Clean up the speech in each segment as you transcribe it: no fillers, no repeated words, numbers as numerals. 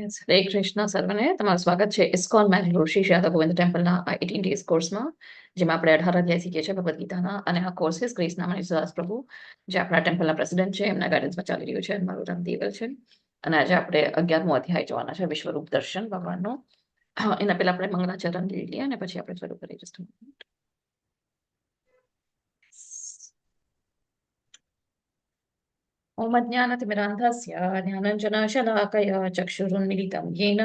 હરે કૃષ્ણ સર્વને તમારું સ્વાગત છે ઇસ્કોન મેંગ્લોર શ્રી રાધા ગોવિંદ ટેમ્પલના 18 ડેઝ કોર્સમાં, જેમાં આપણે 18 અધ્યાય શીખીએ છીએ ભગવદ ગીતાના. અને આ કોર્સ ક્રિષ્ના મનીષદાસ પ્રભુ, જે આપણા ટેમ્પલના પ્રેસિડેન્ટ છે, એમના ગાઈડન્સમાં ચાલી રહ્યું છે. મારું નામ દેવલ છે અને આજે આપણે 11મો અધ્યાય જોવાના છે, વિશ્વરૂપ દર્શન ભગવાનનો. એના પહેલા આપણે મંગલાચરણ લઈ લઈએ અને પછી આપણે શરૂ કરીએ. જસ્ટ ओम अज्ञानतिमिरान्धस्य ज्ञानञ्जनशलाकया चक्षुरुन्मीलितं येन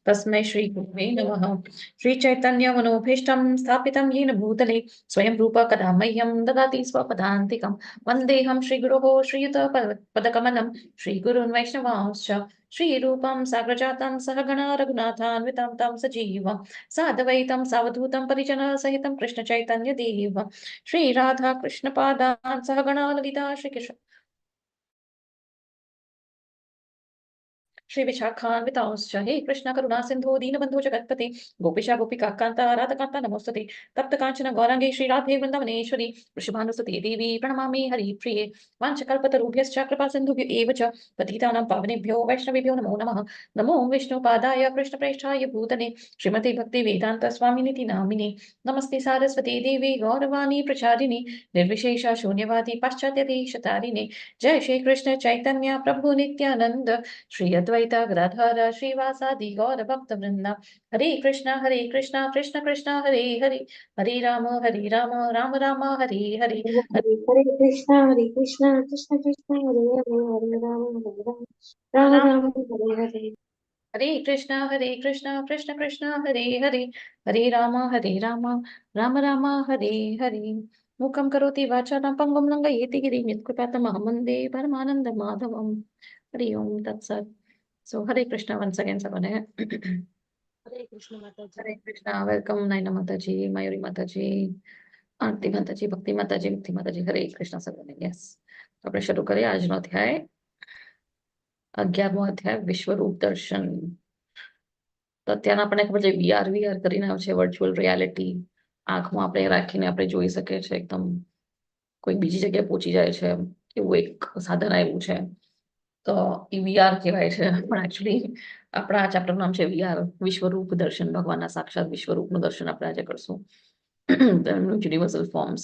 तस्मै श्रीगुरुवे नमः. श्रीचैतन्यमनोभीष्टं स्थापितं येन भूतले स्वयं रूप कदा मह्यं ददाति स्वपदान्तिकं. वन्देऽहं श्रीगुरोः श्रीयुतपदकमलं श्रीगुरुन् वैष्णवांश्च श्रीरूपं साग्रजातं सहगणा रघुनाथान्वितं तं सजीवं साद्वैतं सावधूतं परिजनसहितं कृष्णचैतन्यदेवं श्रीराधा कृष्णपादान् सहगणा ललिता श्रीकृष्ण श्री विशाखान्वितांश्च हे कृष्ण करुणा सिन्धु दीनबन्धु जगत्पते गोपिका गोपिकान्ता राधाकान्ता नमोस्तुते तप्त काञ्चन गौराङ्गे श्रीराधे वृन्दावनेश्वरी वृषभानुसुते देवी प्रणमामि हरिप्रिये. वाञ्छकल्पतरुभ्यश्च कृपा सिन्धुभ्य एव च पतितानां पावनेभ्यो वैष्णवेभ्यो नमो नमः. नमो विष्णुपादाय कृष्णप्रेष्ठाय भूतले श्रीमते भक्ति वेदान्त स्वामिनिति नामिने. नमस्ते सारस्वती देवी गौरवाणी प्रचारिणे निर्विशेष शून्यवादी पाश्चात्यदेशतारिणे. जय श्री कृष्ण चैतन्य प्रभु नित्यानंद श्री अद्वैत गदाधर श्रीवासादि गौर भक्त वृंदा. हरे कृष्णा कृष्ण कृष्ण हरे हरे, हरे राम राम राम हरे हरे. हरे कृष्णा कृष्ण कृष्ण हरे हरे, हरे राम राम राम हरे हरे. हरे कृष्णा कृष्ण कृष्ण हरे हरे, हरे राम राम राम हरे हरे. मूकं करोति वाचालं पंगुं लंघयेति गिरिं यत्कृपातमहं वन्दे परमानंद माधवम्. हरि ओम तत्सत्. So Hare Krishna once again, Sabane. हरे कृष्ण माताजी. Hare Krishna. Welcome Naina Mataji, Mayuri Mataji, Aarti Mataji, Bhakti Mataji, Mukti Mataji. Hare Krishna Sabane. Yes. આપણે શરૂ કરીએ આજનો અધ્યાય. 11મો અધ્યાય વિશ્વરૂપ દર્શન. તો અત્યારે આપણને ખબર છે વીઆર કરીને આવે છે, વર્ચ્યુઅલ રિયાલિટી. આંખમાં આપણે રાખીને આપણે જોઈ શકીએ છીએ, એકદમ કોઈ બીજી જગ્યાએ પહોંચી જાય છે એવું એક સાધન આવ્યું છે. તો એ વીઆર કહેવાય છે, પણ એકચ્યુઅલી આપણા આ ચેપ્ટરનું નામ છે વીઆર, વિશ્વરૂપ દર્શન. ભગવાનના સાક્ષાત વિશ્વરૂપનું દર્શન આપણે આજે કરશું. તેમનું યુનિવર્સલ ફોર્મ,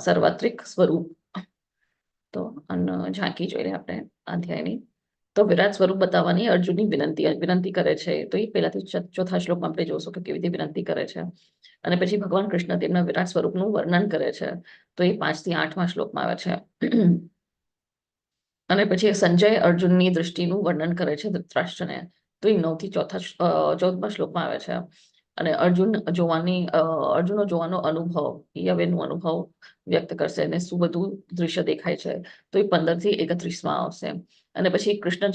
સાર્વત્રિક સ્વરૂપ. તો ઝાંકી જોઈએ આપણે અધ્યાયની. તો વિરાટ સ્વરૂપ બતાવવાની અર્જુનની વિનંતી કરે છે. તો એ પહેલાથી ચોથા શ્લોકમાં આપણે જોશું કે કેવી રીતે વિનંતી કરે છે. અને પછી ભગવાન કૃષ્ણ તેમના વિરાટ સ્વરૂપનું વર્ણન કરે છે. તો એ 5 થી 8મા શ્લોકમાં આવે છે. અને પછી સંજય અર્જુનની દૃષ્ટિનું વર્ણન કરે છે ધૃતરાષ્ટ્રને. તો એ 9 થી 14મા શ્લોકમાં આવે છે. અને અર્જુનો જોવાનો અનુભવ, યવેનો અનુભવ વ્યક્ત કરશે અને શું બધું દૃશ્ય દેખાય છે. તો એ 15 થી 31માં આવશે. અને પછી કૃષ્ણ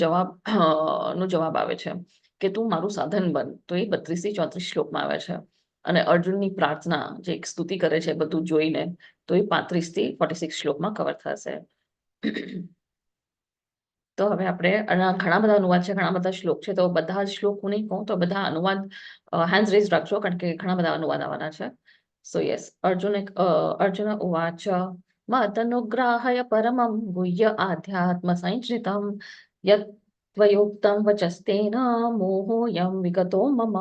નો જવાબ આવે છે કે તું મારું સાધન બન. તો એ 32 થી 34 શ્લોકમાં આવે છે. અને અર્જુનની પ્રાર્થના, જે એક સ્તુતિ કરે છે બધું જોઈને, તો એ 35 થી 46 શ્લોકમાં કવર થશે. તો હવે આપણે ઘણા બધા અનુવાદ છે, ઘણા બધા શ્લોક છે. તો બધા જ શ્લોક હું નહીં કહું, તો બધા અનુવાદ હેન્ડ્સ રેઝ રાખજો, કારણ કે ઘણા બધા અનુવાદ આવવાના છે. સો યસ. અર્જુન ઉવાચ મતનુગ્રાહય પરમં ગુહ્ય આધ્યાત્મ સંશ્રિતમ યત ત્વયોક્તમ વચસ્તેન મોહોયમ વિગતો મમ.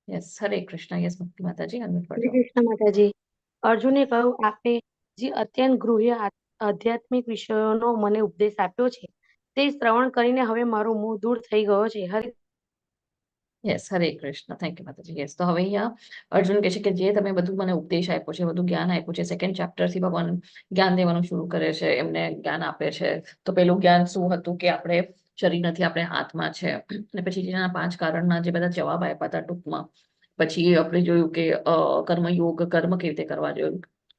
યસ. હરે કૃષ્ણ. યસ મુક્તિ માતાજી. હરે કૃષ્ણ માતાજી. અર્જુને કહ્યું, આપે જે અત્યંત ગૃહ્ય આધ્યાત્મિક વિષયોનો મને ઉપદેશ આપ્યો છે, તે શ્રવણ કરીને હવે મારો મોહ દૂર થઈ ગયો છે. Yes. Hare Krishna. Thank you માતાજી. યસ. તો હવે અહીંયા અર્જુન કહે છે કે જે તમે બધું મને ઉપદેશ આપ્યો છે, બધું જ્ઞાન આપ્યું છે, સેકન્ડ ચેપ્ટરથી ભગવાન જ્ઞાન દેવાનું શરૂ કરે છે, એમને જ્ઞાન આપે છે. તો પેલું જ્ઞાન શું હતું કે આપણે શરીર નથી, આપણે આત્મા છે. અને પછી જેના 5 કારણના જે બધા જવાબ આપ્યા હતા ટૂંકમાં. પછી આપણે જોયું કે કર્મયોગ, કર્મ કેવી રીતે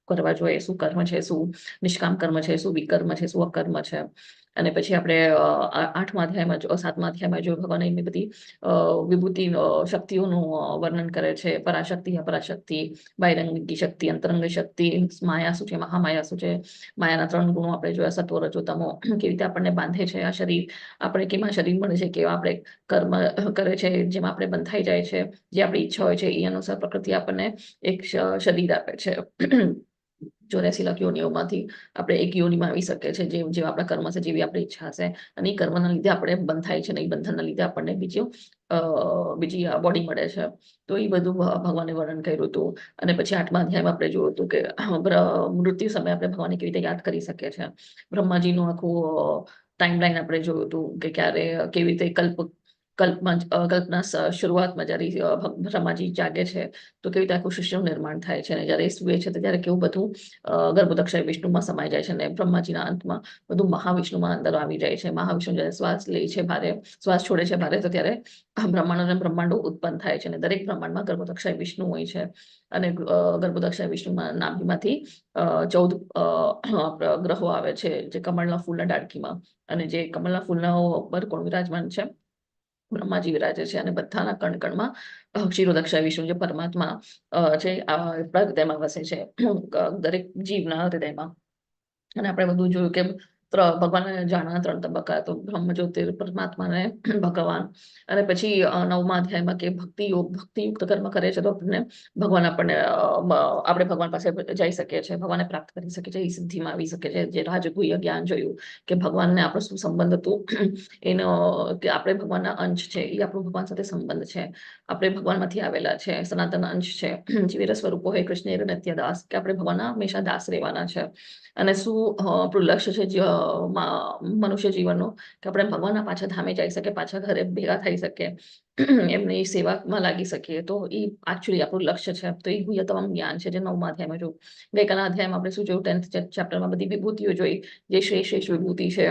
કરવા જોઈએ, શું કર્મ છે, શું નિષ્કામ કર્મ છે, શું વિકર્મ છે, શું અકર્મ છે. અને પછી આપણે 8મા અધ્યાયમાં 7મા અધ્યાયમાં જો ભગવાન એમની બધી વિભૂતિ શક્તિઓનું વર્ણન કરે છે. પરાશક્તિ, અપરાશક્તિ, બહિરંગી શક્તિ, અંતરંગ શક્તિ, માયા શું છે, મહામાયા શું છે. માયાના 3 ગુણો આપણે જોયા, સત્વ, રજો, તમો. કેવી રીતે આપણને બાંધે છે આ શરીર, આપણે કેમાં શરીર મળે છે, કેવા આપણે કર્મ કરે છે, જેમાં આપણે બંધાઈ જાય છે, જે આપણી ઈચ્છા હોય છે એ અનુસાર પ્રકૃતિ આપણને એક શરીર આપે છે. ચોર્યાસી લાખ યોનિઓમાંથી આપણે એક યોનિમાં આવી શકીએ છીએ, જે આપણા કર્મ છે, જેવી આપણી ઈચ્છા છે, અને એ કર્મના લીધે આપણે બંધ થાય છે, અને એ બંધનના લીધે આપણને બીજી બોડી મળે છે. તો એ બધું ભગવાને વર્ણન કર્યું હતું. અને પછી 8મા અધ્યાયમાં આપણે જોયું હતું કે મૃત્યુ સમયે આપણે ભગવાનને કેવી રીતે યાદ કરી શકીએ છીએ. બ્રહ્માજીનું આખું ટાઈમલાઈન આપણે જોયું હતું કે ક્યારે કેવી રીતે કલ્પના શરૂઆતમાં જ્યારે બ્રહ્માજી જાગે છે તો કેવી રીતે આખું સૃષ્ટિનું નિર્માણ થાય છે, અને જ્યારે સૂએ છે તો ત્યારે કેવું બધું ગર્ભોદક્ષાય વિષ્ણુમાં સમાઈ જાય છે, અને બ્રહ્માજીના અંતમાં બધું મહાવિષ્ણુમાં અંદર આવી જાય છે. મહાવિષ્ણુ જ્યારે શ્વાસ લે છે ભારે, શ્વાસ છોડે છે ભારે, તો ત્યારે બ્રહ્માંડ અને બ્રહ્માંડો ઉત્પન્ન થાય છે, અને દરેક બ્રહ્માંડમાં ગર્ભોદક્ષાય વિષ્ણુ હોય છે. અને ગર્ભોદક્ષાય વિષ્ણુમાં નાભીમાંથી 14 ગ્રહો આવે છે, જે કમળના ફૂલના ડાળખીમાં, અને જે કમળના ફૂલના ઉપર કોણ વિરાજમાન છે? બ્રહ્માજી વિરાજે છે. અને બધાના કણ કણમાં ક્ષીરોદક્ષાય વિષ્ણુ જે પરમાત્મા છે, આપણા હૃદયમાં વસે છે, દરેક જીવના હૃદયમાં. અને આપણે બધું જોયું કે ભગવાનને જાણવાના 3 તબક્કા, તો બ્રહ્મ જ્યોતિર, પરમાત્માને ભગવાન. અને પછી 9મા અધ્યાયમાં કે ભક્તિયુક્ત કર્મ કરે છે તો આપણે ભગવાન પાસે જઈ શકીએ છીએ, ભગવાનને પ્રાપ્ત કરી શકીએ છીએ, એ સિદ્ધિમાં આવી શકીએ છીએ. જે રાજગુહ્ય જ્ઞાન જોયું કે ભગવાનને આપણો શું સંબંધ હતું, એનો કે આપણે ભગવાનના અંશ છે, એ આપણું ભગવાન સાથે સંબંધ છે, આપણે ભગવાનમાંથી આવેલા છે, સનાતન અંશ છે, જીવેર સ્વરૂપો હે કૃષ્ણ નિત્ય દાસ, કે આપણે ભગવાનના હંમેશા દાસ રહેવાના છે. અને શું આપણું લક્ષ્ય છે મનુષ્ય જીવનનું, કે આપણે ભગવાનના પાછા ધામે જઈ શકીએ, પાછા ઘરે ભેગા થઈ શકીએ, એમની સેવામાં લાગી શકીએ. તો એ એકચ્યુઅલી આપણું લક્ષ્ય છે. તો એ ગુહ્ય તમામ જ્ઞાન છે જે 9મા અધ્યાયમાં જોયું. ગઈકાલના અધ્યાયમાં આપણે શું જોયું? 10th ચેપ્ટરમાં બધી વિભૂતિઓ જોઈ, જે શ્રેષ્ઠ વિભૂતિ છે.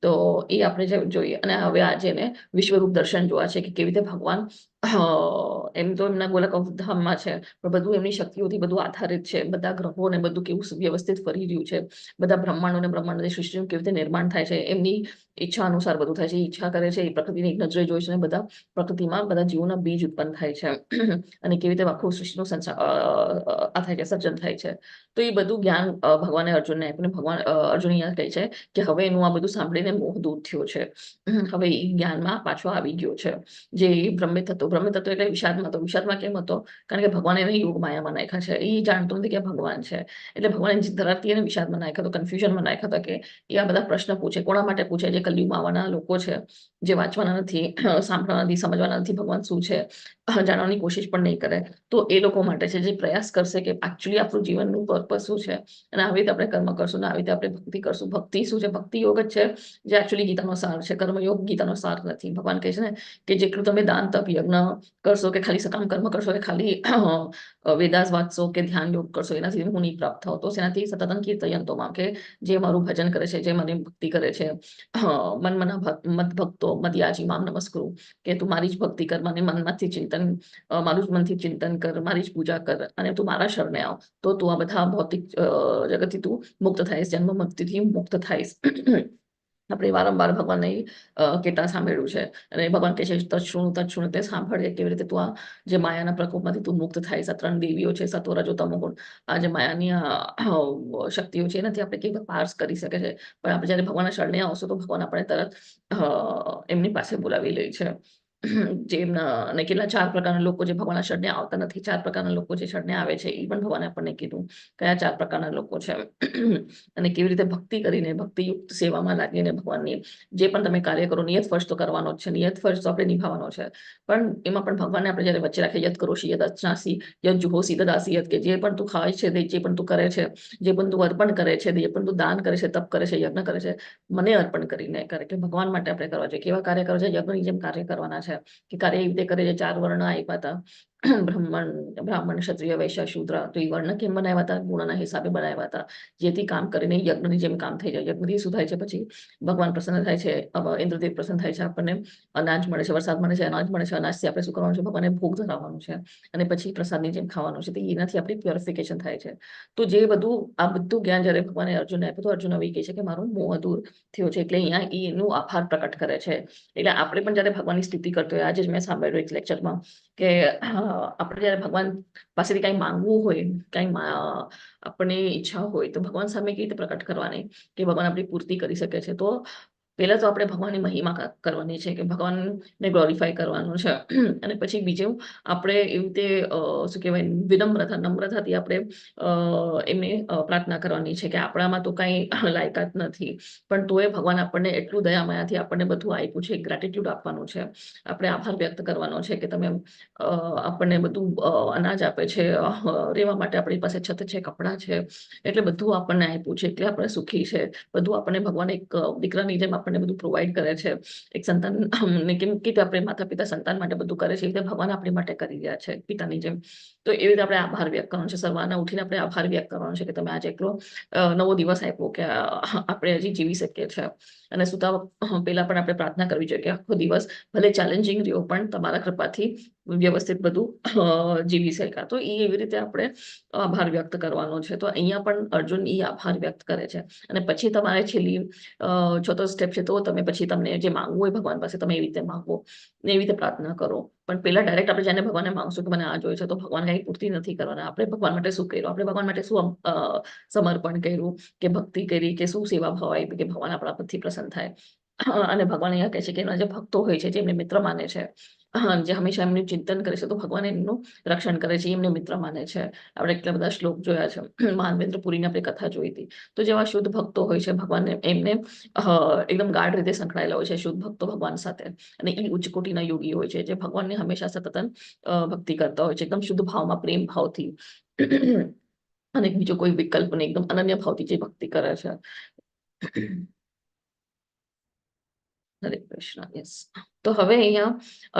તો એ આપણે જોઈએ. અને હવે આજે ને વિશ્વરૂપ દર્શન જોવા છે કે કેવી રીતે ભગવાન એમ તો એમના ગોલક ધામમાં છે, પણ બધું એમની શક્તિઓથી બધું આધારિત છે. બધા ગ્રહો ને બધું કેવું વ્યવસ્થિત ફરી રહ્યું છે, બધા બ્રહ્માંડો ને બ્રહ્માંડની સૃષ્ટિનું કેવી રીતે નિર્માણ થાય છે, એમની ઈચ્છા અનુસાર બધું થાય છે. ઈચ્છા કરે છે, એ પ્રકૃતિની એક નજરે જોઈ છે, અને બધા પ્રકૃતિમાં બધા જીવોના બીજ ઉત્પન્ન થાય છે, અને કેવી રીતે આખું સૃષ્ટિનું સર્જન થાય છે. તો એ બધું જ્ઞાન ભગવાને અર્જુનને આપ્યું. ભગવાન અર્જુન અહીંયા કહે છે કે હવે એનું આ બધું સાંભળીને મોહ દૂર થયો છે, હવે એ જ્ઞાનમાં પાછો આવી ગયો છે. જે ભ્રમિત હતો એટલે વિષાદમાં હતો. વિષાદમાં કેમ હતો? કારણ કે ભગવાન એને યોગ માયામાં નાખ્યા છે. એ જાણતો નથી કે ભગવાન છે, એટલે ભગવાન ધરાવતી એને વિષાદમાં નાખ્યા હતો, કન્ફ્યુઝનમાં નાખ્યા હતા કે એ આ બધા પ્રશ્ન પૂછે. કોના માટે પૂછે? જે કલયુગમાં આવવાના લોકો છે, જે વાંચવાના નથી, સાંભળવાના નથી, સમજવાના નથી, ભગવાન શું છે જાણવાની કોશિશ પણ નહીં કરે. તો એ લોકો માટે છે, જે પ્રયાસ કરશે કે એકચ્યુઅલી આપણું જીવનનું પર્પસ શું છે, અને આવી રીતે આપણે કર્મ કરશું, ને આવી રીતે આપણે ભક્તિ કરશું. ભક્તિ શું છે? ભક્તિ યોગ જ છે, જે એકચ્યુઅલી ગીતાનો સાર છે. કર્મયોગ ગીતાનો સાર નથી. ભગવાન કહે છે ને કે જેટલું તમે દાન, તપ, યજ્ઞ કરશો, કે ખાલી સકામ કર્મ કરશો, કે ખાલી વેદાસ વાંચશો, કે ધ્યાન યોગ કરશો, એનાથી હું નહીં પ્રાપ્ત થાવ. તો એનાથી સતત કીર્તયંતોમાં, કે જે મારું ભજન કરે છે, જે મારી ભક્તિ કરે છે, મત ભક્તો મદયાજી મામ નમસ્કૃ, કે તું મારી જ ભક્તિ કર, મને મનમાંથી ચિંતન, મારું જ મનથી ચિંતન કર, મારી જ પૂજા કર, અને તું મારા શરણે આવ, તો તું આ બધા ભૌતિક જગતથી તું મુક્ત થાઈશ, જન્મ મૃત્યુથી મુક્ત થાઈશ. આપણે વારંવાર ભગવાનને કેટલા સાંભળ્યું છે, અને ભગવાન કહે છે તત્શુણું તે સાંભળે કેવી રીતે તું આ જે માયાના પ્રકોપમાંથી તું મુક્ત થાય. 3 દેવીઓ છે, સત્વ રજો તમો ગુણ, આ જે માયાની શક્તિઓ છે, એનાથી આપણે કેવી રીતે પાર્સ કરી શકે છે. પણ આપણે જયારે ભગવાનના શરણે આવશું તો ભગવાન આપણે તરત એમની પાસે બોલાવી લે છે. જેમના અને કેટલા 4 પ્રકારના લોકો જે ભગવાનના શરણે આવતા નથી, 4 પ્રકારના લોકો જે શરણે આવે છે, એ પણ ભગવાને આપણને કીધું કયા 4 પ્રકારના લોકો છે. અને કેવી રીતે ભક્તિ કરીને, ભક્તિયુક્ત સેવામાં લાગીને ભગવાનની જે પણ તમે કાર્ય કરો, નિયત ફર્જ તો કરવાનો જ છે, નિયત ફર્જ તો આપણે નિભાવવાનો છે. પણ એમાં પણ ભગવાનને આપણે જયારે વચ્ચે રાખીએ, યદ કરોશી યદ અચનાસી યદ જુહોસી તદાસી યદ, કે જે પણ તું ખાય છે, જે પણ તું કરે છે, જે પણ તું અર્પણ કરે છે, જે પણ તું દાન કરે છે, તપ કરે છે, યજ્ઞ કરે છે, મને અર્પણ કરીને કરે, કે ભગવાન માટે આપણે કરવા જોઈએ. કેવા કાર્ય કરવા છે? યજ્ઞની જેમ કાર્ય કરવાના છે, કે કાર્ય એવી રીતે કરે છે. 4 વર્ણ આપ્યા હતા, બ્રાહ્મણ, ક્ષત્રિય, વૈશ્ય, શૂદ્ર. તો એ વર્ણ કેમ બનાવ્યા હતા? ગુણના હિસાબે બનાવ્યા હતા, જેથી કામ કરીને યજ્ઞની જેમ કામ થઈ જાય. યજ્ઞથી શું થાય છે? પછી ભગવાન પ્રસન્ન થાય છે, ઇન્દ્રદેવ પ્રસન્ન થાય છે, આપણને અનાજ મળે છે, વરસાદ મળે છે, અનાજ મળે છે. અનાજથી આપણે શું કરવાનું છે? ભગવાનને ભોગ ધરાવવાનું છે, અને પછી પ્રસાદની જેમ ખાવાનું છે. તો એનાથી આપણી પ્યોરિફિકેશન થાય છે. તો જે બધું આ બધું જ્ઞાન જયારે ભગવાને અર્જુનને આપ્યું, તો અર્જુન હવે કહે છે કે મારું મોહ દૂર થયો છે. એટલે અહીંયા એનું આભાર પ્રકટ કરે છે. એટલે આપણે પણ જયારે ભગવાનની સ્તુતિ કરતો હોય, આજે જ મેં સાંભળ્યું એક લેક્ચરમાં, કે આપણે જયારે ભગવાન પાસેથી કંઈ માંગવું હોય, કંઈ આપણને ઈચ્છા હોય, તો ભગવાન સામે કેવી રીતે પ્રકટ કરવાની, કે ભગવાન આપણી પૂર્તિ કરી શકે છે. તો પહેલા તો આપણે ભગવાનની મહિમા કરવાની છે કે ભગવાનને ગ્લોરીફાય કરવાનું છે અને પછી બીજું આપણે એવી રીતે શું કહેવાય નમ્રતાથી આપણે એમને પ્રાર્થના કરવાની છે કે આપણામાં તો કાંઈ લાયકાત નથી, પણ તોય ભગવાન આપણને એટલું દયામાયાથી આપણને બધું આપ્યું છે, ગ્રેટિટ્યુડ આપવાનું છે, આપણે આભાર વ્યક્ત કરવાનો છે કે તમે આપણને બધું અનાજ આપે છે, રહેવા માટે આપણી પાસે છત છે, કપડાં છે, એટલે બધું આપણને આપ્યું છે, એટલે આપણે સુખી છે, બધું આપણને ભગવાન એક દીકરાની જેમ આપણને બધું પ્રોવાઈડ કરે છે. એક સંતાન કેમ કે આપણે માતા પિતા સંતાન માટે બધું કરે છે, એ રીતે ભગવાન આપણી માટે કરી રહ્યા છે પિતાની જેમ. તો એવી રીતે આપણે આભાર વ્યક્ત કરવાનો છે, સવારના ઉઠીને આપણે આભાર વ્યક્ત કરવાનો છે કે તમે આજે એટલો નવો દિવસ આપ્યો કે આપણે હજી જીવી શકીએ છીએ. અને સુતા પહેલા પણ આપણે પ્રાર્થના કરવી જોઈએ કે આખો દિવસ ભલે ચેલેન્જિંગ રહ્યો પણ તમારા કૃપાથી વ્યવસ્થિત બધું જીવી શક્યા. તો એ એવી રીતે આપણે આભાર વ્યક્ત કરવાનો છે. તો અહીંયા પણ અર્જુન એ આભાર વ્યક્ત કરે છે અને પછી તમારે છેલ્લી ચોથો સ્ટેપ છે, તો તમે પછી તમને જે માંગવું હોય ભગવાન પાસે તમે એવી રીતે માંગો ને એવી રીતે પ્રાર્થના કરો. પણ પહેલા ડાયરેક્ટ આપણે જેને ભગવાનને માંગશું કે મને આ જોઈએ છે, તો ભગવાન કઈ પૂર્તિ નથી કરવાના. આપણે ભગવાન માટે શું કર્યું, આપણે ભગવાન માટે શું સમર્પણ કર્યું, કે ભક્તિ કરી, કે શું સેવા ભાવ આપી કે ભગવાન આપણા પરથી પ્રસન્ન થાય. અને ભગવાન અહીંયા કહે છે કે એના જે ભક્તો હોય છે, જે એમને મિત્ર માને છે, જે હંમેશા એમનું ચિંતન કરે છે, તો ભગવાન એમનું રક્ષણ કરે છે, એમને મિત્ર માને છે. આપણે એટલા બધા શ્લોક જોયા છે, મહાનવેન્દ્ર પુરીની આપણે કથા જોઈ હતી. તો જેવા શુદ્ધ ભક્તો હોય છે ભગવાનને એમને એકદમ ગાઢ રીતે સંકળાયેલા હોય છે શુદ્ધ ભક્તો ભગવાન સાથે. અને એ ઉચ્ચ કોટીના યોગી હોય છે, જે ભગવાનને હંમેશા સતત ભક્તિ કરતા હોય છે, એકદમ શુદ્ધ ભાવમાં, પ્રેમ ભાવથી અને બીજો કોઈ વિકલ્પ નહીં, એકદમ અનન્ય ભાવથી જે ભક્તિ કરે છે. હરે કૃષ્ણ. યસ. તો હવે અહીંયા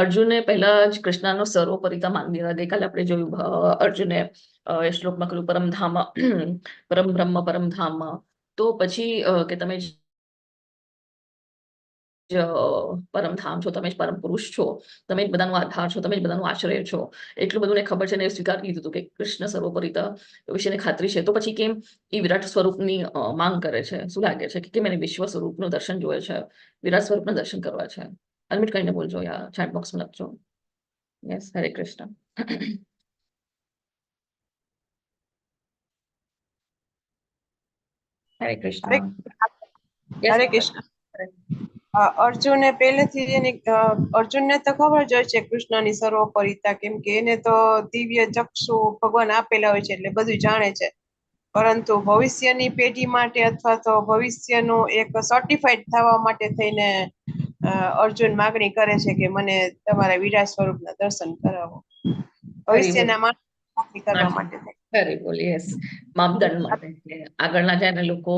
અર્જુને પહેલા જ કૃષ્ણનો સર્વોપરિતા માંગી દીધા. ગઈકાલે આપણે જોયું અર્જુને એ શ્લોકમાં કહ્યું પરમધામ પરમ બ્રહ્મ પરમધામ. તો પછી કે તમે જ પરમધામ છો, તમે જ પરમ પુરુષ છો, તમે જ બધાનો આધાર છો, તમે જ બધાનો આશ્રય છો, એટલું બધું ખબર છે ને સ્વીકાર લીધું હતું કે કૃષ્ણ સર્વોપરિતા વિશેની ખાતરી છે. તો પછી કેમ એ વિરાટ સ્વરૂપની માંગ કરે છે? શું લાગે છે કે કેમ એને વિશ્વ સ્વરૂપનું દર્શન જોયે છે, વિરાટ સ્વરૂપના દર્શન કરવા છે? અનમિટ કરીને બોલજો, યા ચેટ બોક્સમાં લખજો. યસ. હરે કૃષ્ણ. હરે હરે કૃષ્ણ. યસ. હરે કૃષ્ણ. અર્જુને પહેલેથી જ અર્જુનને તો ખબર જ હોય છે કૃષ્ણની સર્વોપરિતા, કેમ કે એને તો દિવ્ય ચક્ષુ ભગવાન આપેલા હોય છે, એટલે બધું જાણે છે. પરંતુ ભવિષ્યની પેઢી માટે અથવા તો ભવિષ્યનું એક સર્ટિફાઈડ થવા માટે થઈને અર્જુન માગણી કરે છે કે મને તમારા વિરાટ સ્વરૂપના દર્શન કરાવો. ભવિષ્યના માટે કરવા માટે ખરી બોલી. યસ. માપદંડ માટે કે આગળના જ્યારે લોકો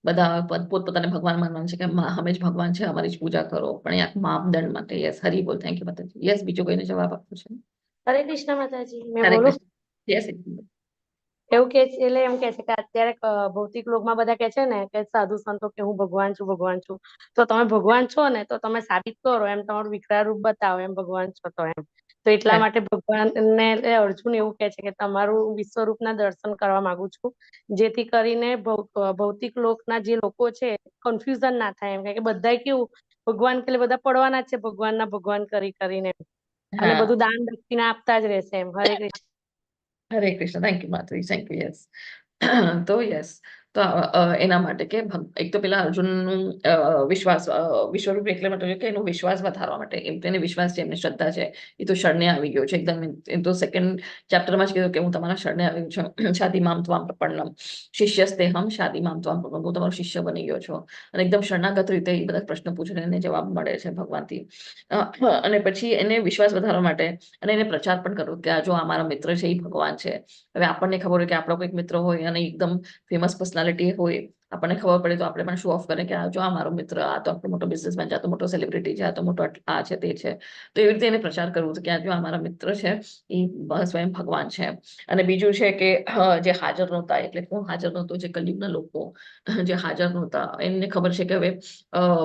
બધા પોતપોતાને ભગવાન માનવાનું છે કે અમે જ ભગવાન છે, અમારી જ પૂજા કરો, પણ એ માપદંડ માટે. યસ. હરી બોલ. થેન્ક યુ માતાજી. યસ. બીજો કોઈને જવાબ આપવો છે? હરે કૃષ્ણ માતાજી, મેં હરે બોલું? કૃષ્ણ. યસ. એવું કે છે, એટલે એમ કે છે કે અત્યારે ભૌતિક લોકમાં બધા કે છે ને કે સાધુ સંતો કે હું ભગવાન છું, ભગવાન છું. તો તમે ભગવાન છો ને તો તમે સાબિત કરો, એમ તમારું વિકરાળ રૂપ બતાવો, એમ ભગવાન છો તો એમ. તો એટલા માટે ભગવાનને અર્જુન એવું કે છે કે તમારું વિશ્વરૂપના દર્શન કરવા માંગુ છું, જેથી કરીને ભૌતિક લોકના જે લોકો છે કન્ફ્યુઝન ના થાય. એમ કે બધા કેવું ભગવાન કે બધા પડવાના જ છે ભગવાનના ભગવાન કરી કરીને, અને હા. બધું દાન દક્ષિણા આપતા જ રહેશે એમ. હરે કૃષ્ણ. હરે કૃષ્ણ. થેન્ક યુ માતાજી. Thank you. યસ. તો યસ. તો એના માટે કે એક તો પેલા અર્જુનનું વિશ્વાસ વિશ્વરૂપ એટલે માટે કે એનો વિશ્વાસ વધારવા માટે, એમ તેને વિશ્વાસ છે, એમને શ્રદ્ધા છે, એ તો શરણે આવી ગયો છે એકદમ. એ તો સેકન્ડ ચેપ્ટરમાં જ કીધું કે હું તમારા શરણે આવી છું. શાદી મામ ત્વામ પ્રપન્નમ શિષ્યસ્તેહમ શાદી મામ ત્વામ પ્રપન્નમ. હું તમારો શિષ્ય બની ગયો છો અને એકદમ શરણાગત રીતે એ બધા પ્રશ્ન પૂછે, એને જવાબ મળે છે ભગવાનથી. અને પછી એને વિશ્વાસ વધારવા માટે અને એને પ્રચાર પણ કરવો કે આ જો અમારા મિત્ર છે એ ભગવાન છે. હવે આપણને ખબર હોય કે આપણો કોઈક મિત્ર હોય અને એકદમ ફેમસ પર્સનાલિટી હોય, આપણને ખબર પડે તો આપણે પણ શો ઓફ કરે કે આ જો આ મારો મિત્ર, આ તો આટલો મોટો બિઝનેસમેન છે, આ તો મોટો સેલિબ્રિટી છે, આ તો મોટો આ છે, તે છે. તો એવી રીતે એને પ્રચાર કરવો કે આ જો અમારા મિત્ર છે એ સ્વયં ભગવાન છે. અને બીજું છે કે જે હાજર નહોતા, એટલે કોણ હાજર નહોતો? જે કલયુગના લોકો જે હાજર નહોતા, એમને ખબર છે કે હવે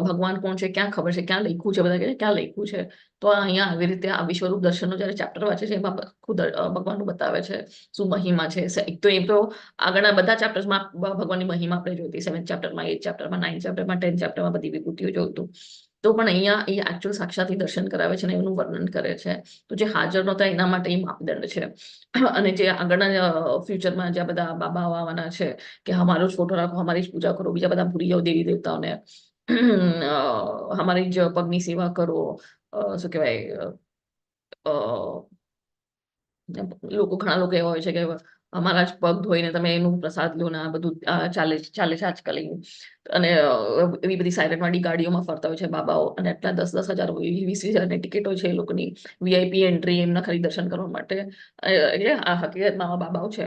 ભગવાન કોણ છે, ક્યાં ખબર છે, ક્યાં લખ્યું છે, બધા કે ક્યાં લખ્યું છે. તો અહીંયા આવી રીતે આ વિશ્વરૂપ દર્શનનો જયારે ચેપ્ટર વાંચે છે એમાં ખુદ ભગવાનનું બતાવે છે શું મહિમા છે. એક તો એમ તો આગળના બધા ચેપ્ટર્સમાં ભગવાનની મહિમા આપણે જોઈતી, 7th ચેપ્ટરમાં, 8th ચેપ્ટરમાં, 9th ચેપ્ટરમાં, 10th ચેપ્ટરમાં બધી વિભૂતિઓ જોઈતું. તો પણ અહીંયા એ એકચ્યુઅલ સાક્ષાતથી દર્શન કરાવે છે અને એનું વર્ણન કરે છે. તો જે હાજર નહોતા એના માટે એ માપદંડ છે. અને જે આગળના ફ્યુચરમાં જ્યાં બધા બાબા આવવાના છે કે અમારો જ ફોટો રાખો, અમારી જ પૂજા કરો, બીજા બધા ભૂલી જાઓ દેવી દેવતાઓને, અમારી જ પગની સેવા કરો, શું કહેવાય, લોકો ઘણા લોકો એવા હોય છે કે અમારા જ પગ ધોઈને તમે એનું પ્રસાદ લો ને આ બધું ચાલે ચાલે છે આજકાલ એવું. અને એવી બધી સાયલેન્ટ ગાડીઓમાં ફરતા હોય છે બાબાઓ, અને એટલા 10,000 20,000 ટિકિટ હોય છે એ લોકોની, VIP એન્ટ્રી એમના ખાલી દર્શન કરવા માટે. એટલે આ હકીકતમાં બાબાઓ છે.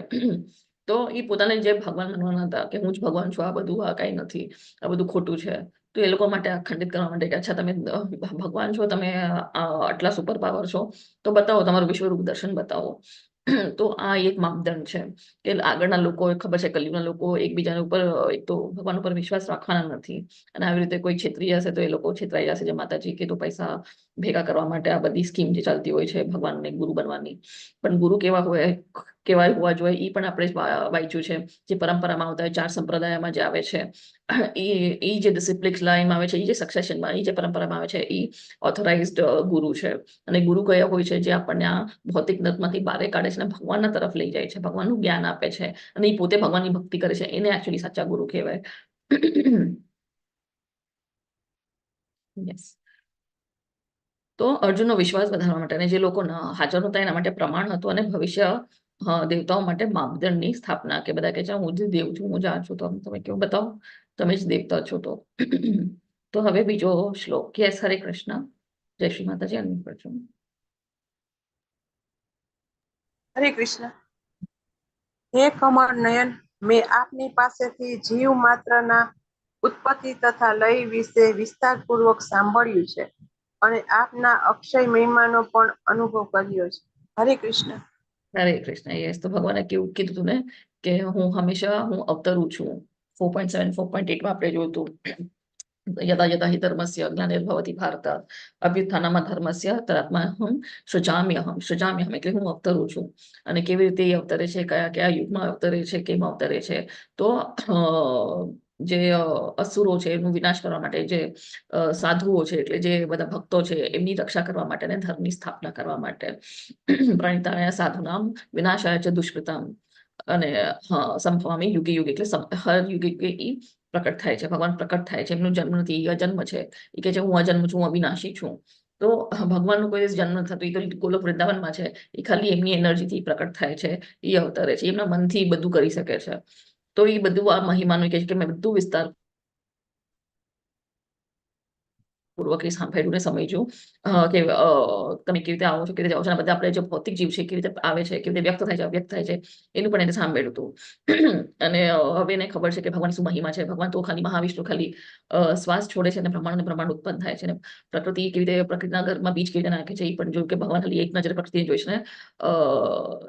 તો એ પોતાને જે ભગવાન માનવાના હતા કે હું જ ભગવાન છું, આ બધું આ કઈ નથી, આ બધું ખોટું છે. તો એ લોકો માટે ખંડિત કરવા માટે કે અચ્છા તમે ભગવાન છો, તમે આટલા સુપર પાવર છો, તો બતાવો તમારું વિશ્વરૂપ દર્શન બતાવો. તો આ એક માપદંડ છે કે આગળના લોકો, ખબર છે કલયુગના લોકો એકબીજાના ઉપર એક તો ભગવાન ઉપર વિશ્વાસ રાખવાના નથી, અને આવી રીતે કોઈ છેતરી જશે તો એ લોકો છેતરાઈ જશે, જે માતાજી કે તો પૈસા ભેગા કરવા માટે આ બધી સ્કીમ જે ચાલતી હોય છે ભગવાનને ગુરુ બનવાની. પણ ગુરુ કેવા હોવા જોઈએ એ પણ આપણે વાંચ્યું છે, જે પરંપરામાં આવતા હોય 4 સંપ્રદાયમાં જે આવે છે, એ જે ડિસિપ્લિન લાઈનમાં આવે છે, એ જે સક્સેશનમાં એ જે પરંપરામાં આવે છે, એ ઓથોરાઇઝડ ગુરુ છે. અને ગુરુ કયા હોય છે? જે આપણને આ ભૌતિક નદમાંથી બહાર કાઢે છે અને ભગવાનના તરફ લઈ જાય છે, ભગવાનનું જ્ઞાન આપે છે, અને એ પોતે ભગવાનની ભક્તિ કરે છે, એને એકચ્યુઅલી સાચા ગુરુ કહેવાય. યસ. તો અર્જુનનો વિશ્વાસ વધારવા માટે, અને જે લોકો હાજર નહોતા એના માટે પ્રમાણ હતું, અને ભવિષ્ય દેવતાઓ માટે માપદંડની સ્થાપના, કે બધા કહે છે હું જ દેવ છું, હું જ આ છું, તો તમે કેવું બતાવો તમે જ દેવતા છો. તો હવે બીજો શ્લોક. યસ, હરે કૃષ્ણ. જય શ્રી માતાજી. અનમ્યુટ કરજો. હરે કૃષ્ણ. હે કમળ નયન, મેં આપની પાસેથી જીવ માત્રના ઉત્પત્તિ તથા લય વિશે વિસ્તારપૂર્વક સાંભળ્યું છે, અને આપના અક્ષય મહિમાનો પણ અનુભવ કર્યો છે. હરે કૃષ્ણ. હરે કૃષ્ણ. યસ. તો ભગવાને કેવું કીધું હતું ને કે હું હંમેશા અવતરું છું. 4.7 4.8 આપણે જોયું હતું. યદા યદા હિ ધર્મસ્ય ગ્લાનિર્ભવતિ ભારત અભ્યુત્થાનમ ધર્મસ્ય તદાત્માહં સૃજામ્યહમ, એટલે હું અવતરું છું. અને કેવી રીતે એ અવતરે છે, કયા કયા યુગમાં અવતરે છે, કેમ અવતરે છે. તો જે અસુરો છે એનું વિનાશ કરવા માટે, જે સાધુઓ છે એટલે જે બધા ભક્તો છે એમની રક્ષા કરવા માટે અને ધર્મની સ્થાપના કરવા માટે. પ્રણિતાય સાધુનામ વિનાશાય ચ દુષ્કૃતામ. અને સંભવામી યુગે યુગે, એટલે હર યુગે યુગે ઈ પ્રકટ થાય છે, ભગવાન પ્રકટ થાય છે. એમનો જન્મ નથી, એ અજન્મ છે. એ કહે છે હું અજન્મ છું, હું અવિનાશી છું. તો ભગવાનનો કોઈ જન્મ થતો, એ તો ગોલોક વૃંદાવનમાં છે. એ ખાલી એમની એનર્જીથી પ્રકટ થાય છે, એ અવતરે છે, એમના મનથી બધું કરી શકે છે. તો એ બધું આ મહિમાનું કહે છે કે મેં બધું વિસ્તાર પૂર્વક એ સાંભળ્યું ને સમજ્યું કે તમે કેવી રીતે આવો છો, કેવી રીતે જાઓ છો, અને બધા આપણે જે ભૌતિક જીવ છે કેવી રીતે આવે છે, કેવી રીતે વ્યક્ત થાય છે, અવ્યક્ત થાય છે, એનું પણ એને સાંભળ્યું હતું. અને હવે એને ખબર છે કે ભગવાન શું મહિમા છે. ભગવાન તો ખાલી મહાવિષ્ણુ ખાલી શ્વાસ છોડે છે અને બ્રહ્માંડ ઉત્પન્ન થાય છે. અને પ્રકૃતિ કેવી રીતે પ્રકૃતિના ઘરમાં બીજ કેવી રીતે નાખે છે, એ પણ જોયું કે ભગવાન ખાલી એક નજરે પ્રકૃતિ જોઈ છે ને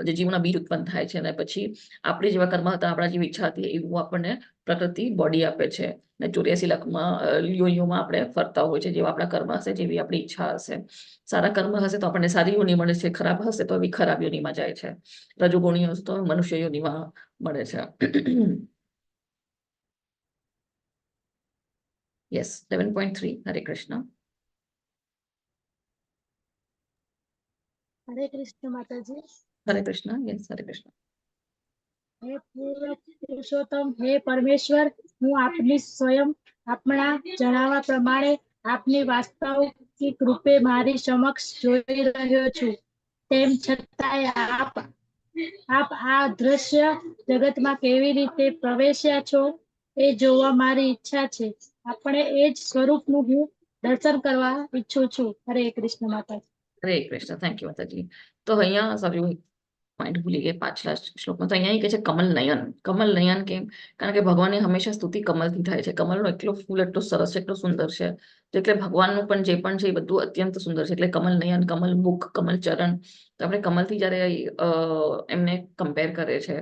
જે જીવના બીજ ઉત્પન્ન થાય છે. અને પછી આપણે જેવા કર્મ હતા, આપણા જેવી ઈચ્છા હતી, એવું આપણને પ્રકૃતિ બોડી આપે છે. ને 84 લાખમાં યોનિઓમાં આપણે ફરતા હોય છે, જેવા આપણા કર્મ હશે, જેવી આપણી ઈચ્છા હશે. સારા કર્મ હશે તો આપણને સારી યોનિ મળે છે, ખરાબ હશે તો એવી ખરાબ યોનિમાં જાય છે. રજોગુણી હશે તો મનુષ્ય યોનિમાં મળે છે. યસ. 11.3. હરે કૃષ્ણ. હરે કૃષ્ણ માતાજી. હરે કૃષ્ણ. યસ, હરે કૃષ્ણ. હે પૂર્વ પુરુષોત્તમ, હે પરમેશ્વર, હું આપની સ્વયં આપણા જણાવ્યા પ્રમાણે આપની વાસ્તવિક રૂપે મારી સમક્ષ જોઈ રહ્યો છું. તેમ છતાંય આપ આ દ્રશ્ય જગતમાં કેવી રીતે પ્રવેશ્યા છો એ જોવા મારી ઈચ્છા છે. આપણે એ જ સ્વરૂપનું હું દર્શન કરવા ઈચ્છું છું. હરે કૃષ્ણ માતાજી. હરે કૃષ્ણ. થેન્ક યુ માતાજી. તો અહીંયા સોરી પોઈન્ટ ભૂલી ગઈ પાછલા શ્લોકમાં. તો અહીંયા કહે છે કમલ નયન. કમલ નયન કેમ? કારણ કે ભગવાનની હંમેશા સ્તુતિ કમલથી થાય છે. કમલનો એટલો ફૂલ એટલો સરસ છે, એટલો સુંદર છે. તો એટલે ભગવાનનું પણ જે પણ છે એ બધું અત્યંત સુંદર છે. એટલે કમલ નયન, કમલ મુખ, કમલ ચરણ. તો આપણે કમલથી જયારે એમને કમ્પેર કરે છે,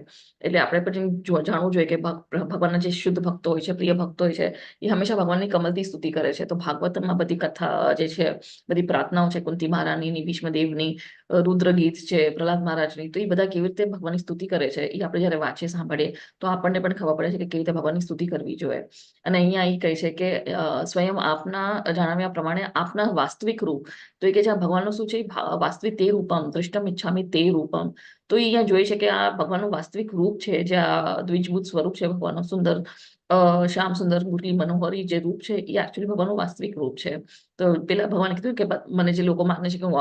એટલે આપણે પણ જાણવું જોઈએ કે ભગવાનના જે શુદ્ધ ભક્તો હોય છે, પ્રિય ભક્તો હોય છે, એ હંમેશા ભગવાનની કમલથી સ્તુતિ કરે છે. તો ભાગવતમાં બધી કથા જે છે, બધી પ્રાર્થનાઓ છે, કુંતી મહારાણીની, ભીષ્મદેવની, રુદ્ર ગીત છે, પ્રહલાદ મહારાજની, તો એ બધા કેવી રીતે ભગવાનની સ્તુતિ કરે છે, એ આપણે જયારે વાંચીએ, સાંભળીએ, તો આપણને પણ ખબર પડે છે કે કેવી રીતે ભગવાનની સ્તુતિ કરવી જોઈએ. અને અહીંયા એ કહે છે કે સ્વયં આપના જણાવ્યા પ્રમાણે આપના વાસ્તવિક રૂપ. તો એ કે છે આ ભગવાનનું શું છે? વાસ્તવિક તે રૂપમ દૃષ્ટમ ઈચ્છામી તે રૂપમ. તો એ અહીંયા જોઈ છે કે આ ભગવાનનું વાસ્તવિક રૂપ છે, જે આ દ્વિજભૂત સ્વરૂપ છે ભગવાનનું સુંદર. શ્યામ સુંદર મુરલી મનોહરી જે રૂપ છે એ એકચ્યુઅલી ભગવાનનું વાસ્તવિક રૂપ છે. તો પેલા ભગવાને કીધું કે મને જે લોકો માને છે કે હું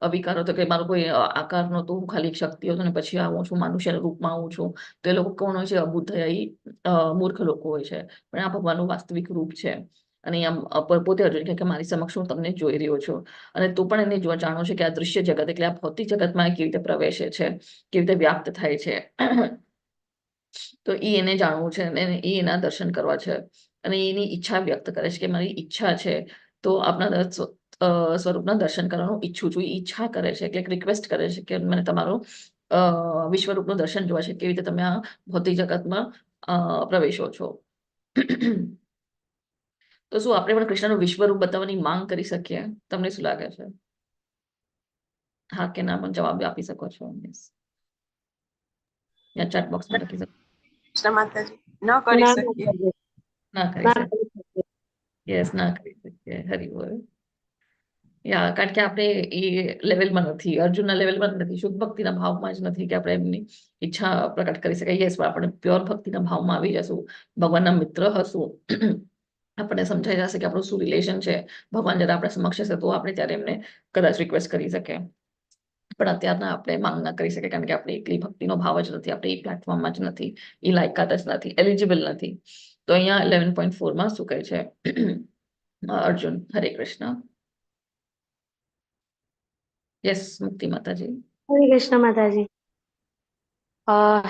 અવિકાર હતો, કે મારો કોઈ આકાર નહોતો, હું ખાલી એક શક્તિ હતો ને પછી આવું છું મનુષ્યના રૂપમાં આવું છું, તો એ લોકો કોણ હોય છે? અબુદ્ધ થયા, મૂર્ખ લોકો હોય છે. પણ આ ભગવાનનું વાસ્તવિક રૂપ છે. અને આમ પોતે અર્જુન કહે કે મારી સમક્ષ હું તમને જોઈ રહ્યો છું, અને તું પણ એને જાણો છે કે આ દૃશ્ય જગત એટલે આ ભૌતિક જગતમાં કેવી રીતે પ્રવેશે છે, કેવી રીતે વ્યાપ્ત થાય છે. તો એને જાણવું છે અને એના દર્શન કરવા છે, અને એની ઈચ્છા વ્યક્ત કરે છે કે મારી ઈચ્છા છે તો આપણા સ્વરૂપના દર્શન કરવાનું ઈચ્છું છું. ઈચ્છા કરે છે એટલે રિક્વેસ્ટ કરે છે કે મને તમારું વિશ્વરૂપનું દર્શન જોવા છે, કેવી રીતે તમે આ ભૌતિક જગતમાં પ્રવેશો છો. તો શું આપણે પણ કૃષ્ણનું વિશ્વરૂપ બતાવવાની માંગ કરી શકીએ? તમને શું લાગે છે? હા કે ના પણ જવાબ આપી શકો છો. યા ચેટ બોક્સમાં લખી શકો. કૃષ્ણ માતાજી ન કરી ના શકીએ. ના કરી ના શકીએ. કરી શકીએ. યસ, ના કરી શકીએ. હરી બોલ. યા કારણ કે આપણે એ લેવલમાં નથી, અર્જુનના લેવલમાં નથી, શુદ્ધ ભક્તિના ભાવમાં જ નથી કે આપણે એમની ઈચ્છા પ્રકટ કરી શકાય. યસ, આપણે પ્યોર ભક્તિના ભાવમાં આવી જશું, ભગવાનના મિત્ર હશું, આપણને સમજાઈ જશે કે આપણું શું રિલેશન છે, ભગવાન જયારે આપણે સમક્ષ હશે તો આપણે ત્યારે એમને કદાચ રિક્વેસ્ટ કરી શકીએ. પણ અત્યારના આપણે માંગ ના કરી શકીએ કારણ કે આપણે એકલી ભક્તિનો ભાવ જ નથી, આપણે એ પ્લેટફોર્મમાં જ નથી, એ લાયકાત જ નથી, એલિજિબલ નથી. તો અહીંયા 11.4 શું કહે છે અર્જુન? હરે કૃષ્ણ. યસ, મુક્તિ માતાજી. હરે કૃષ્ણ માતાજી.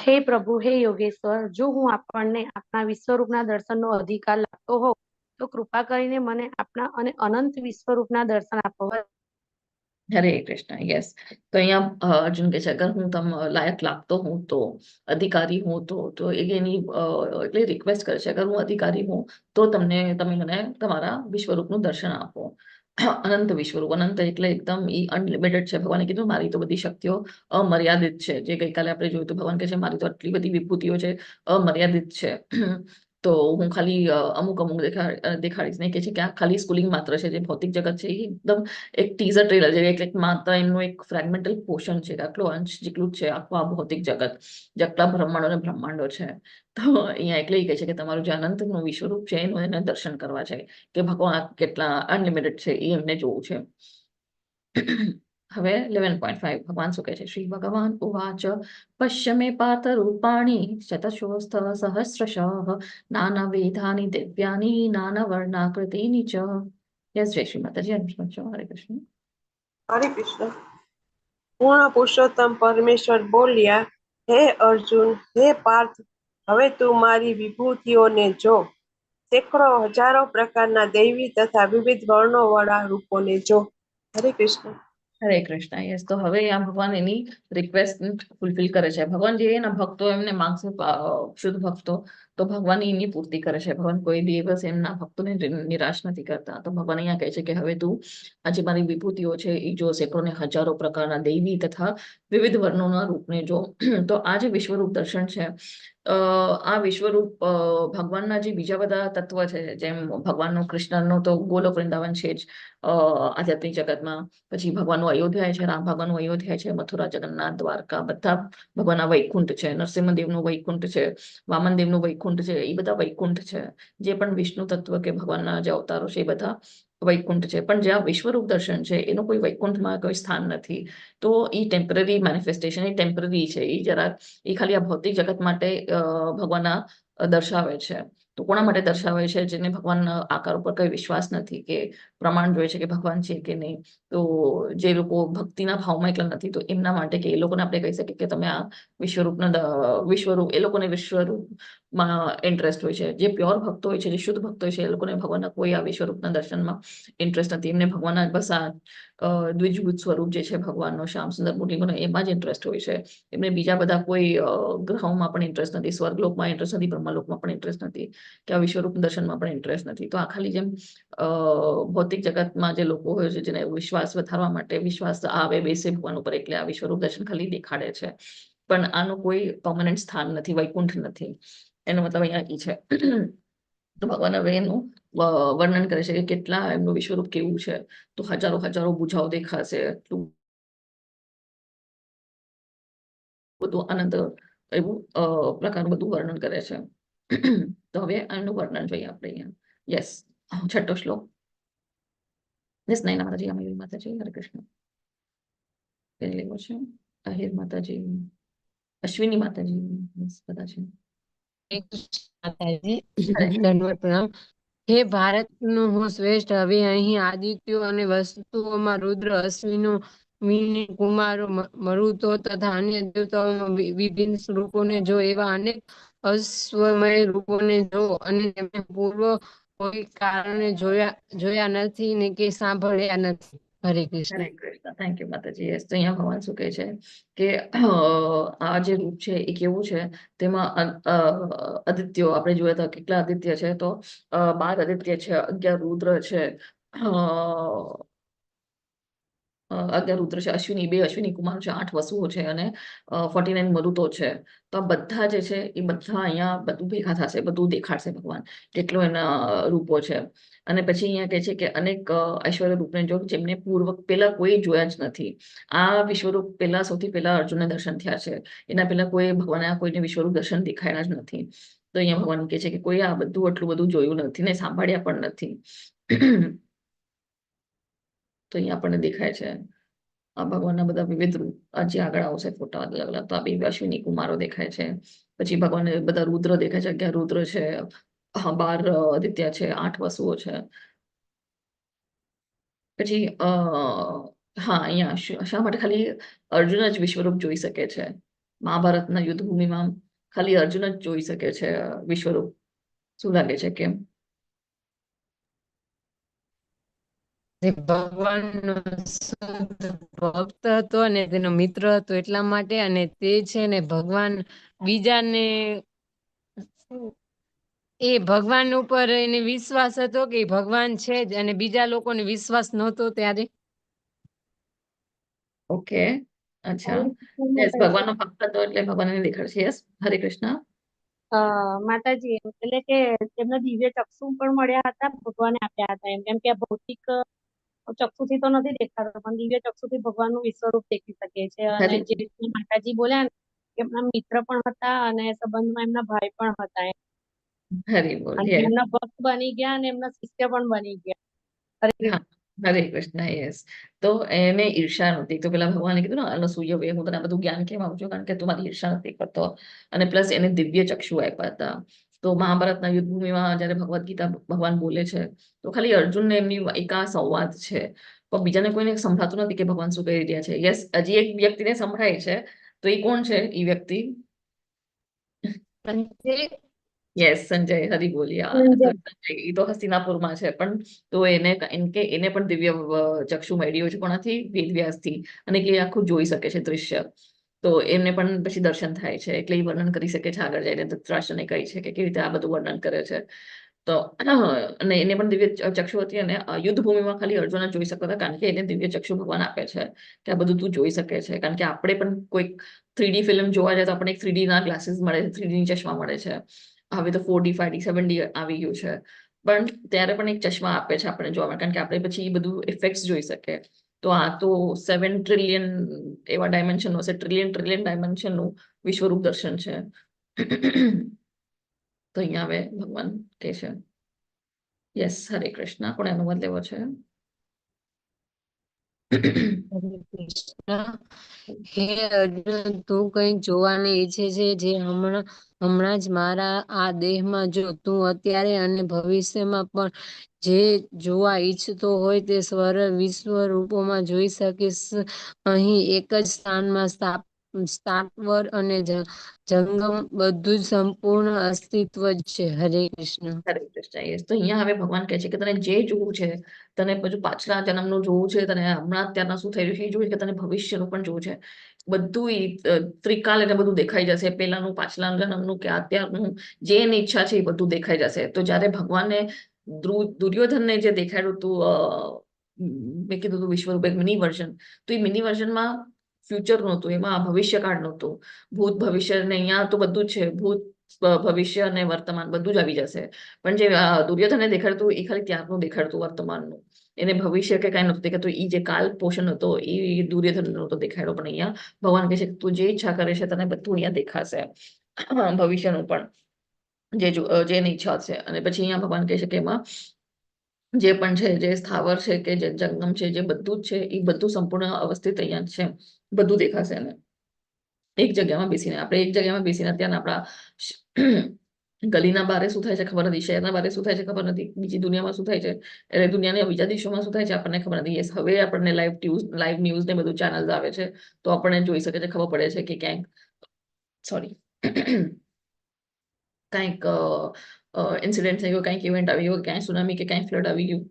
હે પ્રભુ, હે યોગેશ્વર, જો હું આપણને આપણા વિશ્વરૂપના દર્શનનો અધિકાર લાગતો હોઉં તો કૃપા કરીને મને આપણા અને અનંત વિશ્વરૂપના દર્શન આપો. હરે કૃષ્ણ. યસ, તો અહીંયા અર્જુન કહે છે અગર હું લાયક લાગતો હું તો, અધિકારી હું તો એની એટલે રિક્વેસ્ટ કરે છે અગર હું અધિકારી હું તો તમે મને તમારા વિશ્વરૂપનું દર્શન આપો. અનંત વિશ્વરૂપ, અનંત એટલે એકદમ અનલિમિટેડ છે. ભગવાને કીધું મારી તો બધી શક્તિઓ અમર્યાદિત છે. જે ગઈકાલે આપણે જોયું તો ભગવાન કહે છે મારી તો આટલી બધી વિભૂતિઓ છે, અમર્યાદિત છે. તો હું ખાલી અમુક દેખાડીશ નહીં, કે છે કે આ ખાલી સ્કૂલિંગ માત્ર છે. જે ભૌતિક જગત છે એ એકદમ એક ટીઝર ટ્રેલર છે, એટલે માત્ર એમનું એક ફ્રેગમેન્ટલ પોર્શન છે, આટલો અંશ જેટલું જ છે આખું આ ભૌતિક જગત, જેટલા બ્રહ્માંડો અને બ્રહ્માંડો છે. તો અહીંયા એટલે કહે છે કે તમારું જે અનંતનું વિશ્વરૂપ છે એનું એને દર્શન કરવા છે, કે ભગવાન કેટલા અનલિમિટેડ છે એ એમને જોવું છે. હવે 11.5 ભગવાન શું કહે છે? શ્રી ભગવાન ઉવાચ પશ્ય મે પાર્થ રૂપાણી શતશોસ્થ સહસ્રશઃ નાના વેધાની દિવ્યાની નાના વર્ણાકૃતિની ચ. યસ, જય શ્રી માતાજી. હરે કૃષ્ણ. હરે કૃષ્ણ. પૂર્ણ પુરુષોત્તમ પરમેશ્વર બોલ્યા, હે અર્જુન, હે પાર્થ, હવે તું મારી વિભૂતિઓને જો. સેંકડો હજારો પ્રકારના દૈવી તથા વિવિધ વર્ણોવાળા રૂપોને જો. હરે કૃષ્ણ. હરે કૃષ્ણ. યસ, તો હવે આ ભગવાન એની રિક્વેસ્ટ ફૂલફિલ કરે છે. ભગવાન જે એના ભક્તો એમને માંગશે, શુદ્ધ ભક્તો, તો ભગવાન એની પૂર્તિ કરે છે. ભગવાન કોઈ દિવસ એમના ભક્તોને નિરાશ નથી કરતા. તો ભગવાન અહીંયા કહે છે કે હવે તું આજે મારી વિભૂતિઓ છે એ જો, સેંકડો ને હજારો પ્રકારના દૈવી તથા વિવિધ વર્ણોના રૂપને જો. તો આ જે વિશ્વરૂપ દર્શન છે, આ વિશ્વરૂપ ભગવાનના જે બીજા બધા તત્વ છે, જેમ ભગવાનનું કૃષ્ણનો તો ગોલોક વૃંદાવન છે જ આધ્યાત્મિક જગતમાં, પછી ભગવાનનું અયોધ્યા છે, રામ ભગવાનનું અયોધ્યા છે, મથુરા, જગન્નાથ, દ્વારકા, બધા ભગવાનના વૈકુંઠ છે, નરસિંહદેવનું વૈકુંઠ છે, વામનદેવનું વૈકુંઠ છે, એ બધા વૈકુંઠ છે. જે પણ વિષ્ણુ તત્વ કે ભગવાનના જે અવતારો છે એ બધા વૈકુંઠ છે. પણ જ્યાં વિશ્વરૂપ દર્શન છે એનું કોઈ વૈકુંઠમાં કોઈ સ્થાન નથી. તો એ ટેમ્પરરી મેનિફેસ્ટેશન, એ ટેમ્પરરી છે, એ ખાલી આ ભૌતિક જગત માટે ભગવાનના દર્શાવે છે. તો કોના માટે દર્શાવે છે? જેને ભગવાનના આકાર ઉપર કઈ વિશ્વાસ નથી, કે પ્રમાણ જોઈએ છે કે ભગવાન છે કે નહીં. તો જે લોકો ભક્તિના ભાવમાં એટલા નથી, તો એમના માટે, કે એ લોકોને આપણે કહી શકીએ કે તમે આ વિશ્વરૂપ, એ લોકોને વિશ્વરૂપમાં ઇન્ટરેસ્ટ હોય છે. જે પ્યોર ભક્તો હોય છે, જે શુદ્ધ ભક્તો હોય છે, એ લોકોને ભગવાનના કોઈ આ વિશ્વરૂપના દર્શનમાં ઇન્ટરેસ્ટ નથી. એમને ભગવાનના બસ આ દ્વિજભૂત સ્વરૂપ જે છે ભગવાનનો, શ્યામ સુંદર મુરલીનો, એમાં જ ઇન્ટરેસ્ટ હોય છે. એમને બીજા બધા કોઈ ગ્રહોમાં પણ ઇન્ટરેસ્ટ નથી, સ્વર્ગલોકમાં ઇન્ટરેસ્ટ નથી, બ્રહ્મલોકમાં પણ ઇન્ટરેસ્ટ નથી, કે આ વિશ્વરૂપ દર્શનમાં પણ ઇન્ટરેસ્ટ નથી. તો આ ખાલી જેમ ભૌતિક જગતમાં જે લોકો હોય છે, જેને વિશ્વાસ વધારવા માટે, વિશ્વાસ આવે બેસે ભગવાન ઉપર, એટલે આ વિશ્વરૂપ દર્શન ખાલી દેખાડે છે. પણ આનું કોઈ પરમનન્ટ સ્થાન નથી, વૈકુંઠ નથી. એનો મતલબ અહીંયા ઈ છે. તો ભગવાન હવે એનું વર્ણન કરે છે કે કેટલા એમનું વિશ્વરૂપ કેવું છે. તો હજારો હજારો ભુજાઓ દેખાશે, એટલું બધું આનંદ, એવું પ્રકારનું બધું વર્ણન કરે છે. તો હવે આનું વર્ણન જોઈએ આપણે અહીંયા. યસ, છઠ્ઠો શ્લોક. યસ, નયના માતાજી, મયુરી માતાજી, હરે કૃષ્ણ. પેલી લેવો છે આહિર માતાજી, અશ્વિની માતાજી, યસ બધા છે. માતાજી હરે દંડવત પ્રણામ. હે ભારતનું હું શ્રેષ્ઠ. હવે અહીં આદિત્યો અને વસ્તુઓમાં રુદ્ર, અશ્વિનો, મીની, કુમારો, મરુતો તથા અન્ય દેવતાઓમાં વિભિન્ન રૂપોને જો, એવા અનેક અશ્વમય રૂપોને જો, અને તેમને પૂર્વ કોઈ કારણે જોયા નથી ને કે સાંભળ્યા નથી. હરે કૃષ્ણ. કૃષ્ણ. થેન્ક યુ માતાજી. યસ, તો અહીંયા ભગવાન શું કહે છે કે આ જે રૂપ છે એ કેવું છે, તેમાં આદિત્યો આપણે જોયા હતા કેટલા આદિત્ય છે, તો 12 આદિત્ય છે, 11 રુદ્ર છે, 11 રુદ્ર છે, અશ્વિની 2 અશ્વિની કુમાર છે, 8 વસુઓ છે, અને 49 મરુતો છે. તો આ બધા જે છે એ બધા અહીંયા બધું ભેગા થશે, બધું દેખાડશે ભગવાન કેટલો એના રૂપો છે. અને પછી અહીંયા કહે છે કે અનેક ઐશ્વર્ય રૂપને જો, જેમને પૂર્વ પેલા કોઈ જોયા જ નથી. આ વિશ્વરૂપ પેલા સૌથી પહેલા અર્જુનને દર્શન થયા છે. એના પહેલા કોઈ ભગવાને કોઈને વિશ્વરૂપ દર્શન દેખાયા જ નથી. તો અહીંયા ભગવાન કહે છે કે કોઈ આ બધું આટલું બધું જોયું નથી ને સાંભળ્યા પણ નથી. તો અહીંયા આપણને દેખાય છે આ ભગવાનના બધા વિવિધ રૂપ. જે આગળ આવશે ફોટા અલગ અલગ, તો આ 2 અશ્વિની કુમારો દેખાય છે. પછી ભગવાન બધા રુદ્ર દેખાય છે, 11 રુદ્ર છે, 12 આદિત્ય છે, 8 વસુઓ છે. પછી હા, અહીંયા શા માટે ખાલી અર્જુન જ વિશ્વરૂપ જોઈ શકે છે? મહાભારતના યુદ્ધ ભૂમિમાં ખાલી અર્જુન જ જોઈ શકે છે વિશ્વરૂપ. શું લાગે છે કેમ? ભગવાનનો શુદ્ધ ભક્ત હતો અને તેનો મિત્ર હતો એટલા માટે. અને તે છે ને ભગવાન બીજાને એ ભગવાન ઉપર એને વિશ્વાસ હતો કે ભગવાન છે જ, અને બીજા લોકોને વિશ્વાસ નહોતો ત્યારે. ઓકે, અચ્છા. યસ, ભગવાનનો ભક્ત હતો એટલે ભગવાનને દેખાડશે. યસ, હરે કૃષ્ણ. માતાજી એટલે કે એમને દિવ્ય ચક્ષુ પણ મળ્યા હતા, ભગવાને આપ્યા હતા. એમ કે ભૌતિક ચક્ષુથી તો નથી દેખાડતો, પણ દિવ્ય ચક્ષુથી ભગવાનનું વિશ્વરૂપ દેખી શકે છે. અને જે રીતે માતાજી બોલ્યા ને કે એમના મિત્ર પણ હતા અને સંબંધમાં એમના ભાઈ પણ હતા. હરે બોલ. અને એમના ભક્ત બની ગયા અને એમના શિષ્ય પણ બની ગયા. હરે કૃષ્ણ. યસ, તો એને ઈર્ષા નહોતી. તો પેલા ભગવાને કીધું ને અનસૂય વે, હું તને બધું જ્ઞાન કેમ આપું છું? કારણ કે તું મારી ઈર્ષા નથી કરતો. અને પ્લસ એને દિવ્ય ચક્ષુ આપ્યા હતા. તો મહાભારતના યુદ્ધ ભૂમિમાં જયારે ભગવદ્ ગીતા ભગવાન બોલે છે, તો ખાલી અર્જુનને એમની એક આ સંવાદ છે, પણ બીજાને કોઈને સંભળાતું નથી કે ભગવાન શું કહી રહ્યા છે. યસ, હજી એક વ્યક્તિને સંભળાય છે. તો એ કોણ છે એ વ્યક્તિ? યસ, સંજય. હરી બોલ્યા. તો સંજય એ તો હસ્તિનાપુરમાં છે, પણ તો એને પણ દિવ્ય ચક્ષુ મળ્યું છે કોનાથી? વેદવ્યાસથી. અને એટલે આખું જોઈ શકે છે દૃશ્ય. તો એમને પણ પછી દર્શન થાય છે, એટલે એ વર્ણન કરી શકે છે આગળ જઈને. ધૃતરાષ્ટ્રને કહી છે કે કેવી રીતે આ બધું વર્ણન કરે છે. તો અને એને પણ દિવ્ય ચક્ષુ હતી. અને યુદ્ધ ભૂમિમાં ખાલી અર્જુન જ જોઈ શકતા હતા, કારણ કે એને દિવ્ય ચક્ષુ ભગવાન આપે છે કે આ બધું તું જોઈ શકે છે. કારણ કે આપણે પણ કોઈક 3D ફિલ્મ જોવા જાય તો આપણે 3D ના ગ્લાસીસ મળે છે, 3D ચશ્મા મળે છે. હવે તો 4D 5D 7D આવી ગયું છે, પણ ત્યારે પણ એક ચશ્મા આપે છે આપણે જોવા માટે, કારણ કે આપણે પછી એ બધું ઇફેક્ટ્સ જોઈ શકે. તો આ તો 7 ટ્રિલિયન એવા ડાયમેન્શનનું હશે, ટ્રિલિયન ડાયમેન્શનનું વિશ્વરૂપ દર્શન છે. તો અહીંયા હવે ભગવાન કે છે. યસ, હરે કૃષ્ણ. કોને અનુવાદ લેવો છે? હે અર્જુન, તું કંઈક જોવાને ઈચ્છે છે જે હમણાં જ મારા આ દેહમાં જો. તું અત્યારે અને ભવિષ્યમાં પણ જે જોવા ઈચ્છતો હોય તે વિશ્વ રૂપોમાં જોઈ શકીશ. અહીં એક જ સ્થાનમાં સ્થાવર અને જંગમ બધું જ સંપૂર્ણ અસ્તિત્વ જ છે. હરે કૃષ્ણ. હરે કૃષ્ણ. યસ, તો અહીંયા હવે ભગવાન કહે છે કે તને જે જોવું છે, તને પછી પાછલા જન્મનું જોવું છે, તને હમણાં અત્યારના શું થઈ રહ્યું છે એ જોવું છે, કે તને ભવિષ્યનું પણ જોવું છે, બધું ત્રિકાલ એને બધું દેખાઈ જશે. પેલાનું, પાછલા જન્મનું કે અત્યારનું, જે એની ઈચ્છા છે એ બધું દેખાઈ જશે. તો જયારે ભગવાને દુર્યોધનને જે દેખાડ્યું હતું, મેં કીધું હતું વિશ્વરૂપ એક મિની વર્ઝન, તો એ મિની વર્ઝનમાં ફ્યુચર નહોતું, એમાં ભવિષ્યકાળ નહોતું. ભૂત ભવિષ્ય ને અહીંયા તો બધું જ છે, ભૂત ભવિષ્ય અને વર્તમાન બધું જ આવી જશે. પણ જે દુર્યોધનને દેખાડતું એ ખાલી ત્યારનું દેખાડતું, વર્તમાનનું. એને ભવિષ્ય કે કઈ નહોતું દેખાતું. એ જે કાલ પોષણ હતો એ દુર્યોધન નહોતો દેખાડ્યો. પણ અહીંયા ભગવાન કહે છે કે તું જે ઈચ્છા કરે છે તને બધું અહીંયા દેખાશે, ભવિષ્યનું પણ. જેની ઈચ્છા છે. અને પછી અહીંયા ભગવાન કહે છે કે એમાં જે પણ છે, જે સ્થાવર છે કે જે જંગમ છે, જે બધું જ છે એ બધું સંપૂર્ણ અવસ્થિત અહીંયા છે, બધું દેખાશે એને એક જગ્યામાં બેસીને. આપણે એક જગ્યામાં બેસીને અત્યારે આપણા ગલીના બારે શું થાય છે ખબર નથી, શહેરના બારે શું થાય છે ખબર નથી, બીજી દુનિયામાં શું થાય છે, એટલે દુનિયાના બીજા દેશોમાં શું થાય છે આપણને ખબર નથી. યસ, હવે આપણને લાઈવ ન્યૂઝ ને બધું ચેનલ્સ આવે છે તો આપણને જોઈ શકે છે, ખબર પડે છે કે ક્યાંક સોરી કંઈક ઇન્સિડન્ટ થઈ ગયો, કંઈક ઇવેન્ટ આવી ગયો, ક્યાંય સુનામી કે ક્યાંય ફ્લડ આવી ગયું,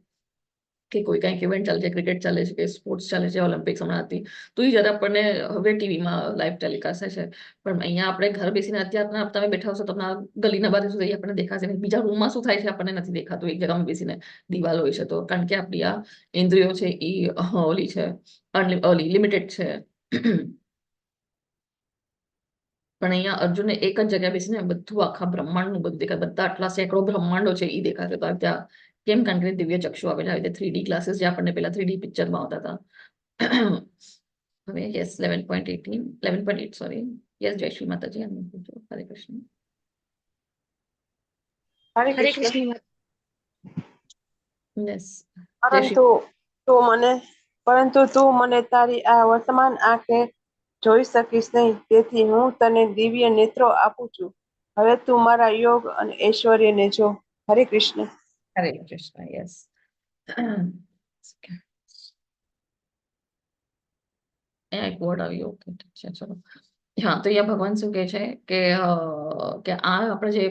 કે કોઈ કંઈક ઇવેન્ટ ચાલે છે, ક્રિકેટ ચાલે છે કે સ્પોર્ટ્સ ચાલે છે, ઓલિમ્પિક્સ હમણાં હતી, તો એ જરા આપણને હવે ટીવીમાં લાઈવ ટેલિકાસ્ટ થાય છે. પણ અહીંયા આપણે ઘર બેસીને અત્યારના તમે બેઠા હશો તમને ગલીના બાજુ સુધી આપણને દેખાશે નહીં, બીજા રૂમમાં શું થાય છે આપણને નથી દેખાતું, એક જગ્યામાં બેસીને દિવાલ હોય છે તો. કારણ કે આપણી આ ઇન્દ્રિયો છે એ ઓલી છે, ઓલી લિમિટેડ છે. પણ અહીંયા અર્જુનને એક જ જગ્યાએ બેસીને બધું આખા બ્રહ્માંડનું બધું દેખાય, બધા આટલા સેંકડો બ્રહ્માંડો છે એ દેખાશે. તો ત્યાં કેમ? કારણ કે દિવ્ય ચક્ષુ આવે છે, આવી રીતે 3D ક્લાસીસ જે આપણને પેલા 3D પિક્ચરમાં આવતા હતા. હવે યસ 11.18 11.8 સોરી. યસ, જય શ્રી માતાજી. હરે કૃષ્ણ. હરે હરે કૃષ્ણ. કૃષ્ણ. યસ, જય શ્રી. પરંતુ તું મને તારી આ વર્તમાન આંખે જોઈ શકીશ નહીં, તેથી હું તને દિવ્ય નેત્રો આપું છું. હવે તું મારા યોગ અને ઐશ્વર્યને જો. હરે કૃષ્ણ. હરે કૃષ્ણ. યસ. એક વર્ડ આવ્યો. ઓકે, ઠીક છે, ચલો. હા, તો અહીંયા ભગવાન શું કહે છે કે આ આપણે જે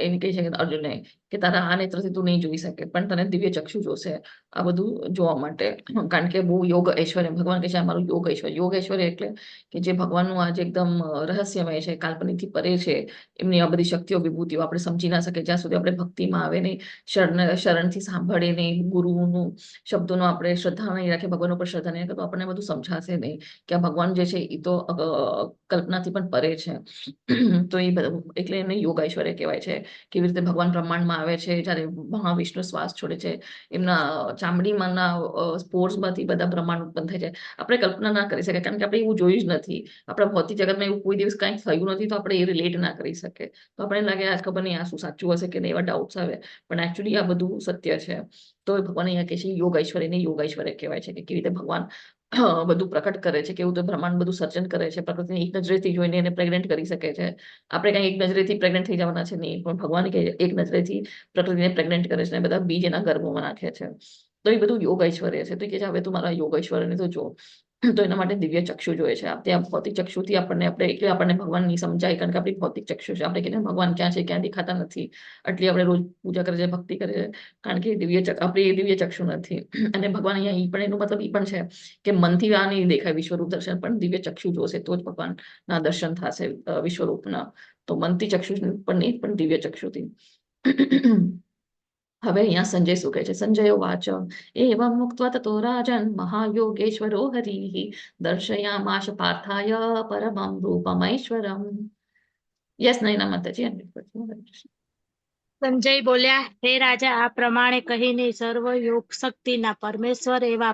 એને કહે છે કે અર્જુનને કે તારા આ નેત્રથી તું નહીં જોઈ શકે, પણ તને દિવ્ય ચક્ષુ જોશે આ બધું જોવા માટે. કારણ કે બહુ યોગ ઐશ્વર્ય, ભગવાન કહે છે આ મારું યોગ ઐશ્વર્ય. યોગ ઐશ્વર્ય એટલે કે જે ભગવાનનું આજે એકદમ રહસ્યમય છે, કાલ્પનિકથી પરે છે, એમની આ બધી શક્તિઓ વિભૂતિઓ આપણે સમજી ના શકે જ્યાં સુધી આપણે ભક્તિમાં આવે નહીં, શરણથી સાંભળે નહીં, ગુરુનું શબ્દોનો આપણે શ્રદ્ધા નહીં રાખે, ભગવાન ઉપર શ્રદ્ધા નહીં રાખે, તો આપણને બધું સમજાશે નહીં કે આ ભગવાન જે છે એ તો કલ્પનાથી પણ પરે છે. તો એ એટલે એને યોગ ઐશ્વર્ય કહેવાય છે. કેવી રીતે ભગવાન બ્રહ્માંડમાં આવે છે, જ્યારે મહાવિષ્ણુ શ્વાસ છોડે છે, એમના ચામડીમાંના સ્પોર્સમાંથી બધા બ્રહ્માંડ ઉત્પન્ન થાય છે. આપણે કલ્પના ના કરી શકીએ કારણ કે આપણે એવું જોયું જ નથી, આપણા ભૌતિક જગતમાં એવું કોઈ દિવસ કંઈક થયું નથી, તો આપણે એ રિલેટ ના કરી શકીએ. તો આપણને લાગે આજ ખબર નહીં આ શું સાચું હશે કે નહીં, એવા ડાઉટ્સ આવે, પણ એકચ્યુઅલી આ બધું સત્ય છે. તો ભગવાન અહીંયા કહે છે યોગ ઐશ્વર્યને યોગ ઐશ્વર્ય કહેવાય છે, કે કેવી રીતે ભગવાન બધું પ્રકટ કરે છે, કેવું તો બ્રહ્માંડ બધું સર્જન કરે છે, પ્રકૃતિને એક નજરેથી જોઈને એને પ્રેગ્નેન્ટ કરી શકે છે. આપણે કઈ એક નજરેથી પ્રેગ્નેન્ટ થઈ જવાના છે નહીં, પણ ભગવાન કે એક નજરેથી પ્રકૃતિને પ્રેગ્નેન્ટ કરે છે અને બધા બીજ એના ગર્ભમાં નાખે છે. તો એ બધું યોગ ઐશ્વર્ય છે. તો કે હવે તું મારા યોગ ઐશ્વર્યને તો જો. તો એના માટે દિવ્ય ચક્ષુ જોઈએ છે. ત્યાં ભૌતિક ચક્ષુથી આપણને એટલે આપણને ભગવાન ની સમજાય, કારણ કે આપણી ભૌતિક ચક્ષુ છે. આપણે કહીએ ભગવાન ક્યાં છે, ક્યાં દેખાતા નથી, એટલે આપણે રોજ પૂજા કરે છે, ભક્તિ કરે છે, કારણ કે આપણી દિવ્ય ચક્ષુ નથી. અને ભગવાન અહીંયા એ પણ એનો મતલબ એ પણ છે કે મનથી આ નહીં દેખાય વિશ્વરૂપ દર્શન, પણ દિવ્ય ચક્ષુ જોશે તો જ ભગવાનના દર્શન થશે વિશ્વરૂપના. તો મનથી ચક્ષુ પણ નહીં, પણ દિવ્ય ચક્ષુથી. હવે અહીંયા સંજય શું કહે છે? સંજયો વાચ એવં મુક્ત્વા તતો રાજન મહાયોગેશ્વરો હરિ દર્શયામાશ પાર્થાય પરમં રૂપમૈશ્વરમ. યસ, નૈના માતાજી. સંજય બોલ્યા, હે રાજા, આ પ્રમાણે કહીને સર્વ યોગ શક્તિના પરમેશ્વર એવા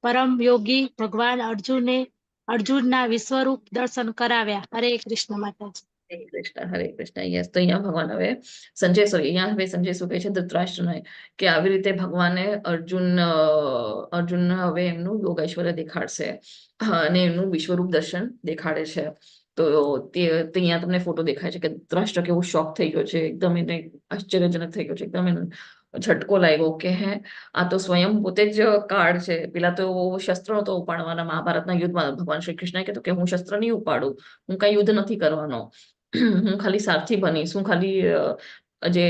પરમ યોગી ભગવાન અર્જુનના વિશ્વરૂપ દર્શન કરાવ્યા. હરે કૃષ્ણ માતાજી. હરે કૃષ્ણ. હરે કૃષ્ણ. યસ, તો અહીંયા ભગવાન હવે અહીંયા હવે સંજય શું કહે છે ધૃતરાષ્ટ્રને, કે આવી રીતે ભગવાને અર્જુન હવે એમનું યોગ ઐશ્વર્ય દેખાડશે અને એમનું વિશ્વરૂપ દર્શન દેખાડે છે. તો અહીંયા તમને ફોટો દેખાય છે કે ધૃતરાષ્ટ્ર કેવો શોક થઈ ગયો છે, એકદમ એને આશ્ચર્યજનક થઈ ગયો છે, એકદમ એને ઝટકો લાગ્યો કે આ તો સ્વયં પોતે જ કાળ છે. પેલા તો શસ્ત્ર નતો ઉપાડવાના, મહાભારતના યુદ્ધમાં ભગવાન શ્રી કૃષ્ણએ કીધું કે હું શસ્ત્ર નહીં ઉપાડું, હું કઈ યુદ્ધ નથી કરવાનો, હું ખાલી સારથી બનીશ, હું ખાલી જે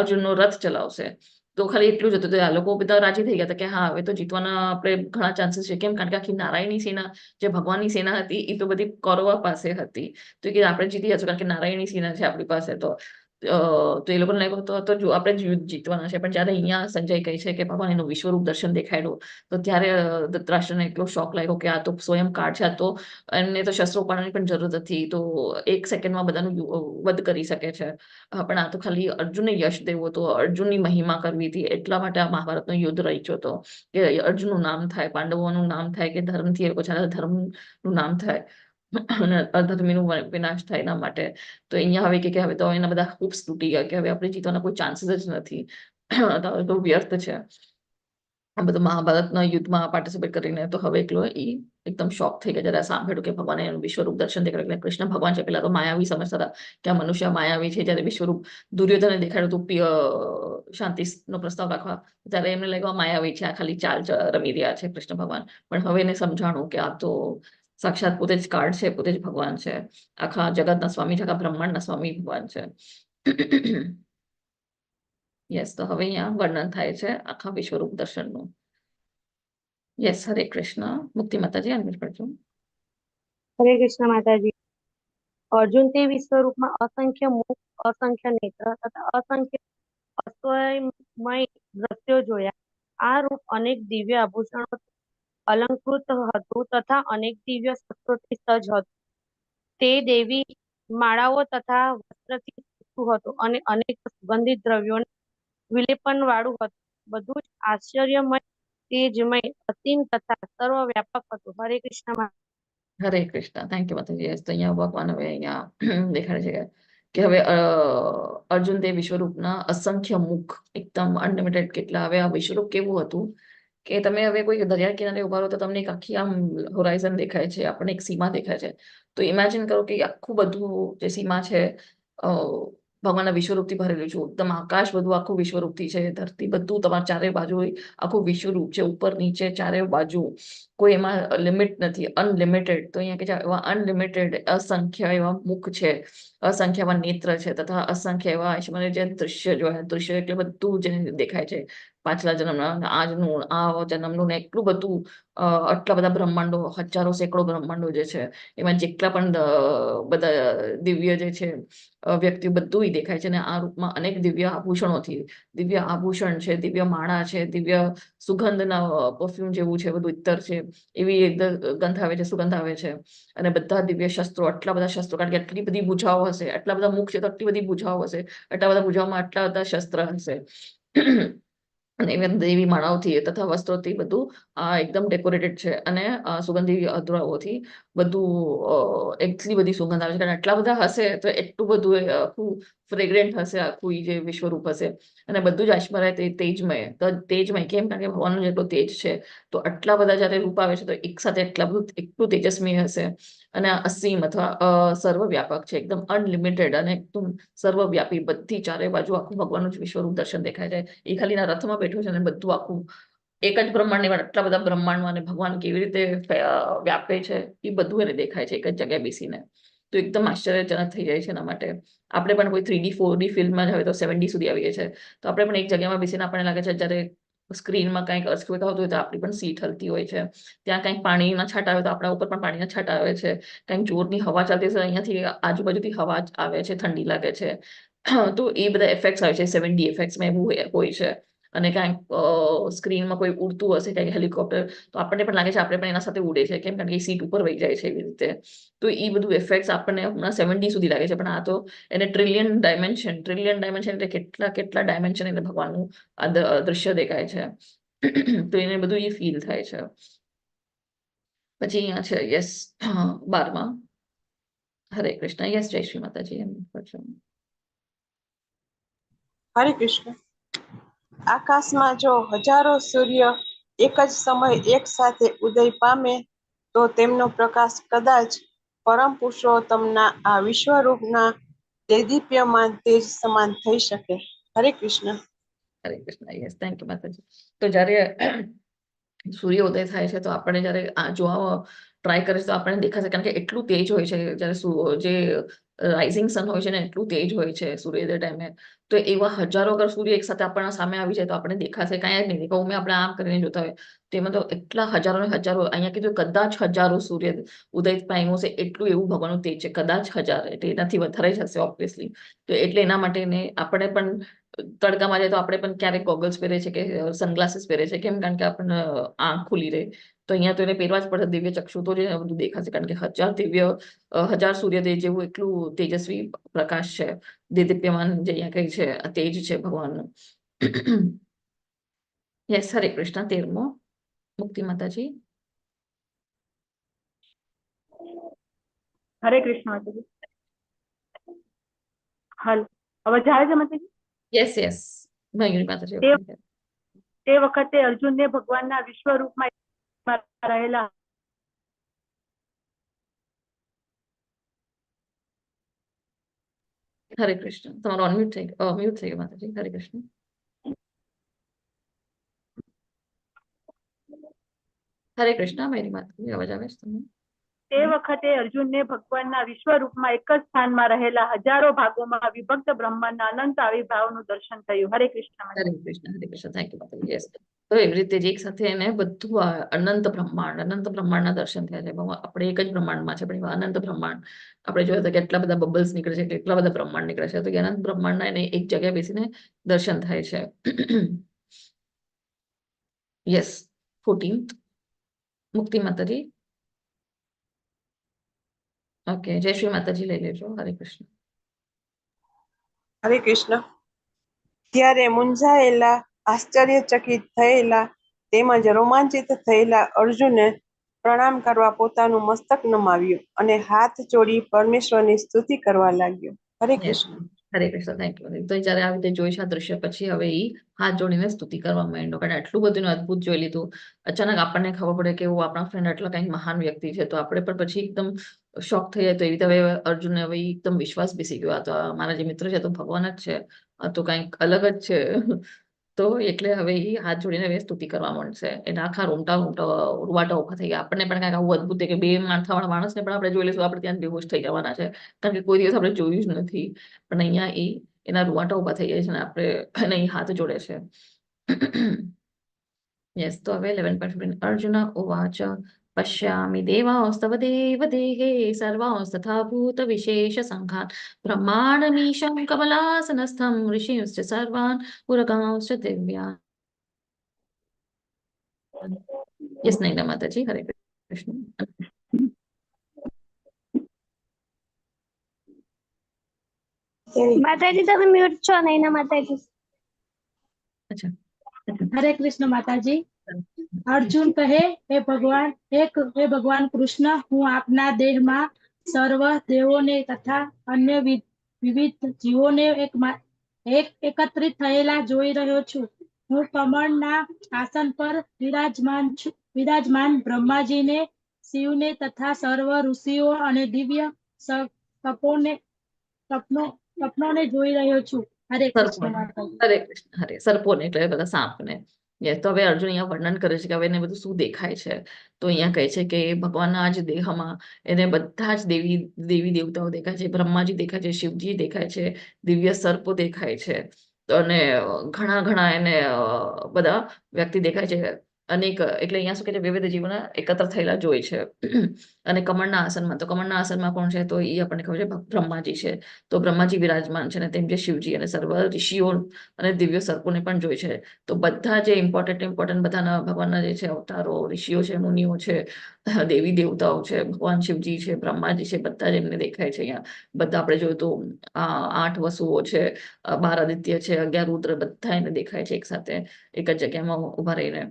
અર્જુનનો રથ ચલાવશે. તો ખાલી એટલું જ હતું. તો આ લોકો બધા રાજી થઈ ગયા હતા કે હા હવે તો જીતવાના આપણે ઘણા ચાન્સીસ છે. કેમ? કારણ કે આખી નારાયણી સેના, જે ભગવાનની સેના હતી, એ તો બધી કૌરવ પાસે હતી. તો કે આપણે જીતી જશું, કારણ કે નારાયણી સેના છે આપણી પાસે. તો એ લોકોને લાગ્યું તો જો આપણે યુદ્ધ જીતવાના છે. પણ જયારે અહીંયા સંજય કહે છે કે ભગવાન એનું વિશ્વરૂપ દર્શન દેખાડ્યું, તો ત્યારે ધૃતરાષ્ટ્રને એટલો શોક લાગ્યો કે આ તો સ્વયં કાળ છે, આ તો એમને તો શસ્ત્રો ઉપાડવાની પણ જરૂર નથી, તો એક સેકન્ડમાં બધાનું વધ કરી શકે છે. પણ આ તો ખાલી અર્જુનને યશ દેવો હતો, અર્જુનની મહિમા કરવી હતી, એટલા માટે આ મહાભારતનો યુદ્ધ રચ્યો હતો કે અર્જુનનું નામ થાય, પાંડવોનું નામ થાય, કે ધર્મથી એ લોકો ચાલે ધર્મનું નામ થાય. અને અધર્મીનું વિનાશ થાય એના માટે. તો અહીંયા હવે કે હવે તો એના બધા હોપ્સ તૂટી ગયા કે હવે આપણે જીતવાના કોઈ ચાન્સીસ જ નથી. તો વ્યર્થ છે આ બધું મહાભારતના યુદ્ધમાં પાર્ટિસિપેટ કરીને. તો હવે એકલો એકદમ શોક થઈ ગયા જયારે સાંભળ્યું કે ભગવાને એનું વિશ્વરૂપ દર્શન દેખાડ્યું. કૃષ્ણ ભગવાન છે પેલા તો માયાવી સમજતા હતા કે આ મનુષ્ય માયાવી છે. જયારે વિશ્વરૂપ દુર્યોધને દેખાડ્યું હતું શાંતિનો પ્રસ્તાવ રાખવા, ત્યારે એમને લાગ્યું આ માયાવી છે, આ ખાલી ચાલ રમી રહ્યા છે કૃષ્ણ ભગવાન. પણ હવે એને સમજાણું કે આ તો સાક્ષાત પોતે જ કાર્ડ છે, પોતે જ ભગવાન છે, આખા જગતના સ્વામી છે, આખા બ્રહ્માંડના સ્વામી ભગવાન છે. યસ, તો હવે અહીંયા વર્ણન થાય છે આખા વિશ્વરૂપ દર્શનનું. યસ, હરે કૃષ્ણ. મુક્તિ માતાજી અનમ્યુટ કરજો. હરે કૃષ્ણ માતાજી. અર્જુન તે વિશ્વરૂપમાં અસંખ્ય મુખ, અસંખ્ય નેત્ર તથા અસંખ્ય અસ્વયમય દ્રશ્યો જોયા. આ રૂપ અનેક દિવ્ય આભૂષણો અલંકૃત હતું તથા અનેક દિવ્ય શસ્ત્રોથી સજ્જ હતું. તે દેવી માળાઓ તથા વસ્ત્રથી સજ્જ હતું અને અનેક સુગંધિત દ્રવ્યોને વિલેપન વાળું હતું. બધું જ આશ્ચર્યમય, તેજમય, અસીમ તથા સર્વવ્યાપક હતું. હરે કૃષ્ણ. હરે કૃષ્ણ. થેન્ક યુ માતાજી. યસ, તો અહીંયા ભગવાન હવે અહીંયા દેખાડે છે કે હવે અર્જુન તે વિશ્વરૂપના અસંખ્ય મુખ, એકદમ અનલિમિટેડ કેટલા. હવે આ વિશ્વરૂપ કેવું હતું કે તમે હવે કોઈ દરિયા કિનારે ઉભા રહો તો તમને એક આખી આમ હોરાઇઝન દેખાય છે, આપણને એક સીમા દેખાય છે. તો ઇમેજિન કરો કે આખું બધું જે સીમા છે ભગવાનના વિશ્વરૂપથી ભરેલું છે. એકદમ આકાશ બધું આખું વિશ્વરૂપથી છે, ધરતી બધું તમારા ચારે બાજુ આખું વિશ્વરૂપ છે, ઉપર નીચે ચારે બાજુ કોઈ એમાં લિમિટ નથી, અનલિમિટેડ. તો અહીંયા કે છે એવા અનલિમિટેડ અસંખ્ય એવા મુખ છે, અસંખ્ય એવા નેત્ર છે તથા અસંખ્ય એવા મને જે દૃશ્ય જોયા. દૃશ્ય એટલે બધું જે દેખાય છે, પાછલા જન્મના, આજનું, આ જન્મનું ને એટલું બધું. આટલા બધા બ્રહ્માંડો, હજારો સેંકડો બ્રહ્માંડો જે છે, એમાં જેટલા પણ બધા દિવ્ય જે છે વ્યક્તિ બધું દેખાય છે. અને આ રૂપમાં અનેક દિવ્ય આભૂષણોથી, દિવ્ય આભૂષણ છે, દિવ્ય માળા છે, દિવ્ય સુગંધના પરફ્યુમ જેવું છે, બધું ઇત્તર છે, એવી ગંધ આવે છે, સુગંધ આવે છે. અને બધા દિવ્ય શસ્ત્રો, આટલા બધા શસ્ત્રો, કારણ કે આટલી બધી ભુજાઓ હશે, આટલા બધા મુખ છે તો આટલી બધી ભુજાઓ હશે, આટલા બધા ભુજાઓમાં આટલા બધા શસ્ત્ર હશે. અને દેવી માળાઓથી તથા વસ્ત્રોથી બધું એકદમ ડેકોરેટેડ છે. અને સુગંધી અધરાઓથી બધું એટલી બધી સુગંધ આવે છે. કારણ આટલા બધા હશે તો એટલું બધું આખું ફ્રેગ્રન્ટ હશે, આખું જે વિશ્વરૂપ હશે. અને બધું જ આશ્મર્ય તેજમય. તો તેજમય કેમ? કારણ કે ભગવાનનો જેટલો તેજ છે, તો આટલા બધા જયારે રૂપ આવે છે તો એક સાથે એટલા બધું એટલું તેજસ્વી હશે. અને અસીમ અથવા સર્વવ્યાપક છે, એકદમ અનલિમિટેડ અને એકદમ સર્વવ્યાપી. બધી ચારે બાજુ આખું ભગવાનનું જ વિશ્વરૂપ દર્શન દેખાય છે. એ ખાલીના રથમાં બેઠો છે અને બધું આખું એક જ બ્રહ્માંડ, આટલા બધા બ્રહ્માંડમાં અને ભગવાન કેવી રીતે વ્યાપે છે એ બધું એને દેખાય છે એક જ જગ્યાએ બેસીને. તો એકદમ આશ્ચર્યજનક થઈ જાય છે. એના માટે આપણે પણ કોઈ 3D 4D ફિલ્મમાં જ હવે તો 7D સુધી આવીએ છીએ, તો આપણે પણ એક જગ્યામાં બેસીને આપણને લાગે છે જ્યારે સ્ક્રીનમાં કંઈક અર્થક્વેક આવતું હોય તો આપણી પણ સીટ હલતી હોય છે, ત્યાં કંઈક પાણીના છાંટા આવે તો આપણા ઉપર પણ પાણીના છાંટા આવે છે, કંઈક જોરની હવા ચાલતી છે અહીંયાથી આજુબાજુથી હવા આવે છે, ઠંડી લાગે છે. તો એ બધા ઇફેક્ટ્સ આવે છે 7D ઇફેક્ટ્સમાં, એવું હોય છે. અને ક્યાંક સ્ક્રીનમાં કોઈ ઉડતું હશે, ક્યાંક હેલિકોપ્ટર, તો આપણને પણ લાગે છે આપણે પણ એના સાથે ઉડે છે, કેમ? કારણ કે એ સીટ ઉપર વહી જાય છે એવી રીતે. તો એ બધું ઇફેક્ટ્સ આપણને હમણાં 7D સુધી લાગે છે, પણ આ તો એને ટ્રિલિયન ડાયમેન્શન એટલે કેટલા કેટલા ડાયમેન્શન એટલે ભગવાનનું આ દ્રશ્ય દેખાય છે. તો એને બધું એ ફીલ થાય છે. પછી અહીંયા છે યસ 12માં. હરે કૃષ્ણ. યસ, જય શ્રી માતાજી. એમ કરજો. હરે કૃષ્ણ. આકાશમાં જો હજારો સૂર્ય એક જ સમયે એક સાથે ઉદય પામે તો તેમનો પ્રકાશ કદાચ પરમ પુરુષોત્તમના આ વિશ્વરૂપના દેદીપ્યમાન તેજ સમાન થઈ શકે. હરે કૃષ્ણ. હરે કૃષ્ણ. યસ, થેન્ક યુ માતાજી. તો જ્યારે સૂર્ય ઉદય થાય છે તો આપણે જયારે જોવા ટ્રાય કરીએ તો આપણને દેખાશે, કારણ કે એટલું તેજ હોય છે જયારે જે રાઇઝિંગ સન હોય છે ને, એટલું તેજ હોય છે સૂર્યોદય ટાઈમે. તો એવા હજારો અગર સૂર્ય એક સાથે આપણા સામે આવી જાય તો આપણે દેખાશે કાંઈ જ નહીં દેખાવું. મેં આપણે આમ કરીને જોતા હોય તેમાં તો એટલા હજારો ને હજારો, અહીંયા કીધું કદાચ હજારો સૂર્ય ઉદય પામ્યો છે, એટલું એવું ભગવાનનું તેજ છે. કદાચ હજાર એટલે એનાથી વધારે જ હશે ઓબ્વિયસલી. તો એટલે એના માટે આપણે પણ તડકામાં જાય તો આપણે પણ ક્યારેક ગોગલ્સ પહેરે છે કે સનગ્લાસીસ પહેરે છે, કેમ? કારણ કે આપણને આંખ ખુલી રહે. તો અહીંયા તો એને પહેરવા જ પડે દિવ્ય ચક્ષુ, તો જ બધું દેખાશે. કારણ કે હજાર સૂર્યદેવ જેવું એટલું તેજસ્વી પ્રકાશ છે, દેદીપ્યમાન જે અહીંયા કઈ છે, આ તેજ છે ભગવાનનું. યસ, હરે કૃષ્ણ. 13મો મુક્તિ માતાજી. હરે કૃષ્ણ માતાજી. હાલ હવે જાય છે માતાજી? યસ યસ મયુરી માતાજી તે okay. તે વખતે અર્જુનને ભગવાનના વિશ્વરૂપમાં રહેલા હરે કૃષ્ણ. તમારો અનમ્યુટ થઈ ગયો, મ્યુટ થઈ ગયો માતાજી. હરે કૃષ્ણ. હરે કૃષ્ણ મયુરી માતાજી, અવાજ આવે છે તમને? તે વખતે અર્જુનને ભગવાનના વિશ્વરૂપમાં એક જ સ્થાનમાં રહેલા હજારો ભાગોમાં વિભક્ત બ્રહ્માંડના અનંત આવિર્ભાવનું દર્શન થયું. હરે કૃષ્ણ હરે માતાજી. કૃષ્ણ હરે કૃષ્ણ. થેન્ક યુ માતાજી. યસ. તો એવી રીતે જ એક સાથે એને બધું અનંત બ્રહ્માંડના દર્શન થયા છે. આપણે એક જ બ્રહ્માંડમાં છે પણ એવા અનંત બ્રહ્માંડ આપણે જોઈએ તો કેટલા બધા બબલ્સ નીકળે છે, કેટલા બધા બ્રહ્માંડ નીકળે છે. તો એ અનંત બ્રહ્માંડના એને એક જગ્યાએ બેસીને દર્શન થાય છે. યસ. 14th મુક્તિ માતાજી. ઓકે, જય શ્રી માતાજી લઈ લેજો. હરે કૃષ્ણ. હરે કૃષ્ણ. ત્યારે મૂંઝાયેલા, આશ્ચર્યચકિત થયેલા તેમજ રોમાંચિત થયેલા અર્જુને પ્રણામ કરવા પોતાનું મસ્તક નમાવ્યું અને હાથ જોડી પરમેશ્વરની સ્તુતિ કરવા લાગ્યો. હરે yes Krishna. Hare Krishna. Thank you. તો જયારે આવી રીતે જોઈ છે આ દ્રશ્ય પછી હવે એ હાથ જોડીને સ્તુતિ કરવા માંડ્યો, કારણ આટલું બધું અદભુત જોઈ લીધું. અચાનક આપણને ખબર પડે કે આપણા ફ્રેન્ડ આટલા કંઈક મહાન વ્યક્તિ છે તો આપણે પણ પછી એકદમ શોક થઈ જાય. તો એવી રીતે હવે અર્જુનને હવે એકદમ વિશ્વાસ બેસી ગયો, આ તો મારા જે મિત્ર છે તો ભગવાન જ છે, આ તો કંઈક અલગ જ છે. તો એટલે હવે એ હાથ જોડીને હવે સ્તુતિ કરવા માંડશે. એના આખા રૂવાટા ઉભા થઈ ગયા. આપણને પણ કંઈક આવું અદભુત કે બે માથાવાળા માણસને પણ આપણે જોઈ લઈશું, આપણે ત્યાં બેહોશ થઈ જવાના છે, કારણ કે કોઈ દિવસ આપણે જોયું જ નથી. પણ અહીંયા એના રૂવાટા ઉભા થઈ જાય છે ને આપણે એને હાથ જોડે છે. યસ. તો હવે 11.15 અર્જુન ઉવાચ પશ્યામિ દેવાંસ્તવ દેવદેહે સર્વાંસ્તથા ભૂત વિશેષ સંઘાન બ્રહ્માણમીશં કમલાસનસ્થં ઋષિંશ્ચ સર્વાન પુરગાંશ્ચ દિવ્યાન. યસ નૈના માતાજી. હરે કૃષ્ણ. માતાજી તમે મ્યુટ છો નૈના માતાજી. અચ્છા. હરે કૃષ્ણ માતાજી. અર્જુન કહે, હે ભગવાન કૃષ્ણ, હું આપના દેહમાં સર્વ દેવોને તથા અન્ય વિવિધ જીવોને એકત્રિત થયેલા જોઈ રહ્યો છું. હું કમળના આસન પર વિરાજમાન બ્રહ્માજીને, શિવને તથા સર્વ ઋષિઓ અને દિવ્ય સપનોને જોઈ રહ્યો છું. હરે કૃષ્ણ સર્પોને. માતાજી. હરે કૃષ્ણ. હરે સર્પોને એટલે બધા સાપને. યસ. તો હવે અર્જુન અહીંયા વર્ણન કરે છે કે હવે એને બધું શું દેખાય છે. તો અહીંયા કહે છે કે ભગવાનના જ દેહમાં એને બધા જ દેવી દેવતાઓ દેખાય છે, બ્રહ્માજી દેખાય છે, શિવજી દેખાય છે, દિવ્ય સર્પો દેખાય છે. અને ઘણા ઘણા એને બધા વ્યક્તિ દેખાય છે. અનેક એટલે અહીંયા શું કહે છે, વિવિધ જીવોના એકત્ર થયેલા જોઈ છે. અને કમળના આસનમાં કોણ છે તો એ આપણને ખબર છે બ્રહ્માજી છે. તો બ્રહ્માજી વિરાજમાન છે, અને તેમ જે શિવજી અને સર્વ ઋષિઓ અને દિવ્ય સર્પોને પણ જોઈ છે. તો બધા જે ઇમ્પોર્ટન્ટ બધાના ભગવાનના જે છે અવતારો, ઋષિઓ છે, મુનિઓ છે, દેવી દેવતાઓ છે, ભગવાન શિવજી છે, બ્રહ્માજી છે, બધા જ એમને દેખાય છે અહીંયા. બધા આપણે જોયું તો 8 વસુઓ છે, 12 આદિત્ય છે, 11 રુદ્ર, બધા એને દેખાય છે એક સાથે એક જ જગ્યામાં ઉભા રહીને.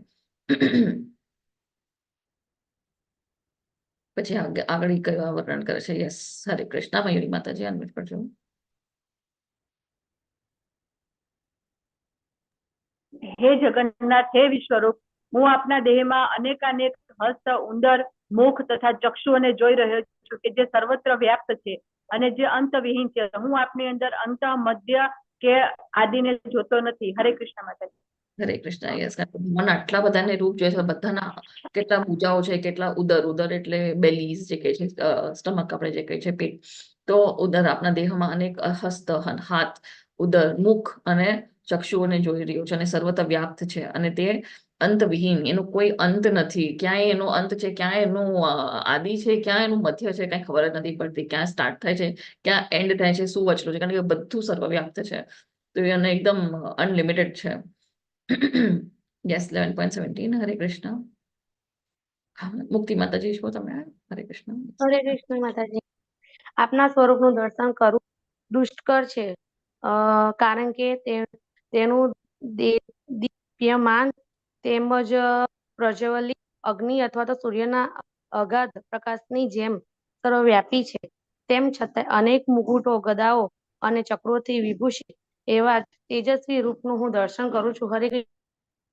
પછી આગળ કયું વર્ણન કરે છે. યસ. હરે કૃષ્ણ. મયુરી માતાજી અનમ્યુટ કરજો. હે જગન્નાથ, હે વિશ્વરૂપ, હું આપના દેહમાં અનેકાનેક હસ્ત, ઉંદર, મુખ તથા ચક્ષુઓને જોઈ રહ્યો છું કે જે સર્વત્ર વ્યાપ્ત છે અને જે અંતવિહીન છે. હું આપની અંદર અંત, મધ્ય કે આદિને જોતો નથી. હરે કૃષ્ણ માતાજી. હરે કૃષ્ણ. યસ. મને આટલા બધાને રૂપ જોઈએ છે, બધાના કેટલા ભુજાઓ છે, કેટલા ઉદર એટલે બેલીઝ જે કહે છે, સ્ટમક આપણે જે કહે છે પેટ. તો ઉદર આપણા દેહમાં અનેક હસ્ત, હાથ, ઉદર, મુખ અને ચક્ષુઓને જોઈ રહ્યો છે અને સર્વત્ર વ્યાપ્ત છે અને તે અંતવિહીન, એનો કોઈ અંત નથી. ક્યાંય એનો અંત છે, ક્યાંય એનું આદિ છે, ક્યાં એનું મધ્ય છે, કઈ ખબર જ નથી પડતી. ક્યાં સ્ટાર્ટ થાય છે, ક્યાં એન્ડ થાય છે, શું વચલો છે, કારણ કે બધું સર્વવ્યાપ્ત છે. તો એને એકદમ અનલિમિટેડ છે. યસ. 11.17 હરે કૃષ્ણ. મુક્તિ માતાજી છો તમે? હરે કૃષ્ણ. હરે કૃષ્ણ માતાજી. આપના સ્વરૂપનું દર્શન કરવું દુષ્કર છે, કારણ કે તેનું દીપ્યમાન તેમજ પ્રજ્વલિત અગ્નિ અથવા તો સૂર્યના અગાધ પ્રકાશની જેમ સર્વવ્યાપી છે. તેમ છતાં અનેક મુકુટો, ગદાઓ અને ચક્રોથી વિભૂષિત એવા તેજસ્વી રૂપનું હું દર્શન કરું છું. હરે કૃષ્ણ.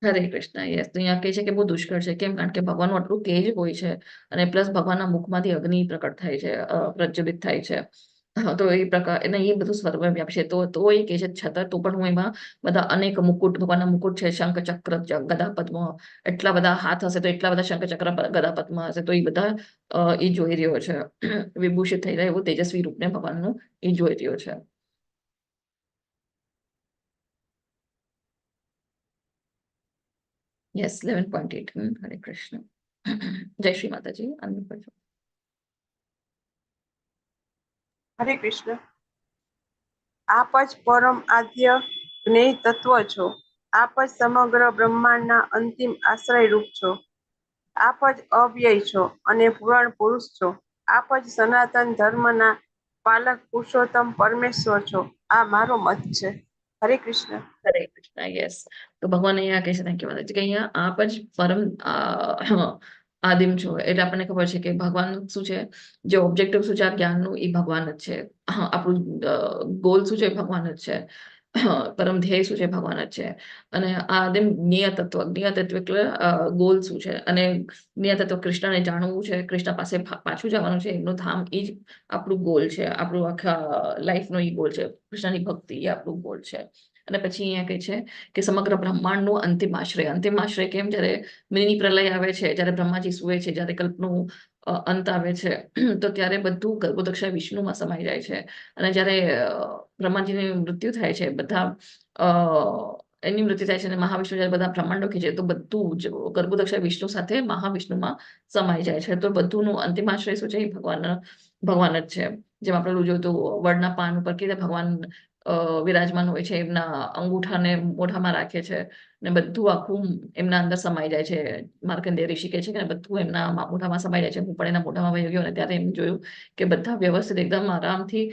હરે કૃષ્ણ. યસ, તો અહીંયા કહે છે કે બહુ દુષ્કર છે. કેમ? કારણ કે ભગવાનનું આટલું તેજ હોય છે અને પ્લસ ભગવાનના મુખમાંથી અગ્નિ પ્રકટ થાય છે, પ્રજ્વલિત થાય છે. તો એ પ્રકાર અને એ બધું સર્વવ્યાપી છે. તો એ કહે છે છતાં તો પણ હું એમાં બધા અનેક મુકુટ, ભગવાનના મુકુટ છે, શંખ ચક્ર, ગદા પદ્મ, એટલા બધા હાથ હશે તો એટલા બધા શંખ ચક્ર, ગદા પદ્મ હશે તો એ બધા એ જોઈ રહ્યો છે. વિભૂષિત થઈ રહ્યા એવું તેજસ્વી રૂપને ભગવાનનું એ જોઈ રહ્યો છે. યસ, 11.8. હરે કૃષ્ણ. જય શ્રી માતાજી. અનમ્યુટ કરજો. હરે કૃષ્ણ. આપ જ પરમ આદ્ય જ્ઞેય તત્વ છો. આપ જ સમગ્ર બ્રહ્માંડના અંતિમ આશ્રય રૂપ છો. આપ જ અવ્યય છો અને પુરાણ પુરુષ છો. આપ જ સનાતન ધર્મના પાલક પુરુષોત્તમ પરમેશ્વર છો. આ મારો મત છે. હરે કૃષ્ણ. હરે કૃષ્ણ. યસ, તો ભગવાન અહીંયા કહે છે, થેન્ક યુ માતાજી, કે અહીંયા આપ જ પરમ આદિમ છો. એટલે આપણને ખબર છે કે ભગવાન શું છે, જે ઓબ્જેક્ટિવ શું છે આ જ્ઞાનનું, એ ભગવાન જ છે. આપણું ગોલ શું છે, ભગવાન જ છે. પરમ ધ્યેય શું છે, ભગવાન જ છે. અને આદિમ જ્ઞેય તત્વ એટલે ગોલ શું છે, અને જ્ઞેય તત્વ કૃષ્ણને જાણવું છે, કૃષ્ણ પાસે પાછું જવાનું છે, એમનું ધામ, એ જ આપણું ગોલ છે. આપણું આખા લાઈફનો એ ગોલ છે. કૃષ્ણની ભક્તિ એ આપણું ગોલ છે. અને પછી અહીંયા કહે છે કે સમગ્ર બ્રહ્માંડનું અંતિમ આશ્રય કેમ? જ્યારે મિની પ્રલય આવે છે, જ્યારે બ્રહ્માજી સુવે છે, જ્યારે કલ્પનું અંત આવે છે, તો ત્યારે બધું ગર્ભોદક્ષા વિષ્ણુમાં સમાઈ જાય છે. અને જ્યારે બ્રહ્માજીની મૃત્યુ થાય છે, બધા એની મૃત્યુ થાય છે અને મહાવિષ્ણુ જ્યારે બધા બ્રહ્માંડો ખીચે તો બધું જ ગર્ભોદક્ષા વિષ્ણુ સાથે મહાવિષ્ણુમાં સમાઈ જાય છે. તો બધુંનું અંતિમ આશ્રય શું છે, એ ભગવાન જ છે. જેમ આપણે જોયું તો વડના પાન ઉપર કે ભગવાન વિરાજમાન હોય છે, એમના અંગૂઠાને મોઢામાં રાખે છે ને બધું આખું એમના અંદર સમાઈ જાય છે. માર્કંડેય ઋષિ કહે છે કે બધું એમના મોઢામાં સમાઈ જાય છે. હું પણ એના મોઢામાં વહી ગયો અને ત્યારે એમ જોયું કે બધા વ્યવસ્થિત એકદમ આરામથી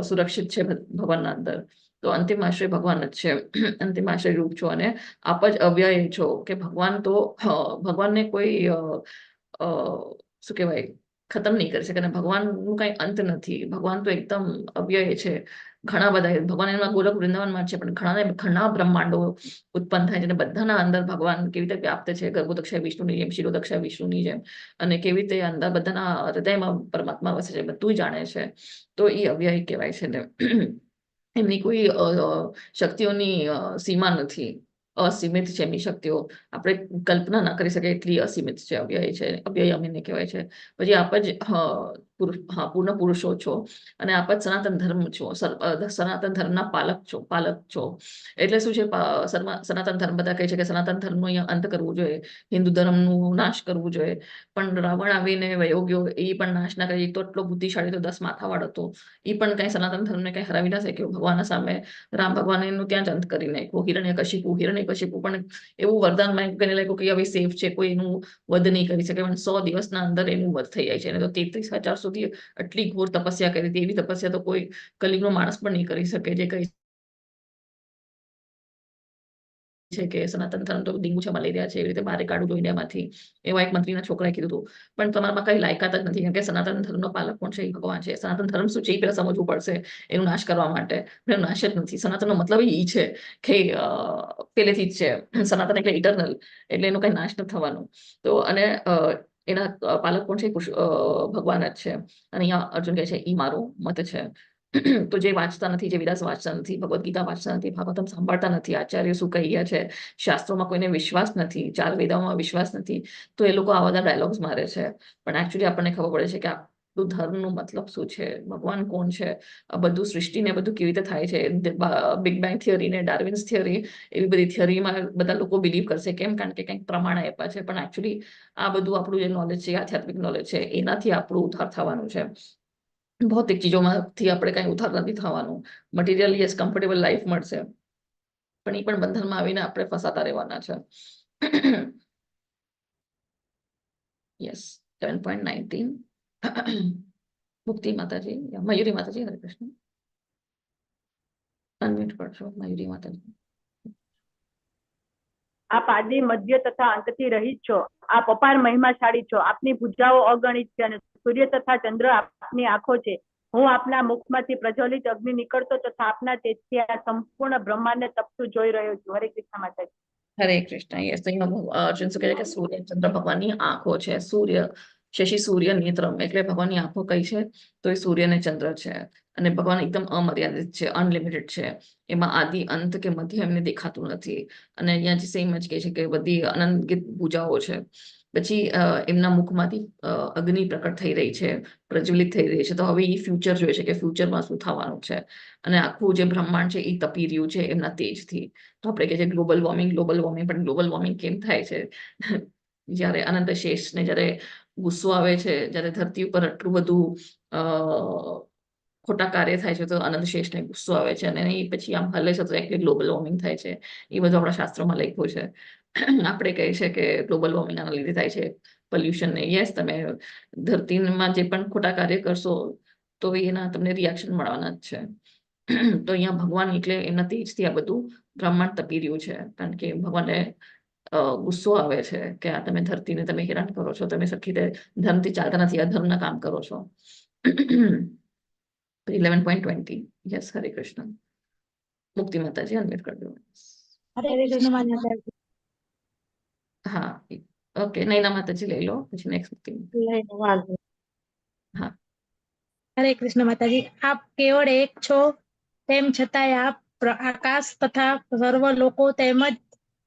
સુરક્ષિત છે ભગવાનના અંદર. તો અંતિમ આશ્રય ભગવાન જ છે. અંતિમ આશ્રય રૂપ છો અને આપ જ અવ્યય છો. કે ભગવાનને કોઈ શું કહેવાય, ખતમ નહીં કરી શકે. અને ભગવાનનું કઈ અંત નથી. ભગવાન તો એકદમ અવ્યય છે. ઘણા બધા ભગવાન એના ગોલક વૃંદાવનમાં છે, પણ ઘણા બ્રહ્માંડો ઉત્પન્ન થાય છે અને બધાના અંદર ભગવાન કેવી રીતે વ્યાપ્ત છે, ગર્ભોદક્ષા વિષ્ણુની જેમ, શિરોદક્ષા વિષ્ણુની જેમ, અને કેવી રીતે અંદર બધાના હૃદયમાં પરમાત્મા વસે છે, બધું જાણે છે. તો એ અવ્યય કહેવાય છે ને એમની કોઈ શક્તિઓની સીમા નથી. અસીમિત છે એમની શક્તિઓ. આપણે કલ્પના ના કરી શકીએ એટલી અસીમિત છે. અવ્યય છે. અવ્યય અમીને કહેવાય છે. પછી આપ જ પૂર્ણ પુરુષો છો અને આપ જ સનાતન ધર્મ છો. સનાતન ધર્મના પાલક છો. એટલે શું છે, સનાતન ધર્મ બધા કહે છે કે સનાતન ધર્મનો અહીંયા અંત કરવું જોઈએ, હિન્દુ ધર્મનું નાશ કરવું જોઈએ. પણ રાવણ આવીને વયો ગયો, એ પણ નાશ ના કરી. તો એટલો બુદ્ધિશાળી તો 10 માથાવાળો હતો, એ પણ કઈ સનાતન ધર્મને કઈ હરાવી ના શક્યો. ભગવાનના સામે રામ ભગવાને એનું ત્યાં જ અંત કરી નાખ્યો. હિરણ્યકશિપુ પણ એવું વરદાન માંગીને લાગ્યું કે હવે સેફ છે, કોઈ એનું વધ નહીં કરી શકે. પણ 100 દિવસના અંદર એનું વધ થઈ જાય છે. અને તો 33,000 સુધી આટલી ઘોર તપસ્યા કરી હતી. એવી તપસ્યા તો કોઈ કલિયુગનો માણસ પણ નહીં કરી શકે. જે કઈ છે કે સનાતન ધર્મ તો ડીંગુ છે, મલેરિયા છે, એવી રીતે બહાર કાઢવું જોઈએ ઇન્ડિયામાંથી. એવા એક મંત્રીના છોકરાએ કીધું હતું. પણ તમારામાં કઈ લાયકાત જ નથી, કેમ કે સનાતન ધર્મનો પાલક કોણ છે, એ ભગવાન છે. સનાતન ધર્મ શું છે એ પહેલા સમજવું પડશે એનું નાશ કરવા માટે. એનો નાશ જ નથી. સનાતનનો મતલબ એ છે કે પહેલેથી જ છે. સનાતન એટલે ઇટરનલ, એટલે એનો કઈ નાશ નથી થવાનું. તો અને એના પાલક કોણ છે, ભગવાન જ છે. અને અહીંયા અર્જુન કહે છે એ મારો મત છે. તો જે વાંચતા નથી, જે વિદાસ વાંચતા નથી, ભગવદ્ ગીતા વાંચતા નથી, ભાગવતમ સાંભળતા નથી, આચાર્ય શું કહી ગયા છે, શાસ્ત્રોમાં કોઈને વિશ્વાસ નથી, 4 વેદાઓમાં વિશ્વાસ નથી, તો એ લોકો આવા બધા ડાયલોગ્સ મારે છે. પણ એકચ્યુઅલી આપણને ખબર પડે છે કે આપણું ધર્મનો મતલબ શું છે, ભગવાન કોણ છે, આ બધું સૃષ્ટિને બધું કેવી રીતે થાય છે. બિગ બેંગ થિયરી ને ડાર્વિન્સ થિયરી, એવી બધી થિયરીમાં બધા લોકો બિલીવ કરશે. કેમ? કારણ કે કંઈક પ્રમાણ આપ્યા છે. પણ એકચ્યુઅલી આ બધું આપણું જે નોલેજ છે, આધ્યાત્મિક નોલેજ છે, એનાથી આપણું ઉદ્ધાર થવાનું છે. ભૌતિક ચીજોમાંથી આપણે કઈ ઉધાર નથી થવાનું. મટીરિયલ યસ, કમ્ફર્ટેબલ લાઈફ મળશે, પણ એ પણ બંધનમાં આવીને આપણે ફસાતા રહેવાના છે. યસ, 7.19. મુક્તિ માતાજી, મયુરી માતાજી, હરે કૃષ્ણ. અનમ્યુટ કરશો મયુરી માતાજી. આપ આદિ, મધ્ય તથા અંતથી રહિત છો. આપ અપાર મહિમાશાળી છો. આપની ભુજાઓ અગણિત છે અને સૂર્ય તથા ચંદ્ર આપની આંખો છે. હું આપના મુખમાંથી પ્રજ્વલિત અગ્નિ નીકળતો તથા આપના તેજથી આ સંપૂર્ણ બ્રહ્માંડને તપતું જોઈ રહ્યો છું. હરે કૃષ્ણ માતાજી. હરે કૃષ્ણ. યસ, તો અહીંયા અર્જુન શું કહે છે કે સૂર્ય ચંદ્ર ભગવાનની આંખો છે. સૂર્ય શશી સૂર્ય નેત્રમ, એટલે ભગવાનની આંખો કઈ છે તો એ સૂર્ય ને ચંદ્ર છે. અને ભગવાન એકદમ અમર્યાદિત છે, અનલિમિટેડ છે. એમાં આદિ અંત કે મધ્ય એમને દેખાતું નથી. અને અહીંયા જે સેમ જ કહે છે કે બધી અનંત ભુજાઓ છે. પછી એમના મુખમાંથી અગ્નિ પ્રકટ થઈ રહી છે, પ્રજ્વલિત થઈ રહી છે. તો હવે એ ફ્યુચર જોઈએ છે કે ફ્યુચરમાં શું થવાનું છે. અને આખું જે બ્રહ્માંડ છે એ તપી રહ્યું છે એમના તેજથી. તો આપણે કહે છે ગ્લોબલ વોર્મિંગ, પણ ગ્લોબલ વોર્મિંગ કેમ થાય છે? જ્યારે અનંત શેષને જ્યારે ગુસ્સો આવે છે, જ્યારે ધરતી ઉપર આટલું બધું ખોટા કાર્ય થાય છે, તો અનંત શેષને ગુસ્સો આવે છે અને એ પછી આમ હલે છે, તો એટલે ગ્લોબલ વોર્મિંગ થાય છે. એ બધું આપણા શાસ્ત્રોમાં લખ્યું છે. આપણે કહે છે કે ગ્લોબલ વોર્મિંગ આના લીધે થાય છે, પોલ્યુશન ને. યસ, તમે ધરતીમાં જે પણ ખોટા કાર્ય કરશો તો એના તમને રિએક્શન મળવાના જ છે. તો અહીંયા ભગવાન એટલે એમના તેજથી આ બધું બ્રહ્માંડ તપી રહ્યું છે. કારણ કે ભગવાનને ગુસ્સો આવે છે કે આ તમે ધરતીને તમે હેરાન કરો છો, તમે સરખી રીતે ધર્મથી ચાલતા નથી, અધર્મના કામ કરો છો. 11.20. યસ, હરે કૃષ્ણ. મુક્તિ માતાજી અનમ્યુટ કરી દો. હરે હરે કૃષ્ણ કૃષ્ણ માતાજી. માતાજી. હા, ઓકે. નૈના માતાજી લઈ લો, પછી નેક્સ્ટ મુક્તિ. લઈ લો, વાંધો નહીં. હા, હરે કૃષ્ણ માતાજી. આપ કેવળ એક છો, તેમ છતાંય આપ આકાશ તથા સર્વ લોકો તેમજ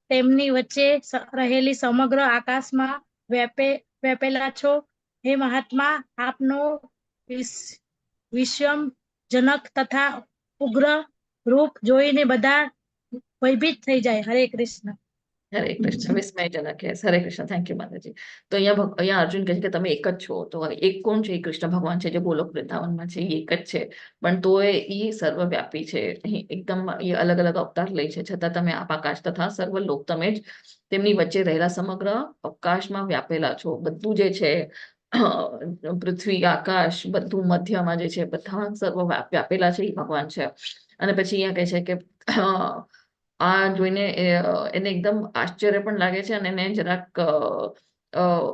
તેમની વચ્ચે રહેલી સમગ્ર આકાશમાં વ્યાપેલા છો. હે મહાત્મા, આપનો વિષમ જનક તથા ઉગ્ર રૂપ જોઈને બધા ભયભીત થઈ જાય. હરે કૃષ્ણ. હરે Krishna. વિસ્મયજનક. Yes, Hare Krishna. Thank you માતાજી. તો અહીંયા અર્જુન કહે છે કે તમે એક જ છો. તો એક કોણ છે? એ કૃષ્ણ ભગવાન છે જે ગોલોક વૃંદાવનમાં છે. એ એક જ છે, પણ તો એ સર્વવ્યાપી છે. અહીં એકદમ એ અલગ અલગ અવતાર લે છે, છતાં તમે આકાશ તથા સર્વ લોક, તમે જ તેમની વચ્ચે રહેલા સમગ્ર અવકાશમાં વ્યાપેલા છો. બધું જે છે પૃથ્વી, આકાશ, બધું મધ્યમાં જે છે, બધા સર્વ વ્યાપેલા છે એ ભગવાન છે. અને પછી અહીંયા કહે છે કે આ જોઈને એને એકદમ આશ્ચર્ય પણ લાગે છે અને એને જરાક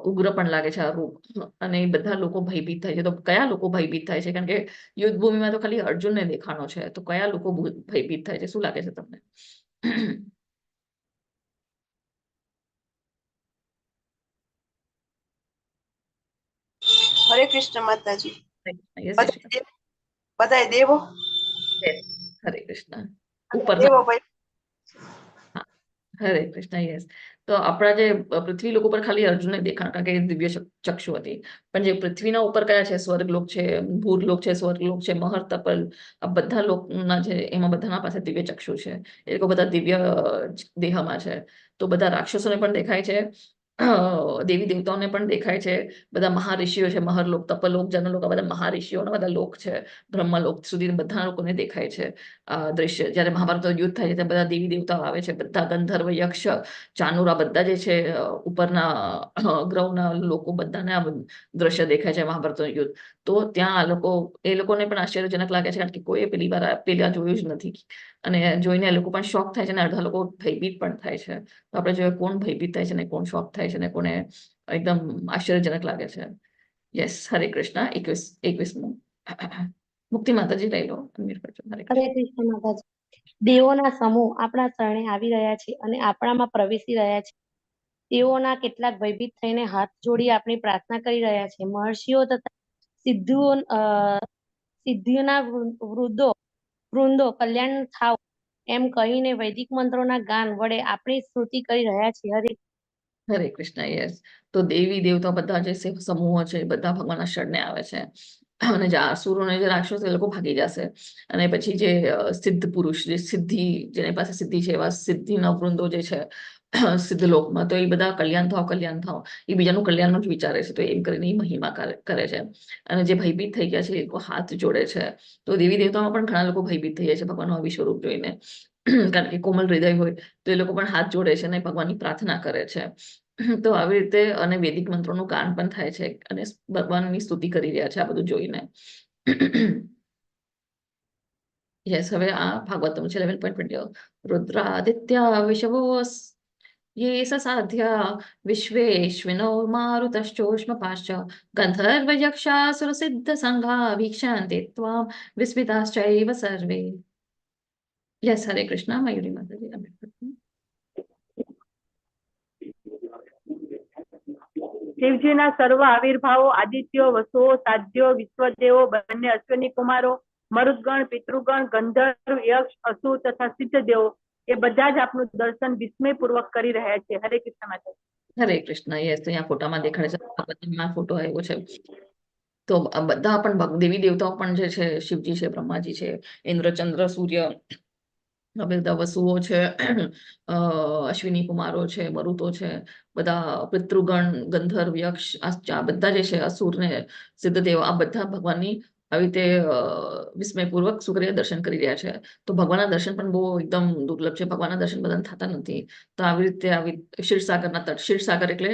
ઉગ્ર પણ લાગે છે આ રૂપ. અને એ બધા લોકો ભયભીત થાય છે. તો કયા લોકો ભયભીત થાય છે? કારણ કે યુદ્ધ ભૂમિમાં તો ખાલી અર્જુનને દેખાણો છે. તો કયા લોકો ભયભીત થાય છે? શું લાગે છે તમને? હરે કૃષ્ણ માતાજી. Yes, yes, બધાય દેવો, yes. હરે કૃષ્ણ. ઉપર દેવો ભાઈ. હરે કૃષ્ણ. યસ, તો આપણા જે પૃથ્વી લોકો પર ખાલી અર્જુનને દેખાણ, કારણ કે દિવ્ય ચક્ષુ હતી. પણ જે પૃથ્વીના ઉપર કયા છે? સ્વર્ગલોક છે, ભૂરલોક છે, સ્વર્ગલોક છે, મહર્તપલ, આ બધા લોકના છે, એમાં બધાના પાસે દિવ્ય ચક્ષુ છે. એ લોકો બધા દિવ્ય દેહમાં છે. તો બધા રાક્ષસોને પણ દેખાય છે, દેવી દેવતાઓને પણ દેખાય છે. બધા મહારિષિઓ છે, મહરલોક, તપલોક, જનલોક, આ બધા મહારિષિઓના બધા લોક છે. બ્રહ્મલોક સુધી બધા લોકોને દેખાય છે આ દ્રશ્ય. જયારે મહાભારત યુદ્ધ થાય છે ત્યારે બધા દેવી દેવતાઓ આવે છે, બધા ગંધર્વ, યક્ષ, ચાનુરા, બધા જે છે ઉપરના ગ્રહના લોકો, બધાને આ દ્રશ્ય દેખાય છે મહાભારતનું યુદ્ધ. તો ત્યાં આ લોકો, એ લોકોને પણ આશ્ચર્યજનક લાગે છે, કારણ કે કોઈ પેલી વાર પેલા જોયું જ નથી. અને જોઈને એ લોકો પણ શોક થાય છે અને અડધા લોકો ભયભીત પણ થાય છે. તો આપણે જોઈએ કોણ ભયભીત થાય છે ને કોણ શોક થાય છે ને કોને એકદમ આશ્ચર્યજનક લાગે છે. યસ, હરે કૃષ્ણ. 21મું મુક્તિ માતાજી લઈ લો. હરે હરે કૃષ્ણ. કૃષ્ણ માતાજી. દેવોના સમૂહ આપણા શરણે આવી રહ્યા છે અને આપણામાં પ્રવેશી રહ્યા છે. તેઓના કેટલાક ભયભીત થઈને હાથ જોડી આપણી પ્રાર્થના કરી રહ્યા છે. મહર્ષિઓ તથા સિદ્ધિઓના વૃંદો કલ્યાણ થાવ એમ કહીને વૈદિક મંત્રોના ગાન વડે આપણી સ્તુતિ કરી રહ્યા છે. હરે કૃષ્ણ. યસ, તો દેવી દેવતા બધા જે સમૂહો છે બધા ભગવાનના શરણે આવે છે. અને જે આસુરો ને જે રાક્ષસો, એ લોકો ભાગી જશે. અને પછી જે સિદ્ધ પુરુષ, જે સિદ્ધિ, જેની પાસે સિદ્ધિ છે, એવા સિદ્ધિના વૃંદો જે છે સિદ્ધ લોકમાં, તો એ બધા કલ્યાણ થાવ, કલ્યાણ થાવ, એ બીજાનું કલ્યાણનું જ વિચારે છે. તો એમ કરીને એ મહિમા કરે છે. અને જે ભયભીત થઈ ગયા છે એ લોકો હાથ જોડે છે. તો દેવી દેવતામાં પણ ઘણા લોકો ભયભીત થઈ જાય છે ભગવાનનું આવી સ્વરૂપ જોઈને. કારણ કે કોમલ હૃદય હોય તો એ લોકો પણ હાથ જોડે છે અને ભગવાનની પ્રાર્થના કરે છે. તો આવી રીતે અને વૈદિક મંત્રોનું ગાન પણ થાય છે અને ભગવાનની સ્તુતિ કરી રહ્યા છે આ બધું જોઈને. યસ, હવે આ ભાગવતમ છે 11.20. રુદ્રાદિત્ય વિષવો ये ससाध्या विश्वेश्विनो मारुतश्चोष्मपाश्च गन्धर्वयक्षासुरसिद्धसङ्घा वीक्षन्ते त्वां विस्मिताश्चैव सर्वे. यस, हरे कृष्णा. मयूरी माताजी. શિવજીના સર્વ આવિર્ભાવો આદિત્યો, વસુઓ, સાધ્યો, વિશ્વદેવો, બંને અશ્વિની કુમારો, મરુદગણ, પિતૃગણ, ગંધર્વ, યક્ષ, અસુર તથા સિદ્ધદેવો એ બધા જ આપનું દર્શન વિસ્મયપૂર્વક કરી રહ્યા છે. હરે કૃષ્ણ માતા. હરે કૃષ્ણ. યસ, તો यहाँ ફોટામાં દેખાડે છે. ફોટો આવ્યો છે. તો બધા પણ દેવી દેવતાઓ પણ જે છે, શિવજી છે, બ્રહ્માજી છે, ઇન્દ્ર, ચંદ્ર, સૂર્ય, બધા વસુઓ છે, અશ્વિની કુમારો છે, મરુતો છે, બધા પિતૃગણ, ગંધર્વ, યક્ષ, આ બધા જે છે, અસુર ને સિદ્ધદેવ, આ બધા ભગવાનની આવી રીતે વિસ્મયપૂર્વક સુક્રિય દર્શન કરી રહ્યા છે. તો ભગવાનના દર્શન પણ બહુ એકદમ દુર્લભ છે. ભગવાનના દર્શન બધાને થતા નથી. તો આવી રીતે આવી ક્ષીરસાગરના તટ, ક્ષીરસાગર એટલે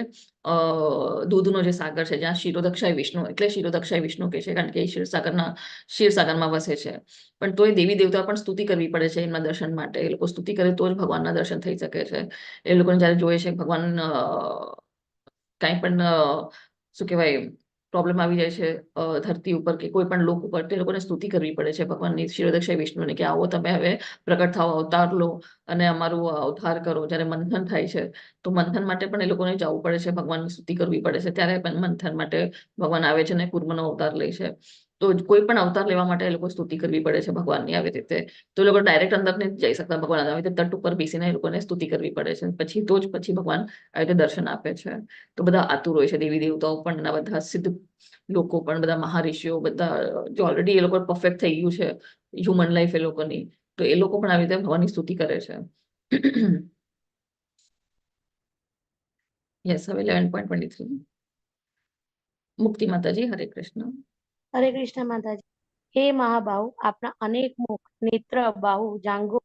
દૂધનો જે સાગર છે, જ્યાં ક્ષીરોદક્ષાય વિષ્ણુ, એટલે ક્ષીરોદક્ષાય વિષ્ણુ કે છે, કારણ કે એ ક્ષીરસાગરમાં વસે છે. પણ તોય દેવી દેવતા પણ સ્તુતિ કરવી પડે છે એમના દર્શન માટે. એ લોકો સ્તુતિ કરે તો જ ભગવાનના દર્શન થઈ શકે છે. એ લોકોને જયારે જોઈએ છે ભગવાન કાંઈ પણ શું કહેવાય પ્રોબ્લેમ આવી જાય છે ધરતી ઉપર કે કોઈ પણ લોક ઉપર, તે લોકોને સ્તુતિ કરવી પડે છે ભગવાનની, ક્ષીરોદક્ષાય વિષ્ણુને, કે આવો તમે હવે પ્રકટ થાઓ, અવતાર લો અને અમારું અવતાર કરો. જયારે મંથન થાય છે તો મંથન માટે પણ એ લોકોને જવું પડે છે, ભગવાનની સ્તુતિ કરવી પડે છે. ત્યારે પણ મંથન માટે ભગવાન આવે છે અને કુર્મનો અવતાર લે છે. તો કોઈ પણ અવતાર લેવા માટે એ લોકો સ્તુતિ કરવી પડે છે ભગવાનની આવી રીતે. તો એ લોકો ડાયરેક્ટ અંદર નથી જઈ શકતા ભગવાન. આવી રીતે તટ ઉપર બેસીને એ લોકોને સ્તુતિ કરવી પડે છે. પછી તો જ પછી ભગવાન આવી રીતે દર્શન આપે છે. તો બધા આતુર હોય છે, દેવી દેવતાઓ પણ, એના બધા સિદ્ધ લોકો પણ, બધા મહારિષિઓ, બધા જો ઓલરેડી એ લોકો પરફેક્ટ થઈ ગયું છે હ્યુમન લાઈફ એ લોકોની, તો એ લોકો પણ આવી રીતે ભગવાનની સ્તુતિ કરે છે. યસ, હવે 11.23 મુક્તિ માતાજી. હરે કૃષ્ણ. હરે કૃષ્ણ માતાજી. હે મહાબાહુ, આપના અનેક મુખ, નેત્ર, બાહુ, જાંઘો,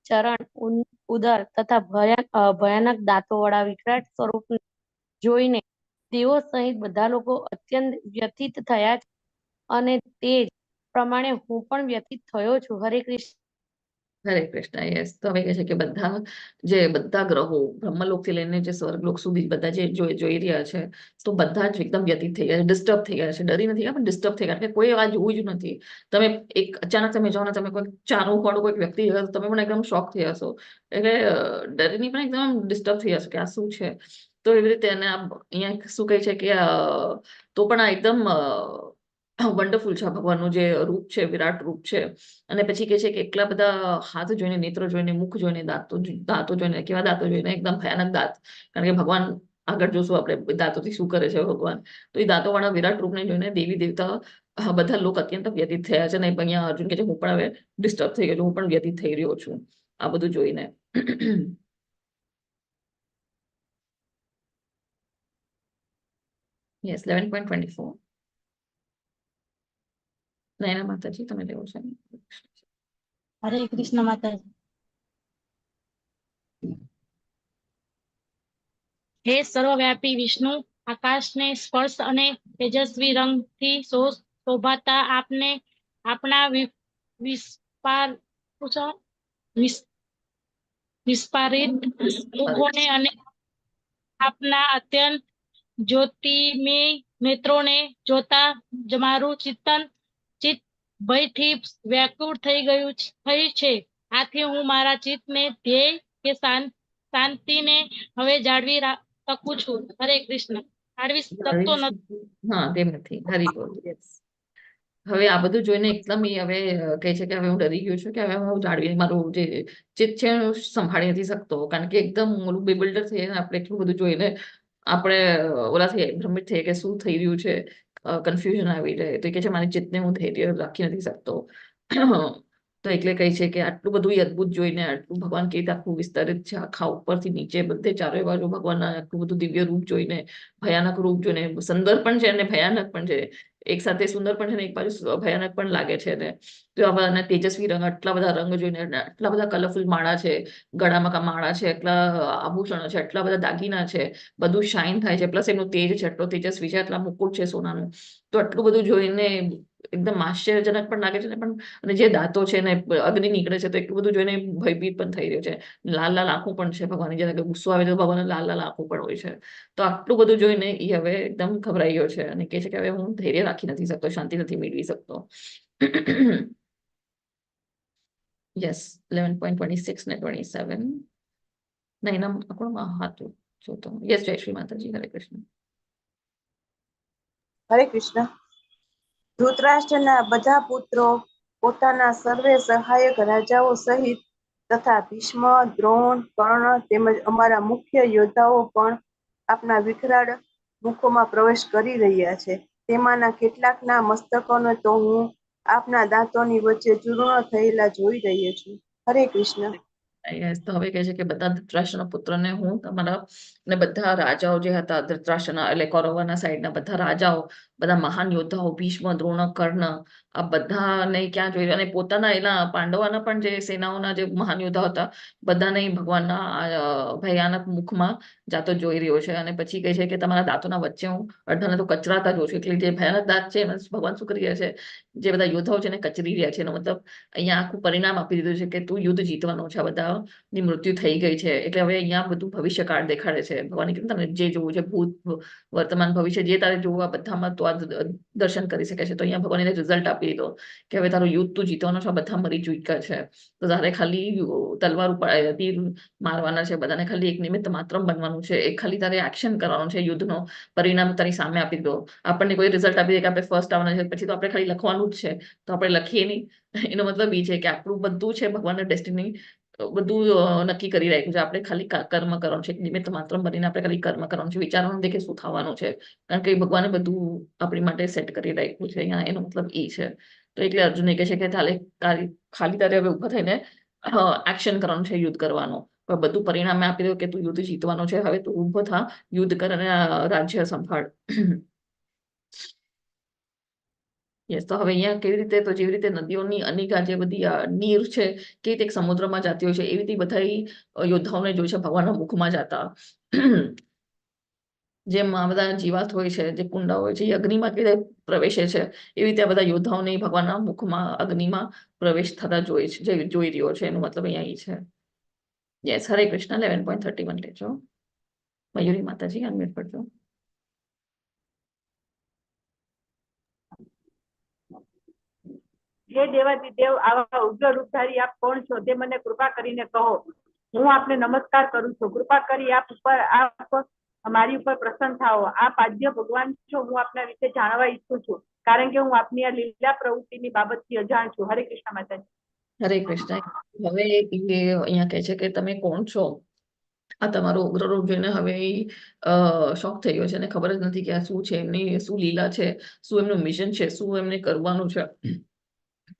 ચરણ, ઉદર તથા ભયાનક દાંતો વાળા વિકરાટ સ્વરૂપ જોઈને તેઓ સહિત બધા લોકો અત્યંત વ્યથિત થયા છે, અને તે જ પ્રમાણે હું પણ વ્યથિત થયો છું. હરે કૃષ્ણ. હરે કૃષ્ણ. યસ, તો હવે કહે છે કે બધા ગ્રહો બ્રહ્મલોકથી લઈને જે સ્વર્ગલોક સુધી બધા જે જોઈ રહ્યા છે, તો બધા જ એકદમ વ્યતીત થઈ ગયા છે, ડિસ્ટર્બ થઈ ગયા છે. ડરી નથી ગયા, પણ ડિસ્ટર્બ થઈ ગયા, કે કોઈ આ જોવું જ નથી. તમે અચાનક તમે જાઓ ને, તમે કોઈ ચાનું વાળું કોઈક વ્યક્તિ તો તમે પણ એકદમ શોક થઈ હશો, એટલે ડરીને પણ એકદમ ડિસ્ટર્બ થઈ હશો કે આ શું છે. તો એવી રીતે એને અહીંયા શું કહે છે કે તો પણ આ એકદમ વન્ડરફુલ છે ભગવાનનું જે રૂપ છે, વિરાટ રૂપ છે. અને પછી કહે છે કે એટલા બધા હાથ જોઈને, નેત્રો જોઈને, મુખ જોઈને, દાંતો જોઈને, કેવા દાંતો જોઈને, એકદમ ભયાનક દાંત. કારણ કે ભગવાન આગળ જોશું આપણે દાંતોથી શું કરે છે ભગવાન. તો એ દાંતો વાળા વિરાટ રૂપને જોઈને દેવી દેવતા બધા લોકો અત્યંત વ્યતીત થયા છે. અને અહીંયા અર્જુન કહે છે હું પણ હવે ડિસ્ટર્બ થઈ ગયો, હું પણ વ્યતીત થઈ રહ્યો છું આ બધું જોઈને. યસ, 11.24 નયના માતાજી, તમે લેવો છે. હરે કૃષ્ણ માતાજી. હે સર્વવ્યાપી વિષ્ણુ, આકાશને સ્પર્શ અને તેજસ્વી રંગથી શોભાતા આપને આપણા વિસ્ફારિત મુખોને અને આપના અત્યંત જ્યોતિમય નેત્રોને જોતા જ મારું ચિત્ત ભયથી વ્યાકુળ થયું છે. આથી હું મારા ચિત્તને ધ્યેય કે શાંતિને હવે જાળવી શકું છું. હરે કૃષ્ણ. જાળવી શકતો નથી. હા, તેમ નથી. હરી બોલ. યસ, હવે આ બધું જોઈને એકદમ હવે કહે છે કે હવે હું ડરી ગયો છું, કે હવે હું જાળવી મારું જે ચિત્ત છે સંભાળી નથી શકતો. કારણ કે એકદમ ઓલું બેબિલ્ડર થઈને આપણે એટલું બધું જોઈને આપણે ઓલા થઈ ભ્રમિત થઈએ કે શું થઈ રહ્યું છે, કન્ફ્યુઝન આવી જાય. તો કે છે મારી ચિત્તને હું ધૈર્ય રાખી નથી શકતો. તો એટલે કહે છે કે આટલું બધું અદભુત જોઈને, આટલું ભગવાન કેવી રીતે આખું વિસ્તરિત છે, આખા ઉપરથી નીચે બધે ચારે બાજુ ભગવાનના આટલું બધું દિવ્ય રૂપ જોઈને, ભયાનક રૂપ જોઈને, સુંદર પણ છે અને ભયાનક પણ છે. એક સાથે સુંદર પણ છે ને એક બાજુ ભયાનક પણ લાગે છે. ને તો આવા તેજસ્વી રંગ, આટલા બધા રંગ જોઈને, આટલા બધા કલરફુલ માળા છે, ગળામાં માળા છે, એટલા આભૂષણો છે, આટલા બધા દાગીના છે, બધું શાઇન થાય છે, પ્લસ એનું તેજ છે, એટલો તેજસ્વી છે, આટલા મુકુટ છે સોનાનું. તો આટલું બધું જોઈને એકદમ આશ્ચર્યજનક પણ લાગે છે ને, પણ અને જે દાંતો છે ને અગ્નિ નીકળે છે તો એટલું બધું જોઈને ભયભીત પણ થઈ રહ્યો છે. લાલ લાલ આંખો પણ છે ભગવાનની, જ્યારે ગુસ્સો આવે તો ભગવાન લાલ લાલ આંખો પણ હોય છે. તો આટલું બધું જોઈને એ હવે એકદમ ગભરાઈ ગયો છે અને કહે છે કે હવે હું ધૈર્ય રાખી નથી શકતો, શાંતિ નથી મેળવી શકતો. યસ, 11.26 ને 27 ના એના આપણમાં હતું જોતો. યસ, જય શ્રી માતાજી, હરે કૃષ્ણ. હરે કૃષ્ણ. ધૃતરાષ્ટ્રના બધા પુત્રો પોતાના સર્વે સહાયક રાજાઓ સહિત તથા ભીષ્મ, દ્રોણ, કર્ણ તેમજ અમારા મુખ્ય યોદ્ધાઓ પણ આપના વિકરાળ મુખોમાં પ્રવેશ કરી રહ્યા છે. તેમાંના કેટલાકના મસ્તકોને તો હું આપના દાંતોની વચ્ચે ચૂર્ણ થયેલા જોઈ રહ્યો છું. હરે કૃષ્ણ. Yes, તો હવે કહે છે કે બધા ધૃતરાષ્ટ્રના પુત્રને હું તમારા ને બધા રાજાઓ જે હતા ધૃતરાષ્ટ્રના એટલે કૌરવોના સાઈડના બધા રાજાઓ, બધા મહાન યોદ્ધાઓ ભીષ્મ, દ્રોણ, કર્ણ, આ બધાને ક્યાં જોઈ, અને પોતાના એના પાંડવોના પણ જે સેનાઓના જે મહાન યોદ્ધા હતા બધાને ભગવાનના ભયાનક મુખમાં જાતો જોઈ રહ્યો છે. અને પછી કહે છે કે તમારા દાંતોના વચ્ચે હું અડધાને તો કચરાતા જોઉં છું. એટલે જે ભયાનક દાંત છે એમાં ભગવાન શું કરી રહ્યા છે, જે બધા યોદ્ધાઓ છે એને કચરી રહ્યા છે. એનો મતલબ અહીંયા આખું પરિણામ આપી દીધું છે કે તું યુદ્ધ જીતવાનો છે. આ બધાની મૃત્યુ થઈ ગઈ છે. એટલે હવે અહીંયા બધું ભવિષ્યકાળ દેખાડે છે. ભગવાને કીધું તમને જે જોવું છે ભૂત, વર્તમાન, ભવિષ્ય જે તારે જોવું આ બધામાં તો આ દર્શન કરી શકે છે. તો અહીંયા ભગવાન એને રિઝલ્ટ આપી દીધો કે હવે તારું યુદ્ધ તું જીતવાનો છે, બધા મરી ચૂક્યા છે. તો તારે ખાલી તલવાર ઉપર તીર મારવાના છે, બધાને ખાલી એક નિમિત્ત માત્ર બનવાનું છે. એક ખાલી તારે એક્શન કરવાનું છે. યુદ્ધનો પરિણામ તારી સામે આપી દો. આપણને કોઈ રિઝલ્ટ આપી દે કે આપણે ફર્સ્ટ આવવાના છે, પછી તો આપણે ખાલી લખવાનું જ છે, તો આપણે લખીએ નહીં. એનો મતલબ એ છે કે આપણું બધું છે ભગવાનના ડેસ્ટિની બધું નક્કી કરી રાખ્યું છે. આપણે ખાલી કર્મ કરવાનું છે. નિમિત્ત માત્ર બનીને આપણે ખાલી કર્મ કરવાનું છે. વિચારવાનું નથી કે શું થવાનું છે, કારણ કે ભગવાને બધું આપણી માટે સેટ કરી રાખ્યું છે. અહીંયા એનો મતલબ એ છે. તો એટલે અર્જુન કહે છે કે ખાલી તારે હવે ઉભા થઈને એક્શન કરવાનું છે, યુદ્ધ કરવાનું. બધું પરિણામે આપી દો કે તું યુદ્ધ જીતવાનો છે. હવે તું ઉભો થા, યુદ્ધ કર અને રાજ્ય સંભાળ. યસ, તો હવે અહીંયા કેવી રીતે, તો જેવી રીતે નદીઓની અનેકા જે બધી નીર છે કે રીતે સમુદ્રમાં જતી હોય છે, એવી રીતે બધા યોદ્ધાઓને જોઈ છે ભગવાનના મુખમાં જતા. જેમ આ બધા જીવાત હોય છે, જે કુંડા હોય છે, એ અગ્નિમાં કેવી રીતે પ્રવેશે છે, એવી રીતે આ બધા યોદ્ધાઓને ભગવાનના મુખમાં અગ્નિમાં પ્રવેશ થતા જોઈ રહ્યો છે. એનો મતલબ અહીંયા એ છે. યસ, હરે કૃષ્ણ. 11.31 લેજો. મયુરી માતાજી અનમ્યુટ કરજો. હે દેવાધિદેવ, આવા ઉગ્ર રૂપધારી આપ કોણ છો તે મને કૃપા કરીને કહો. હું આપને નમસ્કાર કરું છું. કૃપા કરી આપ મારી ઉપર પ્રસન્ન થાઓ. આપ આદ્ય ભગવાન છો. હું આપના વિશે જાણવા ઈચ્છું છું, કારણ કે હું આપની આ લીલા પ્રવૃત્તિની બાબતથી અજાણ છું. હરે કૃષ્ણ માતાજી. હરે કૃષ્ણ. હવે અહીંયા કહે છે કે તમે કોણ છો. આ તમારો ઉગ્ર રૂપ જોઈને હવે શોક થઈ ગયો છે અને ખબર જ નથી કે આ શું છે, એમની શું લીલા છે, શું એમનું મિશન છે, શું એમને કરવાનું છે,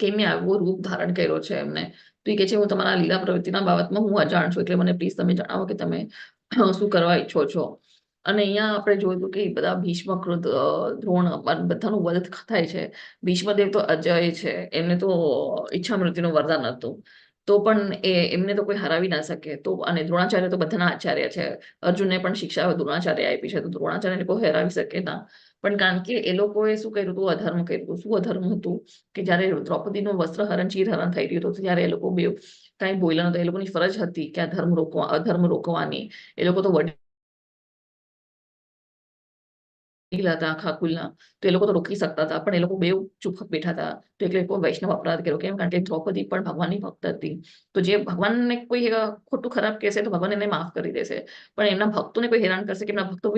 કેમ આવો રૂપ ધારણ કર્યો છે એમને. તો એ કહે છે હું તમારા લીલા પ્રવૃત્તિના બાબતમાં હું અજાણ છું, એટલે મને પ્લીઝ તમે જણાવો કે તમે શું કરવા ઈચ્છો છો. અને અહીંયા આપણે જોયું કે બધા ભીષ્મ, દ્રોણ બધાનું વધ થાય છે. ભીષ્મદેવ તો અજય છે, એમને તો ઈચ્છા મૃત્યુનું વરદાન હતું, તો પણ એમને તો કોઈ હરાવી ના શકે. તો અને દ્રોણાચાર્ય તો બધાના આચાર્ય છે. અર્જુનને પણ શિક્ષા દ્રોણાચાર્ય આપી છે, તો દ્રોણાચાર્યને કોઈ હરાવી શકે ના. પણ કારણ કે એ લોકોએ શું કર્યું હતું, અધર્મ કર્યું હતું. શું અધર્મ હતું કે જયારે દ્રૌપદીનું વસ્ત્રહરણ, ચીરહરણ થઈ રહ્યું હતું, ત્યારે એ લોકો બે કઈ બોલ્યા નતા. એ લોકોની ફરજ હતી કે અધર્મ રોકવાની. એ લોકો તો હતા આખા કુલના, તો એ લોકો તો રોકી શકતા હતા, પણ એ લોકો બે ચૂપ બેઠા હતા. તો એટલે કોઈ વૈષ્ણવ અપરાધ કર્યો. કેમ? કારણ કે દ્રૌપદી પણ ભગવાનની ભક્ત હતી. તો જે ભગવાનને કોઈ ખોટું ખરાબ કહેશે તો ભગવાન એને માફ કરી દેશે, પણ એમના ભક્તોને કોઈ હેરાન કરશે કે એમના ભક્તો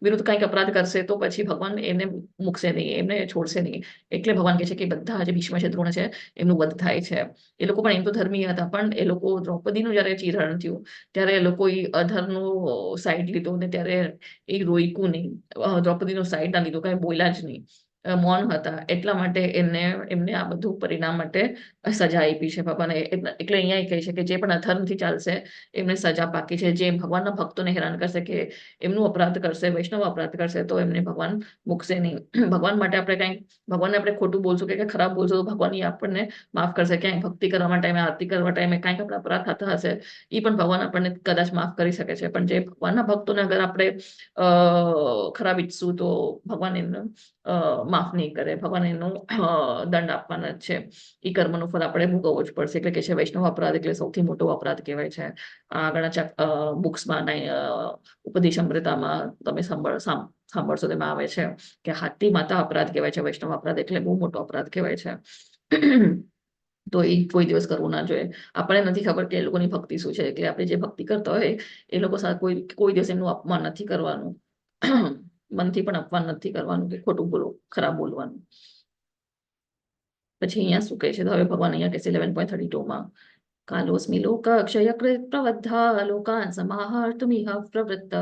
વિરુદ્ધ કંઈક અપરાધ કરશે તો પછી ભગવાન એમને મૂકશે નહીં, એમને છોડશે નહીં. એટલે ભગવાન કહે છે કે બધા જે ભીષ્મ છે, દ્રોણ છે, એમનું વધ થાય છે. એ લોકો પણ એમ તો ધર્મીય હતા, પણ એ લોકો દ્રૌપદીનું જયારે ચીરહરણ થયું ત્યારે એ લોકો અધર્મનો સાઈડ લીધો ને ત્યારે એ રોઈકું નહીં, દ્રૌપદીનો સાઈડ ના લીધો, કઈ બોલ્યા જ નહીં, મૌન હતા. એટલા માટે એમને આ બધું પરિણામ માટે સજા આપી છે ભગવાને. એટલે અહીંયા કહે છે કે જે પણ અધર્મથી ચાલશે એમને સજા પાકી છે. જે ભગવાનના ભક્તોને હેરાન કરશે, કે એમનું અપરાધ કરશે, વૈષ્ણવ અપરાધ કરશે, તો એમને ભગવાન મૂકશે નહીં. ભગવાન માટે આપણે કંઈક ભગવાનને આપણે ખોટું બોલશું કે ખરાબ બોલશું તો ભગવાન આપણને માફ કરશે. ક્યાંય ભક્તિ કરવા ટાઈમે, આરતી કરવા ટાઈમે કંઈક આપણા અપરાધ થતા હશે, એ પણ ભગવાન આપણને કદાચ માફ કરી શકે છે. પણ જે ભગવાનના ભક્તોને અગર આપણે ખરાબ ઈચ્છશું તો ભગવાન એમને માફ નહીં કરે, ભગવાન એનો દંડ આપવાના જ છે. એ કર્મનું ફળ આપણે ભોગવવું જ પડશે. એટલે કે છે વૈષ્ણવ અપરાધ એટલે સૌથી મોટો અપરાધ કહેવાય છે. આગળના બુક્સમાં ઉપદેશામૃતામાં તમે સાંભળશો તેમાં આવે છે કે હાથી માતા અપરાધ કહેવાય છે. વૈષ્ણવ અપરાધ એટલે બહુ મોટો અપરાધ કહેવાય છે. તો એ કોઈ દિવસ કરવું ના જોઈએ. આપણને નથી ખબર કે એ લોકોની ભક્તિ શું છે. એટલે આપણે જે ભક્તિ કરતા હોય એ લોકો સાથે કોઈ દિવસ એમનું અપમાન નથી કરવાનું. મનથી પણ અપમાન નથી કરવાનું કે ખોટું ખરાબ બોલવાનું. પછી અહીંયા શું કહે છે? તો હવે ભગવાન અહીંયા કહે છે 11.32માં કાલોસ્મિ લોકક્ષયકૃત પ્રવદ્ધા લોકાન સમાહર્તુમિહ પ્રવૃત્તઃ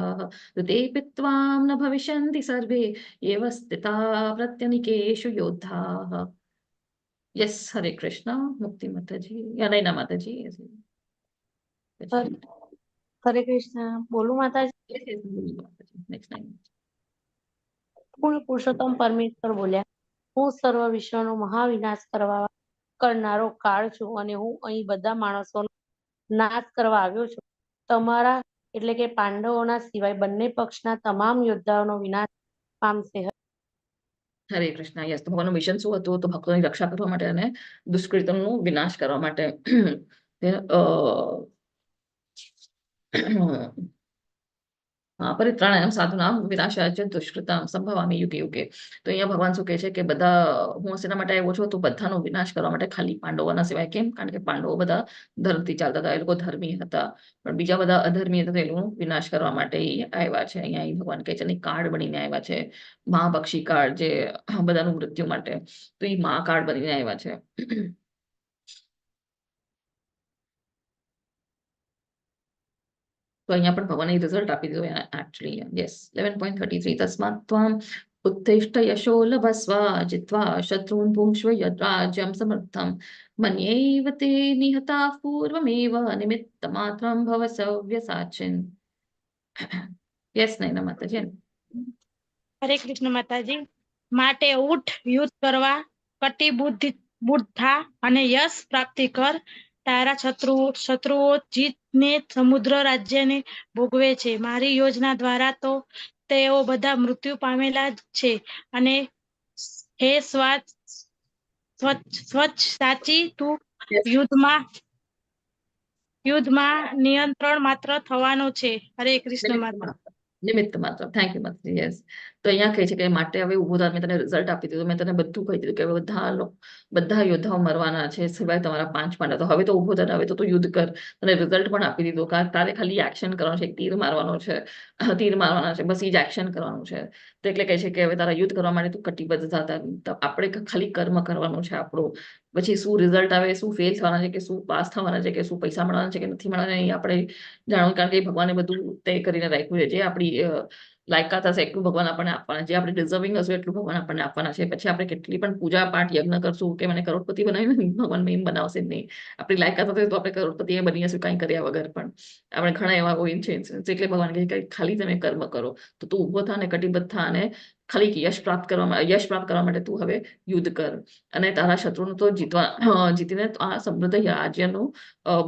ઋતેપી ત્વામ ન ભવિષ્યન્તિ સર્વે એવ સ્થિતા પ્રત્યનિકેષુ યોદ્ધાઃ. યસ, હરે કૃષ્ણ. મુક્તિ માતાજી, નૈના માતાજી. હરે કૃષ્ણ. બોલું માતાજી? નેક્સ્ટ ટાઈમ પૂર્ણ પુરુષોત્તમ પરમેશ્વર બોલ્યા, હું સર્વ વિશ્વનો મહાવિનાશ કરનારો કાળ છું અને હું અહીં બધા માણસોનો નાશ કરવા આવ્યો છું. તમારા એટલે કે પાંડવોના સિવાય બંને પક્ષના તમામ યોદ્ધાઓનો વિનાશ પામશે. હરે કૃષ્ણ. યસ, તો ભગવાનનું મિશન શું હતું? તો ભક્તોની રક્ષા કરવા માટે અને દુષ્કૃતમનો વિનાશ કરવા માટે. પરિત્રાણાય સાધુનામ વિનાશાય દુષ્કૃતામ સંભવામિ યુગે યુગે. તો અહીંયા ભગવાન શું કહે છે કે બધા હું શેના માટે આવ્યો છું? તો બધાનો વિનાશ કરવા માટે, ખાલી પાંડવોના સિવાય. કેમ? કારણ કે પાંડવો બધા ધર્મથી ચાલતા હતા, એ લોકો ધર્મી હતા. પણ બીજા બધા અધર્મી હતા, એનું વિનાશ કરવા માટે આવ્યા છે. અહીંયા ભગવાન કહે છે અને કાર્ડ બનીને આવ્યા છે. મહાપક્ષી કાર્ડ, જે બધાનું મૃત્યુ માટે. તો એ મહાકાળ બનીને આવ્યા છે. તો અહીંયા પણ ભગવાને રિઝલ્ટ આપી દીધો એકચ્યુઅલી. યસ, 11.33 તસ્માત ત્વામ ઉત્તિષ્ઠ યશો લભસ્વ જિત્વા શત્રુન ભુંક્ષ્વ યદ્રાજ્યમ સમર્થમ મન્યૈવ તે નિહતા પૂર્વમેવ નિમિત્ત માત્રમ ભવ સવ્યસાચિન. યસ, નૈના માતાજી. હરે કૃષ્ણ માતાજી. માટે ઉઠ, યુદ્ધ કરવા, કટિબુદ્ધ થા અને યશ પ્રાપ્તિ કર. તારા શત્રુઓ જીતને સમુદ્ર રાજ્યને ભોગવે છે. મારી યોજના દ્વારા તો તેઓ બધા મૃત્યુ પામેલા છે. અને હે સ્વચ્છ સાચી, તું યુદ્ધમાં નિયંત્રણ માત્ર થવાનો છે. હરે કૃષ્ણ માતા. નિમિત્ત માત્ર. થેન્ક યુ માતાજી. યસ, તો અહીંયા કહે છે કે માટે હવે ઉભો થા. મેં તને રિઝલ્ટ આપી દીધું. મેં તને બધું કહી દીધું કે બધા યોદ્ધાઓ મરવાના છે, સિવાય તમારા 5 પાંડવ. તો હવે તો ઉભો થા, હવે તો તું યુદ્ધ કર. તને રિઝલ્ટ પણ આપી દીધું. કારણ તારે ખાલી એક્શન કરવાનું છે. તીર મારવાનો છે, બસ એ જ એક્શન કરવાનું છે. તો એટલે કહે છે કે હવે તારા યુદ્ધ કરવા માટે તું કટિબદ્ધ થતા. આપણે ખાલી કર્મ કરવાનું છે આપણું. પછી શું રિઝલ્ટ આવે, શું ફેલ થવાના છે, કે શું પાસ થવાના છે, કે શું પૈસા મળવાના છે કે નથી મળવાના, એ આપણે જાણવું. કારણ કે ભગવાને બધું તય કરીને રાખ્યું છે. જે આપણી લાયકાત હશે એટલું ભગવાન આપણને આપવાના. જે આપણે ડિઝર્વિંગ હશે એટલું ભગવાન આપણને આપવાના છે. પછી આપણે કેટલી પણ પૂજા પાઠ યજ્ઞ કરશું કે મને કરોડપતિ બનાવીને, ભગવાન એમ બનાવશે જ નહીં. આપણી લાયકાત હશે તો આપણે કરોડપતિ એ બની જશું, કાંઈ કર્યા વગર. પણ આપણે ઘણા એવા હોય છે. એટલે ભગવાન કહે કે ખાલી તમે કર્મ કરો. તો તું ઉભો થા અને કટિબદ્ધ થા અને ખાલી યશ પ્રાપ્ત કરવા માટે તું હવે યુદ્ધ કર. અને તારા શત્રુનું તો જીતીને આ સમૃદ્ધ રાજ્યનું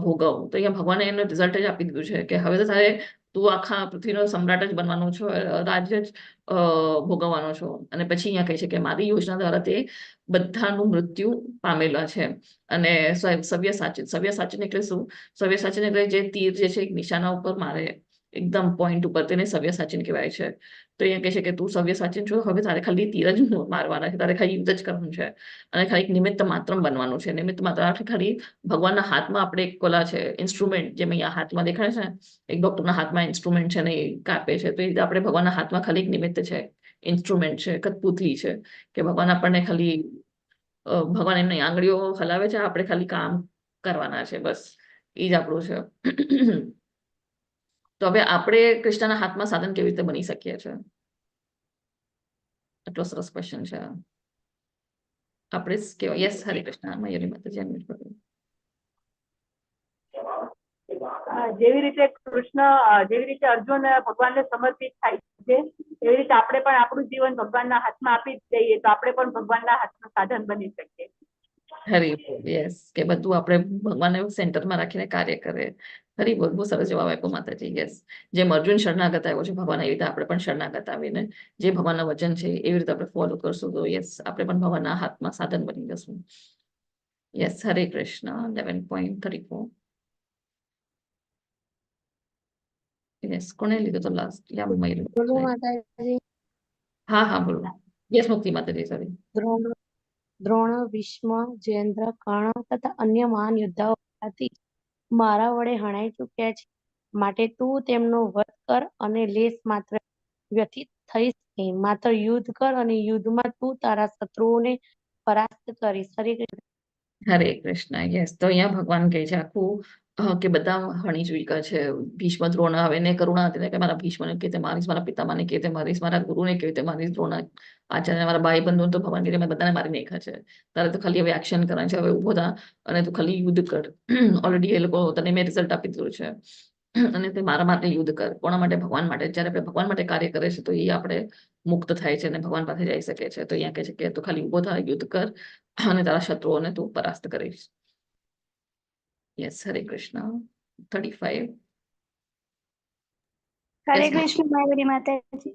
ભોગવ. તો અહીંયા ભગવાને એનું રિઝલ્ટ જ આપી દીધું છે કે હવે તો તારે તું આખા પૃથ્વીનો સમ્રાટ જ બનવાનો છો, રાજ્ય જ ભોગવવાનો છો. અને પછી અહીંયા કહે છે કે મારી યોજના દ્વારા તે બધાનું મૃત્યુ પામેલા છે. અને સવ્યસાચન એટલે શું? સવ્યસાચન એટલે જે તીર જે છે નિશાના ઉપર મારે, એકદમ પોઈન્ટ ઉપર, તેને સવ્યસાચન કહેવાય છે. તો અહીંયા કહે છે કે તું સવ્યસાચન છો. હવે તારે ખાલી તીર જ મારવાના છે, તારે ખાલી યુદ્ધ જ કરવાનું છે. અને ખાલી નિમિત્ત માત્ર બનવાનું છે. નિમિત્ત માત્ર ખાલી ભગવાનના હાથમાં આપણે એક કોલા છે ઇન્સ્ટ્રુમેન્ટ, જેમ અહીંયા હાથમાં દેખાય છે ને, એક ડોક્ટરના હાથમાં ઇન્સ્ટ્રુમેન્ટ છે ને એ કાપે છે. તો એ રીતે આપણે ભગવાનના હાથમાં ખાલી એક નિમિત્ત છે, ઇન્સ્ટ્રુમેન્ટ છે, કઠપૂતલી છે. કે ભગવાન આપણને ખાલી ભગવાન એમની આંગળીઓ હલાવે છે, આપણે ખાલી કામ કરવાના છે. બસ એ જ આપણું છે. તો હવે આપણે કૃષ્ણના હાથમાં સાધન કેવી રીતે બની શકીએ છીએ? એટલો સરસ ક્વેશ્ચન છે. આપણે કેવા? યસ, હરે કૃષ્ણ. મયુરી માતાજી. જેવી રીતે અર્જુન ભગવાનને સમર્પિત થાય છે, એવી રીતે આપણે પણ આપણું જીવન ભગવાનના હાથમાં આપી દઈએ તો આપણે પણ ભગવાનના હાથમાં સાધન બની શકીએ. હરી બોલ. યસ, કે બધું આપણે ભગવાનને સેન્ટરમાં રાખીને કાર્ય કરે. હરી બોલ. બહુ સરસ જવાબ આપ્યો માતાજી. યસ, જેમ અર્જુન શરણાગત આવ્યો છે ભગવાન, એવી રીતે આપણે પણ શરણાગત આવીને જે ભગવાનના વચન છે એવી રીતે આપણે ફોલો કરશું તો યસ, આપણે પણ ભગવાનના હાથમાં સાધન બની જશું. યસ, હરે કૃષ્ણ. 11.34. યસ, કોને લીધો તો લાસ્ટ? યા મયુર. બોલો માતાજી. હા હા બોલો. યસ, મુક્તિ માતાજી. સોરી. દ્રોણ દ્રોણ, ભીષ્મ, જયેન્દ્ર, કર્ણ તથા અન્ય મહાન યોદ્ધાઓ હતી મારા વડે હણાઈ ચૂક્યા છે. માટે તું તેમનો વધ કર અને લેશ માત્ર વ્યથિત થઈશ નહીં. માત્ર યુદ્ધ કર અને યુદ્ધમાં તું તારા શત્રુઓને પરાસ્ત કરીશ. હરે કૃષ્ણ. હરે કૃષ્ણ. યસ, તો અહીંયા ભગવાન કહે છે આખું કે બધા હણી ચૂક્યા છે. ભીષ્મ, દ્રોણ, હવે એને કરુણા હતી ને કે મારા ભીષ્મને કેવી રીતે મારીશ, મારા પિતામાને કેવી રીતે મારીશ, મારા ગુરુને કેવી રીતે મારીશ, દ્રોણ આચાર્ય, મારા ભાઈ બંધુ, તો ભગવાન કે મેં બધાને મારી નાખ્યા છે. તારે તો ખાલી હવે એક્શન કરવાનું છે. હવે ઉભો થા અને તું ખાલી યુદ્ધ કર. ઓલરેડી એ લોકો તને મેં રિઝલ્ટ આપી દીધું છે અને તે મારા માટે યુદ્ધ કર. કોના માટે? ભગવાન માટે. જ્યારે આપણે ભગવાન માટે કાર્ય કરે છે તો એ આપણે મુક્ત થાય છે અને ભગવાન પાસે જઈ શકે છે. તો અહીંયા કહે છે કે તું ખાલી ઉભો થા, યુદ્ધ કર અને તારા શત્રુઓને તું પરાસ્ત કરીશ. યસ, હરે કૃષ્ણ. 35. હરે Yes, કૃષ્ણ મારી માતાજી.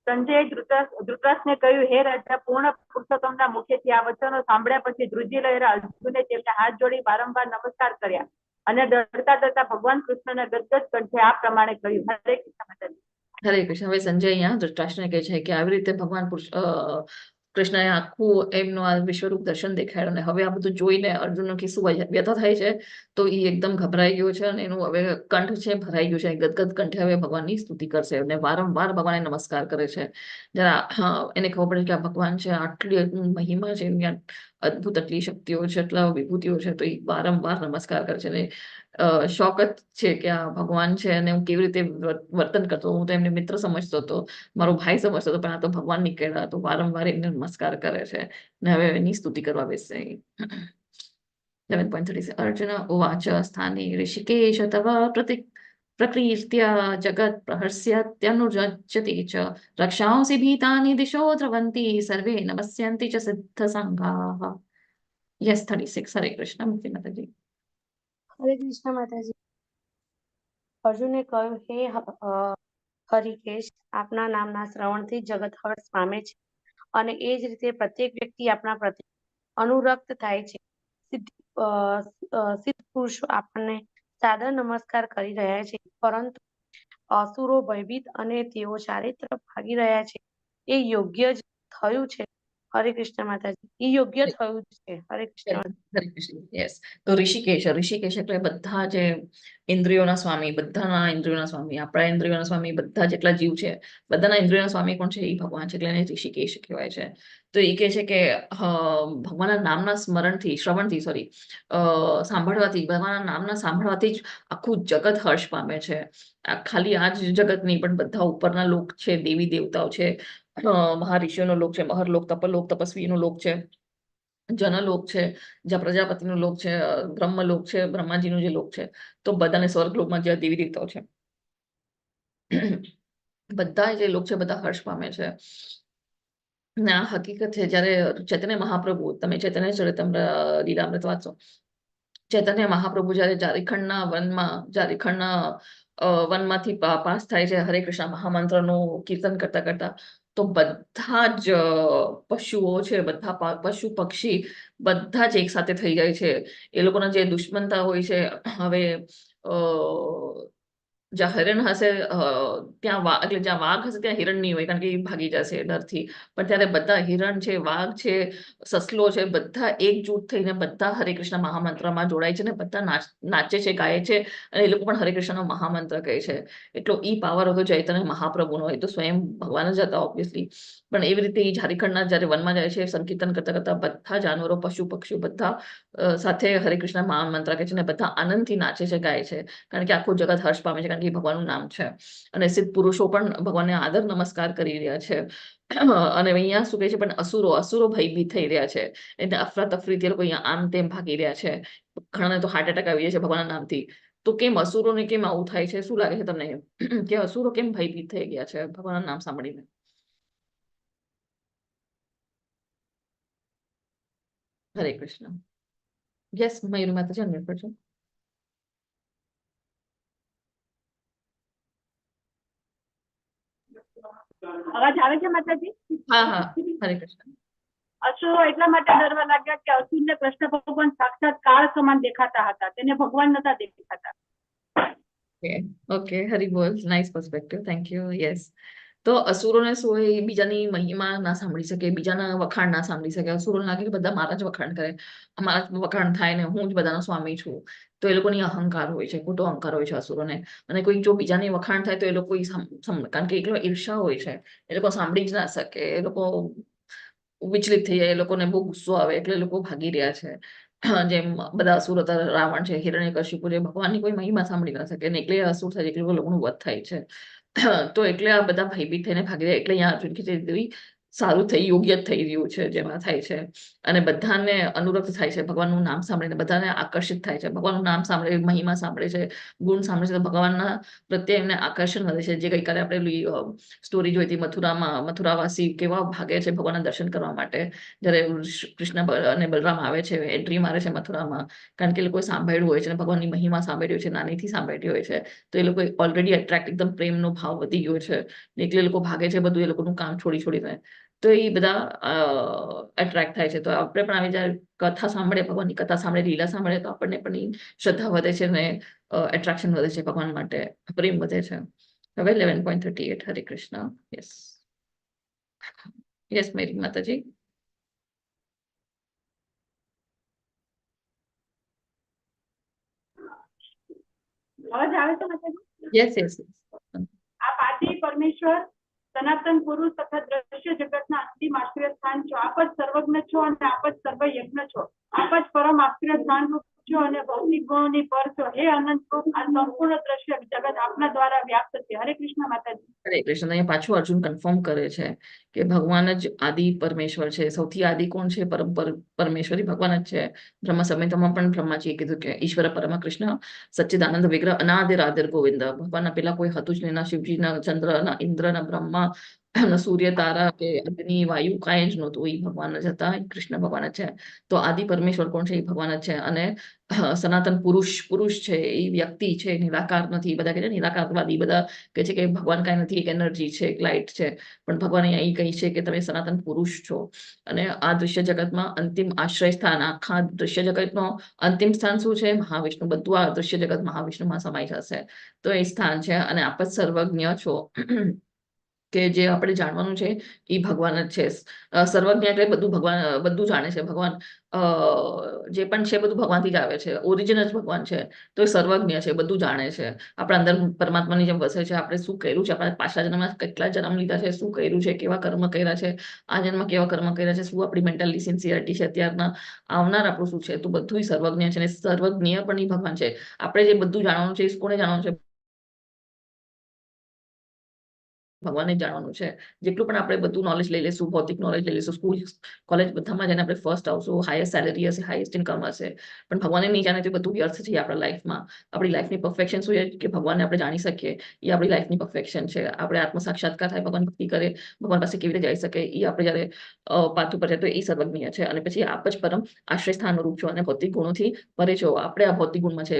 સંજયે ધૃતરાષ્ટ્રને કહ્યું, હે રાજા, પૂર્ણ પુરુષોત્તમના મુખેથી આ વચનો સાંભળ્યા પછી ધ્રુજી રહેલા અર્જુને તેમને હાથ જોડી વારંવાર નમસ્કાર કર્યા અને ડરતા ડરતા ભગવાન કૃષ્ણને ગદગદ કંઠે આ પ્રમાણે કહ્યું. હરે કૃષ્ણ માતાજી. હરે કૃષ્ણ. હવે સંજય અહીંયા ધૃતરાષ્ટ્રને કહે છે કે આવી રીતે ભગવાન કૃષ્ણએ આખું એમનું આ વિશ્વરૂપ દર્શન દેખાડ્યું અને હવે આ બધું જોઈને અર્જુનનો કે શું વ્યથા થાય છે તો એ એકદમ ગભરાઈ ગયો છે અને એનું હવે કંઠ છે ભરાઈ ગયું છે. ગદગદ કંઠે હવે ભગવાનની સ્તુતિ કરશે અને વારંવાર ભગવાનને નમસ્કાર કરે છે. જરા એને ખબર પડે કે આ ભગવાન છે, આટલી મહિમા છે, એની અદભુત આટલી શક્તિઓ છે, આટલા વિભૂતિઓ છે, તો એ વારંવાર નમસ્કાર કરે છે. અને શોક જ છે કે આ ભગવાન છે અને હું કેવી રીતે વર્તન કરતો. હું તો એમને મિત્ર સમજતો હતો, મારો ભાઈ સમજતો હતો, પણ આ તો ભગવાન નીકળ્યા. તો વારંવાર એમને નમસ્કાર કરે છે અને હવે એની સ્તુતિ કરવા બેસે. 11.36. અર્જુન ઉવાચ સ્થાને ઋષિકેશ તવ પ્રકીર્ત્ય જગત પ્રહર્ષ્યત્યનુરજ્યતે ચ રક્ષાંસि ભીતાની દિશો દ્રવંતી સર્વે નમસ્યન્તિ ચ સિદ્ધ સંઘાઃ. યસ, 36. હરે કૃષ્ણ. મુક્તિ માતાજી. હરે કૃષ્ણ માતાજી. અર્જુને કહ્યું, હે હરિકેશ, આપના નામના શ્રવણથી જગત હર્ષ પામે છે અને એ જ રીતે પ્રત્યેક વ્યક્તિ આપના પ્રત્યે અનુરક્ત થાય છે. સિદ્ધ પુરુષો આપણને સાદર નમસ્કાર કરી રહ્યા છે, પરંતુ અસુરો ભયભીત અને તેઓ ચારિત્ર ભાગી રહ્યા છે. એ યોગ્ય જ થયું છે. હરે કૃષ્ણ માતાજી. એ યોગ્ય થયું છે. હરે કૃષ્ણ. હરે કૃષ્ણ. યસ, તો ઋષિકેશ એટલે બધા જે ઇન્દ્રિયોના સ્વામી, બધાના ઇન્દ્રિયોના સ્વામી, આપણા ઇન્દ્રિયોના સ્વામી, બધા જેટલા જીવ છે બધાના ઇન્દ્રિયોના સ્વામી કોણ છે? એ ભગવાન છે. એટલે એને ઋષિકેશ કહેવાય છે. તો એ કહે છે કે ભગવાનના નામના સ્મરણથી, શ્રવણથી, સાંભળવાથી, ભગવાનના નામના સાંભળવાથી જ આખું જગત હર્ષ પામે છે. ખાલી આ જ જગત નહીં, પણ બધા ઉપરના લોક છે, દેવી દેવતાઓ છે, મહારિષિઓનો લોક છે, મહરલોક, તપલોક, તપસ્વીનો લોક છે, જનલોક છે, જ્યાં પ્રજાપતિનો લોક છે, બ્રહ્મલોક છે, બ્રહ્માજીનો જે લોક છે, તો બધાને સ્વર્ગલોકમાં જ્યાં દેવી દેવતાઓ છે, બધા જે લોક છે બધા હર્ષ પામે છે. ને આ હકીકત છે. જયારે ચૈતન્ય મહાપ્રભુ, તમે ચૈતન્ય ચરિતમ્ર લીલામૃત વાંચો, ચૈતન્ય મહાપ્રભુ જયારે જારીખંડના વનમાંથી પાસ થાય છે હરે કૃષ્ણ મહામંત્રનું કીર્તન કરતા કરતા, તો બધા જ પશુઓ છે, બધા પશુ પક્ષી બધા જ એક સાથે થઈ જાય છે. એ લોકોના જે દુશ્મનતા હોય છે, હવે જ્યાં હિરણ હશે ત્યાં એટલે જ્યાં વાઘ હશે ત્યાં હિરણ નહીં હોય, કારણ કે એ ભાગી જશે ડરથી. પણ ત્યારે બધા હિરણ છે, વાઘ છે, સસલો છે, બધા એકજૂટ થઈને બધા હરે કૃષ્ણ મહામંત્રમાં જોડાય છે ને બધા નાચે છે, ગાય છે અને એ લોકો પણ હરે કૃષ્ણનો મહામંત્ર કહે છે. એટલો ઈ પાવર હતો ચૈતન્ય મહાપ્રભુનો. એ તો સ્વયં ભગવાન જ હતા ઓબ્વિયસલી, પણ એવી રીતે એ ઝારખંડના જયારે વનમાં જાય છે સંકીર્તન કરતા કરતા બધા જાનવરો, પશુ પક્ષીઓ બધા સાથે હરે કૃષ્ણ મહામંત્ર કહે છે અને બધા આનંદથી નાચે છે, ગાય છે, કારણ કે આખું જગત હર્ષ પામે છે, કારણ કે એ ભગવાનનું નામ છે. અને સિદ્ધ પુરુષો પણ ભગવાનને આદર નમસ્કાર કરી રહ્યા છે. અને અહીંયા શું કહે છે, પણ અસુરો ભયભીત થઈ રહ્યા છે, એટલે અફરાતફરીથી લોકો અહીંયા આમ તેમ ભાગી રહ્યા છે. ઘણાને તો હાર્ટ એટેક આવી જાય છે ભગવાનના નામથી. તો કેમ અસુરોને કેમ આવું થાય છે? શું લાગે છે તમને કે અસુરો કેમ ભયભીત થઈ ગયા છે ભગવાનના નામ સાંભળીને? હરે કૃષ્ણ. યસ, મયુરી માતાજી અનમ્યુટ કરજો. અવાજ આવે છે માતાજી? હા હા, હરે કૃષ્ણ. અસુરો એટલા માટે ડરવા લાગ્યા કે અસુરને કૃષ્ણ ભગવાન સાક્ષાત કાળ સમાન દેખાતા હતા, તેને ભગવાન નતા દેખાતા. ઓકે, હરી બોલ, nice perspective, thank you. Yes, તો અસુરોને શું હોય, બીજાની મહિમા ના સાંભળી શકે, બીજાના વખાણ ના સાંભળી શકે. અસુરોને લાગે કે બધા મારા જ વખાણ કરે, મારા જ વખાણ થાય ને હું જ બધાનો સ્વામી છું. તો એ લોકોની અહંકાર હોય છે, ખોટો અહંકાર હોય છે અસુરોને. અને કોઈ જો બીજાની વખાણ થાય તો એ લોકો કારણ કે એકલો ઈર્ષા હોય છે, એ લોકો સાંભળી જ ના શકે, એ લોકો વિચલિત થઈ જાય, એ લોકોને બહુ ગુસ્સો આવે, એટલે એ લોકો ભાગી રહ્યા છે. જેમ બધા અસુર હતા, રાવણ છે, હિરણ્યકશિપુ છે, ભગવાનની કોઈ મહિમા સાંભળી ના શકે ને એટલે અસુર થાય, એટલે લોકોનું વધ થાય છે. તો એટલે આ બધા ભયભીત થઈને ભાગી રહ્યા, એટલે અહીંયા અર્જુન કે સારું થઈ, યોગ્ય જ થઈ રહ્યું છે જેમાં થાય છે. અને બધાને અનુરક્ત થાય છે, ભગવાનનું નામ સાંભળીને બધાને આકર્ષિત થાય છે, ભગવાનનું નામ સાંભળે, મહિમા સાંભળે છે, ગુણ સાંભળે છે, તો ભગવાનના પ્રત્યે એમને આકર્ષણ વધે છે. જે ગઈકાલે આપણે સ્ટોરી જોઈ હતી, મથુરાવાસી કેવા ભાગે છે ભગવાનના દર્શન કરવા માટે, જ્યારે કૃષ્ણ અને બલરામ આવે છે, એન્ટ્રી મારે છે મથુરામાં, કારણ કે એ લોકોએ સાંભળ્યું હોય છે અને ભગવાનની મહિમા સાંભળ્યું છે, નાનીથી સાંભળ્યું હોય છે. તો એ લોકો ઓલરેડી એટ્રેક્ટ, એકદમ પ્રેમનો ભાવ વધી ગયો છે, એટલે એ લોકો ભાગે છે બધું એ લોકોનું કામ છોડીને. તો એ બધા એટ્રેક્ટ થાય છે. તો આપણે પણ આવી જ્યારે કથા સાંભળે, ભગવાનની કથા સાંભળે, લીલા સાંભળે, તો આપણને પણ શ્રદ્ધા વધે છે ને એટ્રેક્શન વધે છે ભગવાન માટે, પ્રેમ વધે છે. હવે 11.38, હરે કૃષ્ણ. યસ યસ, મેરી માતાજી. અવાજ આવે છે માતાજી? Yes yes. આપ આદિ પરમેશ્વર, સનાતન પુરુષ તથા દ્રશ્ય જગતના અંતિમ આશ્રય સ્થાન છો. આપ જ સર્વજ્ઞ છો અને આપ જ સર્વયજ્ઞ છો. આપ જ પરમ આશ્રય સ્થાન રૂપ છો અને ભૌતિક ગુણોની પર છો. હે અનંત રૂપ, આ સંપૂર્ણ દ્રશ્ય જગત આપના દ્વારા વ્યાપ્ત છે. હરે કૃષ્ણ માતાજી. હરે કૃષ્ણ. અહીંયા પાછું અર્જુન કન્ફર્મ કરે છે કે ભગવાન જ આદિ પરમેશ્વર છે. સૌથી આદિ કોણ છે? પરમેશ્વરી ભગવાન જ છે. બ્રહ્મ સંહિતામાં પણ બ્રહ્માજીએ કીધું કે ઈશ્વર પરમ કૃષ્ણ સચ્ચિદાનંદ વિગ્રહ અનાદિર આદિર ગોવિંદ. ભગવાનના પેલા કોઈ હતું જ નહીં, ના શિવજી, ના ચંદ્ર, ના ઇન્દ્ર, ના બ્રહ્મા, ના સૂર્ય, તારા કે અગ્નિ, વાયુ, કાંઈ જ નહોતું. એ ભગવાન જ હતા, કૃષ્ણ ભગવાન જ છે. તો આદિ પરમેશ્વર કોણ છે? એ ભગવાન જ છે. અને સનાતન પુરુષ છે, એ વ્યક્તિ છે, નિરાકાર નથી. બધા કે છે નિરાકારવાદી, બધા કે છે કે ભગવાન કાંઈ નથી, એક એનર્જી છે, એક લાઇટ છે. પણ ભગવાન અહીંયા કહે છે કે તમે સનાતન પુરુષ છો. અને આ દૃશ્ય જગતમાં અંતિમ આશ્રય સ્થાન, આખા દૃશ્ય જગતનો અંતિમ સ્થાન શું છે? મહાવિષ્ણુ. બધું આ દૃશ્ય જગત મહાવિષ્ણુમાં સમાઈ જશે. તો એ સ્થાન છે. અને આપ જ સર્વજ્ઞ છો, કે જે આપણે જાણવાનું છે એ ભગવાન જ છે. સર્વજ્ઞ એટલે બધું ભગવાન, બધું જાણે છે ભગવાન. જે પણ છે બધું ભગવાનથી જ આવે છે, ઓરિજિન જ ભગવાન છે. તો એ સર્વજ્ઞ છે, બધું જાણે છે. આપણા અંદર પરમાત્માની જેમ વસે છે. આપણે શું કર્યું છે, આપણા પાછલા જન્મમાં કેટલા જન્મ લીધા છે, શું કર્યું છે, કેવા કર્મ કર્યા છે, આ જન્મમાં કેવા કર્મ કર્યા છે, શું આપણી મેન્ટલી સિન્સિયરિટી છે, અત્યારના આવનાર આપણું શું છે, તો બધું સર્વજ્ઞ છે. અને સર્વજ્ઞ પણ એ ભગવાન છે. આપણે જે બધું જાણવાનું છે એ કોને જાણવાનું છે? ભગવાનને જાણવાનું છે. જેટલું પણ આપણે બધું નોલેજ લઈ લઈશું, ભૌતિક નોલેજ લઈ લઈશું, સ્કૂલ કોલેજ બધામાં જઈને આપણે ફર્સ્ટ આવશું, હાઈએસ્ટ સેલેરી હશે, હાઈએસ્ટ ઇન્કમ હશે, પણ ભગવાનને નહીં જાણે તો બધું વ્યર્થ છે આપણા લાઈફમાં. આપણી લાઈફની પરફેક્શન શું છે કે ભગવાનને આપણે જાણી શકીએ, એ આપણી લાઈફની પરફેક્શન છે. આપણે આત્મ સાક્ષાત્કાર થાય, ભગવાન ભક્તિ કરે, ભગવાન પાસે કેવી રીતે જઈ શકે, એ આપણે જ્યારે પાથ ઉપર જાય તો એ સર્વજ્ઞ છે. અને પછી આપ જ પરમ આશ્રય સ્થાનનું રૂપ છો અને ભૌતિક ગુણોથી પરે છો. આપણે આ ભૌતિક ગુણમાં છે,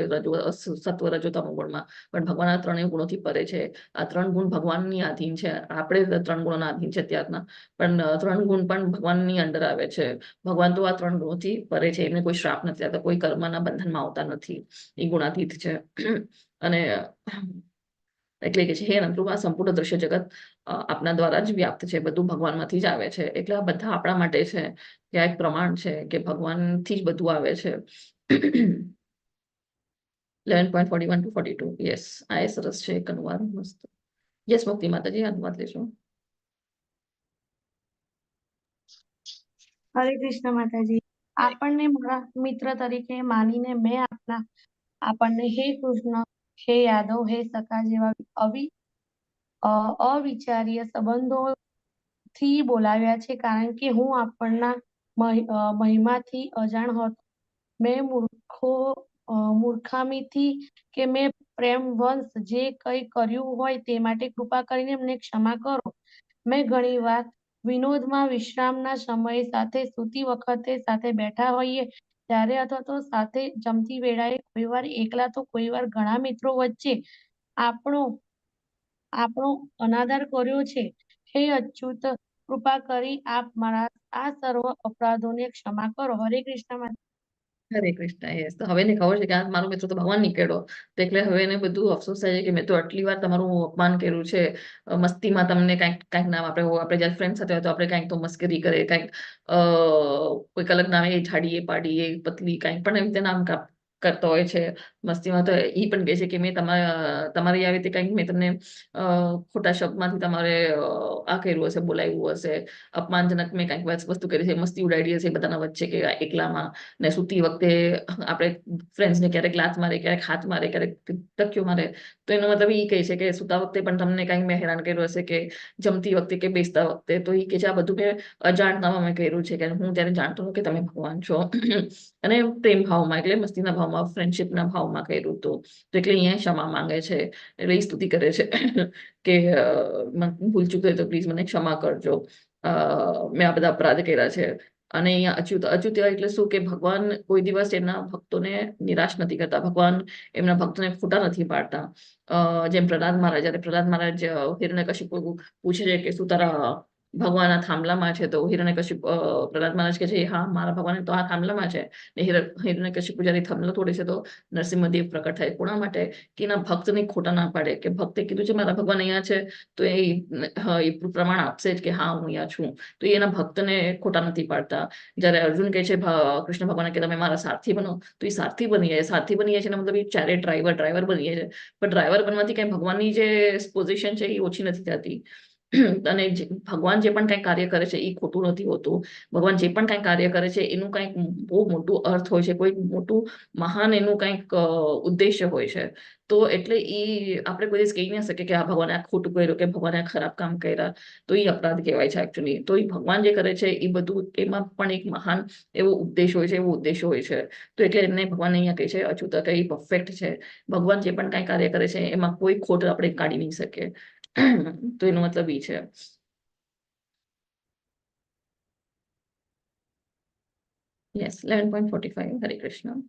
સત્વ, રજો, તમો ગુણમાં, પણ ભગવાન આ ત્રણેય ગુણોથી પરે છે. આ ત્રણ ગુણ ભગવાનની આધીન છે. આપણે ત્રણ ગુણોના આધીન છે ત્યારના, પણ ત્રણ ગુણ પણ ભગવાનની અંડર આવે છે. ભગવાન તો આ ત્રણ ગુણોથી પરે છે. એમને કોઈ શ્રાપ નથી આવતા, કોઈ કર્મના બંધનમાં આવતા નથી. એ ગુણાતીત છે. અને એટલે કે છે હે અનંતરૂપ, આ સંપૂર્ણ દ્રશ્ય જગત આપના દ્વારા જ વ્યાપ્ત છે. બધું ભગવાનમાંથી જ આવે છે. એટલે આ બધા આપણા માટે છે. કે આ એક પ્રમાણ છે કે ભગવાનથી જ બધું આવે છે. 11.41 to 42. યસ, આ એ સરસ છે એક અનુવાદ, મસ્ત. યસ, મુક્તિ માતાજી, અનુવાદ લેશો. હરે કૃષ્ણ માતાજી. આપણને મારા મિત્ર તરીકે માનીને મેં આપણને હે કૃષ્ણ, હે યાદવ, હે સખા જેવા અવિચારીય સંબંધોથી બોલાવ્યા છે, કારણ કે હું આપણના મહિમાથી અજાણ હતો. મેં મૂર્ખામીથી કે મેં પ્રેમવશ જે કંઈ કર્યું હોય તે માટે કૃપા કરીને મને ક્ષમા કરો. મેં ઘણી વાર વિનોદમાં વિશ્રામના સમયે સાથે સૂતી વખતે સાથે બેઠા હોઈએ ત્યારે અથવા તો સાથે જમતી વેળાએ કોઈવાર એકલા તો કોઈવાર ઘણા મિત્રો વચ્ચે આપણો આપણો અનાદર કર્યો છે. હે અચ્યુત, કૃપા કરી આપ મારા આ સર્વ અપરાધોને ક્ષમા કરો. હરે કૃષ્ણ. હરે કૃષ્ણ. યસ, તો હવે એને ખબર છે કે આ મારો મિત્ર તો ભગવાન નીકળ્યો, તો એટલે હવે એને બધું અફસોસ થાય છે કે મેં તો આટલી વાર તમારું અપમાન કર્યું છે. મસ્તીમાં તમને કાંઈક નામ આપણે જયારે ફ્રેન્ડ સાથે હોય તો આપણે કાંઈક તો મસ્કરી કરે, કાંઈક કોઈક અલગ નામે જાડીએ પાડીએ પતલી કાંઈક પણ એવી રીતે નામ કરતો હોય છે મસ્તીમાં. તો એ પણ કહે છે કે મેં તમારી આવી રીતે કંઈક મેં તમને ખોટા શબ્દમાંથી તમારે આ કર્યું હશે, બોલાવ્યું હશે, અપમાનજનક મેં કંઈક વસ્તુ કરી છે, મસ્તી ઉડાડી હશે બધાના વચ્ચે કે એકલામાં. ને સૂતી વખતે આપણે ફ્રેન્ડ્સને ક્યારેક લાત મારે, ક્યારેક હાથ મારે, ક્યારેક ટક્યો મારે. તો એનો મતલબ એ કહે છે કે સૂતા વખતે પણ તમને કંઈક મેં હેરાન કર્યું હશે, કે જમતી વખતે કે બેસતા વખતે. તો એ કે છે આ બધું મેં અજાણતામાં મેં કર્યું છે, કે હું ત્યારે જાણતો નથી કે તમે ભગવાન છો. અને પ્રેમ ભાવમાં એટલે મસ્તીના ભાવમાં, ફ્રેન્ડશિપના ભાવમાં કર્યું હતું. તો એટલે અહીંયા ક્ષમા માંગે છે, એટલે એ સ્તુતિ કરે છે કે ભૂલ ચૂક હોય તો પ્લીઝ મને ક્ષમા કરજો, મેં આ બધા અપરાધ કર્યા છે. અને અહીંયા અચ્યુત એટલે શું કે ભગવાન કોઈ દિવસ એમના ભક્તોને નિરાશ નથી કરતા, ભગવાન એમના ભક્તોને ખોટા નથી પાડતા. જેમ પ્રહલાદ મહારાજ, જયારે પ્રહલાદ મહારાજ હિરણ્યકશિપુ પૂછે છે કે શું તારા ભગવાનના થાંભલામાં છે, તો હિરણ્યકશિપ પ્રહલાદ મહારાજ કે છે હા મારા ભગવાન તો આ થાંભલામાં છે. ને હિરણ્યકશિપુ જયારે થાંભલો તોડે છે તો નરસિંહદેવ પ્રકટ થાય. કોના માટે? કે એના ભક્તને ખોટા ના પાડે, કે ભક્તે કીધું છે મારા ભગવાન અહીંયા છે, તો એ પ્રમાણ આપશે જ કે હા હું અહીંયા છું. તો એ એના ભક્તને ખોટા નથી પાડતા. જયારે અર્જુન કહે છે કૃષ્ણ ભગવાન કે તમે મારા સારથી બનો, તો એ સારથી બની જાય. સારથી બની જાય છે મતલબ એ ચારે ડ્રાઈવર બની જાય છે. પણ ડ્રાઈવર બનવાથી કઈ ભગવાનની જે પોઝિશન છે એ ઓછી નથી થતી. અને ભગવાન જે પણ કઈ કાર્ય કરે છે એ ખોટું નથી હોતું. ભગવાન જે પણ કઈ કાર્ય કરે છે એનું કઈક બહુ મોટું અર્થ હોય છે, કોઈ મોટું મહાન એનું કઈક ઉદ્દેશ્ય હોય છે. તો એટલે એ આપણે કોઈ દિવસ કહી ના શકીએ કે આ ભગવાને આ ખોટું કર્યું, કે ભગવાને આ ખરાબ કામ કર્યા, તો એ અપરાધ કહેવાય છે એકચ્યુઅલી. તો એ ભગવાન જે કરે છે એ બધું એમાં પણ એક મહાન એવો ઉદ્દેશ હોય છે, એવો ઉદ્દેશ હોય છે. તો એટલે એમને ભગવાન અહીંયા કહે છે અચ્યુત કે એ પરફેક્ટ છે. ભગવાન જે પણ કઈ કાર્ય કરે છે એમાં કોઈ ખોટ આપણે કાઢી નહીં શકીએ. તો એનો મતલબ એ છે. યસ, 11.45. હરે કૃષ્ણ.